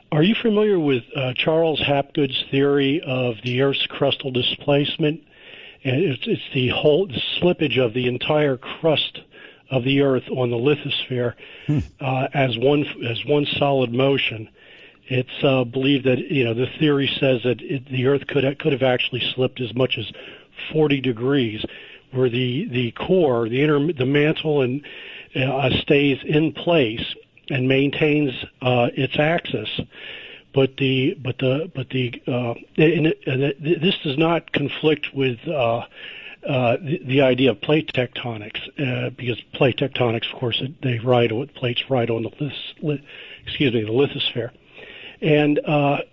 are you familiar with Charles Hapgood's theory of the Earth's crustal displacement? And it's the slippage of the entire crust of the Earth on the lithosphere as one solid motion. It's believed that the theory says that the Earth could have actually slipped as much as 40 degrees, where the core, the mantle, and stays in place and maintains its axis. But this does not conflict with the idea of plate tectonics, because plate tectonics, of course, plates ride on the lithosphere. And I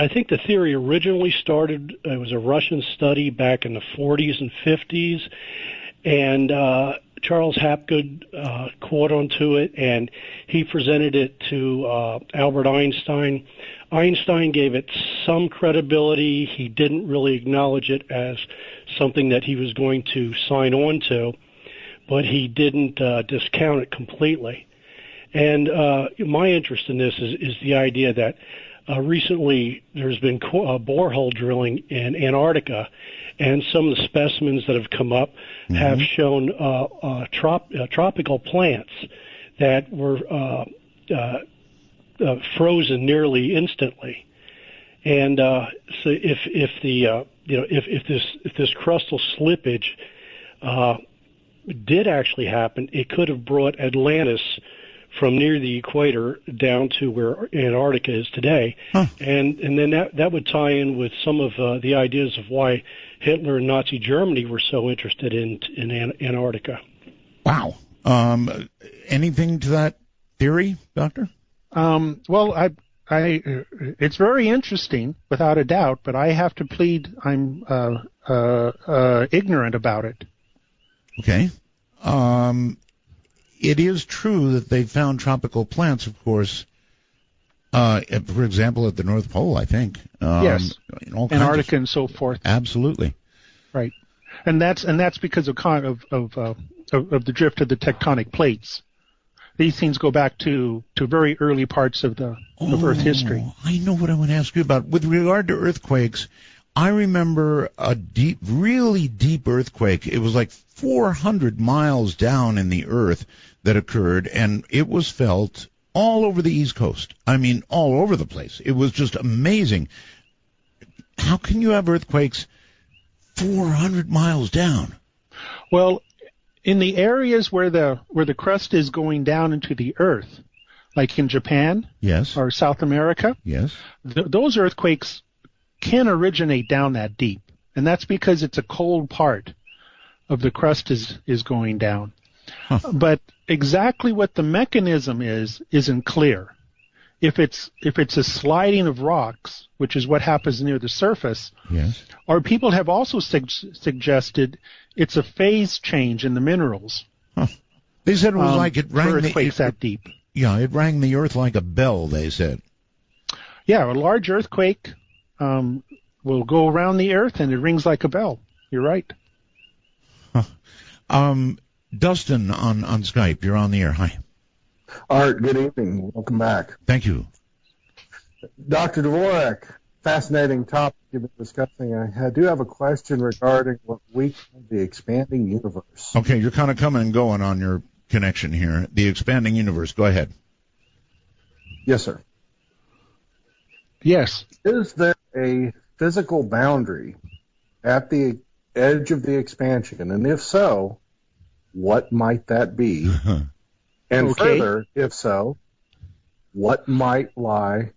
think the theory originally started, it was a Russian study back in the 40s and 50s, and Charles Hapgood caught onto it, and he presented it to Albert Einstein. Einstein gave it some credibility. He didn't really acknowledge it as something that he was going to sign on to, but he didn't discount it completely. And my interest in this is the idea that recently there's been borehole drilling in Antarctica, and some of the specimens that have come up have shown tropical plants that were frozen nearly instantly. And so if this crustal slippage did actually happen, it could have brought Atlantis from near the equator down to where Antarctica is today. And then that would tie in with some of the ideas of why Hitler and Nazi Germany were so interested in Antarctica. Wow. Anything to that theory, Doctor? Well, it's very interesting, without a doubt, but I have to plead I'm ignorant about it. Okay. It is true that they found tropical plants, of course, For example, at the North Pole, I think. Yes. Antarctica and so forth. Absolutely. Right. And that's because of the drift of the tectonic plates. These things go back to very early parts of Earth history. I know what I want to ask you about. With regard to earthquakes, I remember a really deep earthquake. It was like 400 miles down in the earth that occurred, and it was felt all over the East Coast. I mean, all over the place. It was just amazing. How can you have earthquakes 400 miles down? Well, in the areas where the crust is going down into the earth, like in Japan, yes, or South America, yes, those earthquakes can originate down that deep, and that's because it's a cold part of the crust is going down. Huh. But exactly what the mechanism isn't clear. If it's a sliding of rocks, which is what happens near the surface, yes, or people have also suggested it's a phase change in the minerals. Huh. They said it was like it rang earthquakes that deep. Yeah, it rang the earth like a bell, they said. Yeah, a large earthquake will go around the earth and it rings like a bell. You're right. Huh. Dustin on Skype, you're on the air. Hi. Art, good evening. Welcome back. Thank you. Dr. Dvorak, fascinating topic you've been discussing. I do have a question regarding what we call the expanding universe. Okay, you're kind of coming and going on your connection here. The expanding universe. Go ahead. Yes, sir. Yes. Is there a physical boundary at the edge of the expansion? And if so, what might that be? And okay. Further, if so, what might lie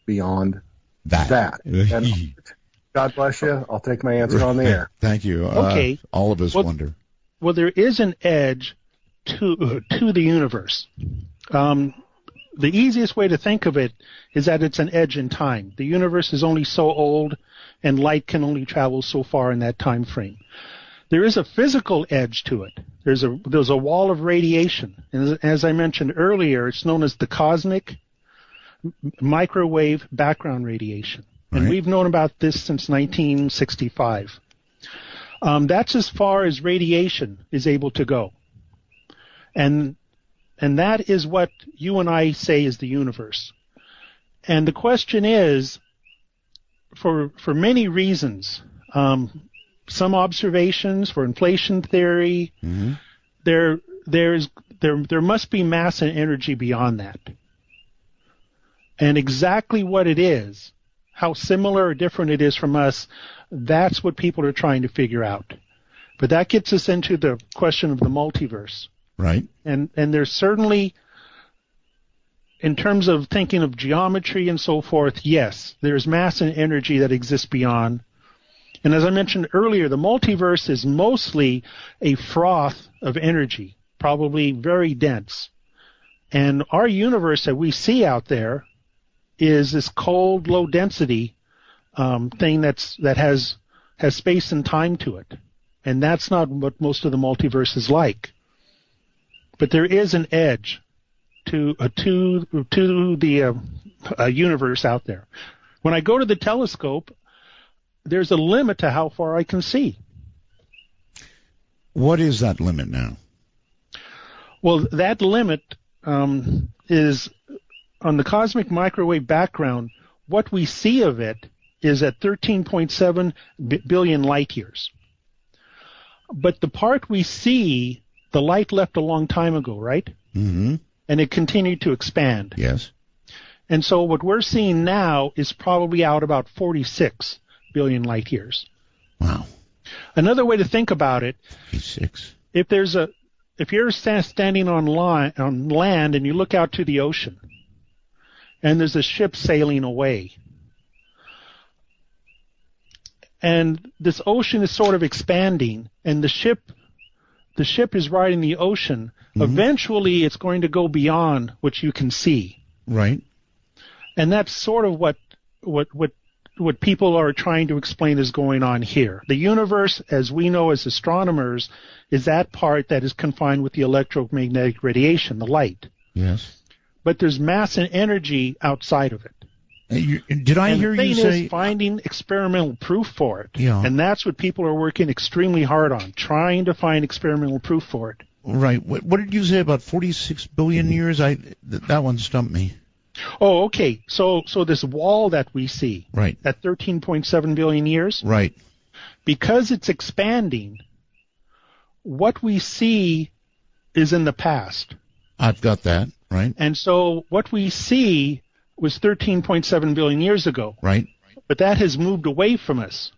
beyond that? And God bless you. I'll take my answer on the air. Thank you. Okay. All of us wonder. Well, there is an edge to the universe. The easiest way to think of it is that it's an edge in time. The universe is only so old, and light can only travel so far in that time frame. There is a physical edge to it. There's a wall of radiation. And as I mentioned earlier, it's known as the cosmic microwave background radiation. And we've known about this since 1965. That's as far as radiation is able to go. And that is what you and I say is the universe. And the question is, for many reasons, some observations for inflation theory, mm-hmm. there must be mass and energy beyond that. And exactly what it is, how similar or different it is from us, that's what people are trying to figure out. But that gets us into the question of the multiverse. Right. And there's certainly, in terms of thinking of geometry and so forth, yes, there's mass and energy that exists beyond. And as I mentioned earlier, the multiverse is mostly a froth of energy, probably very dense. And our universe that we see out there is this cold, low density thing that has space and time to it. And that's not what most of the multiverse is like. But there is an edge to the universe out there. When I go to the telescope, there's a limit to how far I can see. What is that limit now? Well, that limit is on the cosmic microwave background. What we see of it is at 13.7 billion light years. But the part we see, the light left a long time ago, right? Mm-hmm. And it continued to expand. Yes. And so what we're seeing now is probably out about 46 billion light years. Wow. Another way to think about it, 46. If you're standing on land and you look out to the ocean, and there's a ship sailing away, and this ocean is sort of expanding, and the ship is riding the ocean. Mm-hmm. Eventually, it's going to go beyond what you can see. Right. And that's sort of what people are trying to explain is going on here. The universe, as we know as astronomers, is that part that is confined with the electromagnetic radiation, the light. Yes. but there's mass and energy outside of it. Did I hear you say... The thing is finding experimental proof for it. Yeah. And that's what people are working extremely hard on, trying to find experimental proof for it. Right. What did you say about 46 billion years? That one stumped me. Oh, okay. So this wall that we see, right, at 13.7 billion years, right, because it's expanding, what we see is in the past. I've got that, right. And so what we see was 13.7 billion years ago. Right. But that has moved away from us.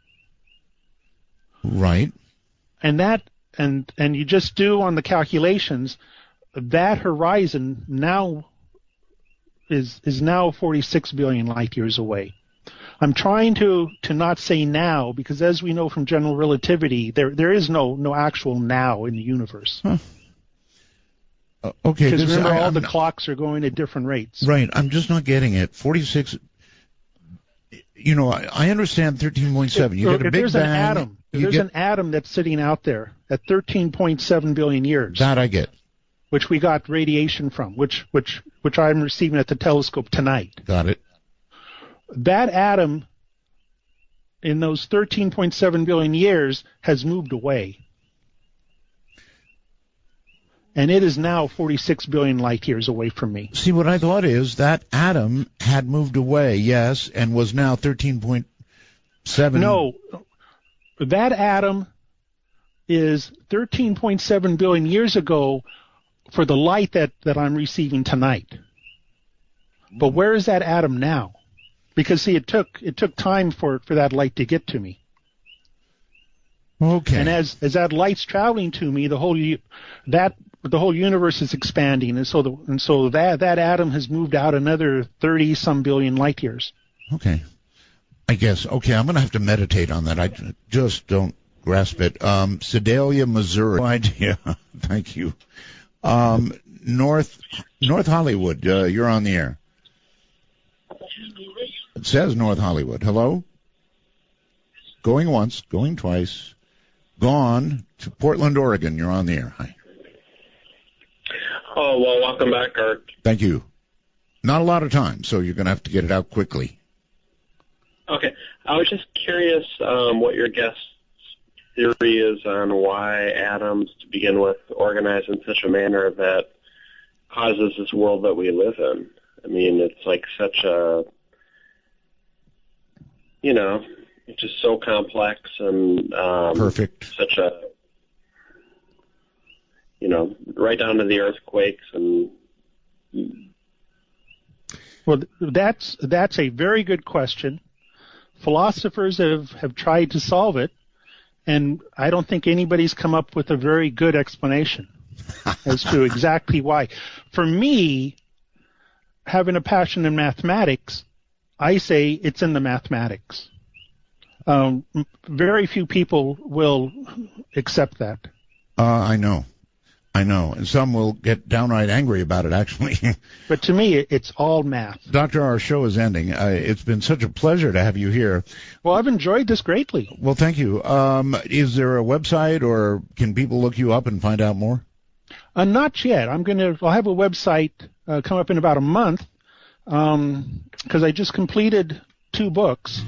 Right. And you just do on the calculations, that horizon now is now 46 billion light years away. I'm trying to not say now, because as we know from general relativity, there is no actual now in the universe. Huh. Okay. Because remember, all the clocks are going at different rates. Right. I'm just not getting it. 46. You know, I understand 13.7. You get a big bang. There's an atom that's sitting out there at 13.7 billion years. That I get. Which we got radiation from, which I'm receiving at the telescope tonight. Got it. That atom, in those 13.7 billion years, has moved away. And it is now 46 billion light years away from me. See, what I thought is that atom had moved away, yes, and was now 13.7. No, that atom is 13.7 billion years ago for the light that I'm receiving tonight. But where is that atom now? Because, see, it took time for that light to get to me. Okay. And as that light's traveling to me, the whole universe is expanding, and so that atom has moved out another 30-some billion light years. Okay. I guess. Okay, I'm going to have to meditate on that. I just don't grasp it. Sedalia, Missouri. No idea. Thank you. North Hollywood, you're on the air. It says North Hollywood. Hello? Going once, going twice. Gone to Portland, Oregon. You're on the air. Hi. Oh, well, welcome back, Art. Thank you. Not a lot of time, so you're going to have to get it out quickly. Okay. I was just curious what your guest's theory is on why atoms, to begin with, organize in such a manner that causes this world that we live in. I mean, it's like such a, it's just so complex and perfect. Such a, right down to the earthquakes and. Well, that's a very good question. Philosophers have tried to solve it, and I don't think anybody's come up with a very good explanation as to exactly why. For me, having a passion in mathematics, I say it's in the mathematics. Very few people will accept that. I know. And some will get downright angry about it, actually. But to me, it's all math. Doctor, our show is ending. It's been such a pleasure to have you here. Well, I've enjoyed this greatly. Well, thank you. Is there a website, or can people look you up and find out more? Not yet. I'll have a website come up in about a month, because I just completed 2 books.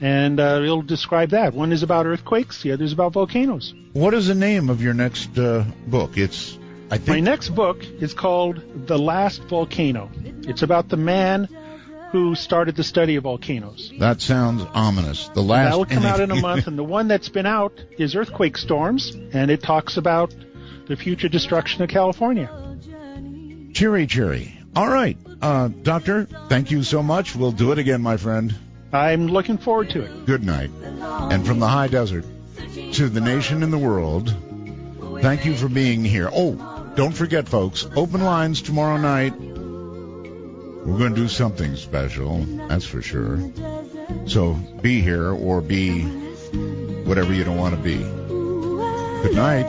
And it'll describe that. One is about earthquakes, the other is about volcanoes. What is the name of your next book? My next book is called The Last Volcano. It's about the man who started the study of volcanoes. That sounds ominous. The last. That'll come out in a month, and the one that's been out is Earthquake Storms, and it talks about the future destruction of California. Cheery. All right. Doctor, thank you so much. We'll do it again, my friend. I'm looking forward to it. Good night. And from the high desert to the nation and the world, thank you for being here. Oh, don't forget, folks, open lines tomorrow night. We're going to do something special, that's for sure. So be here or be whatever you don't want to be. Good night.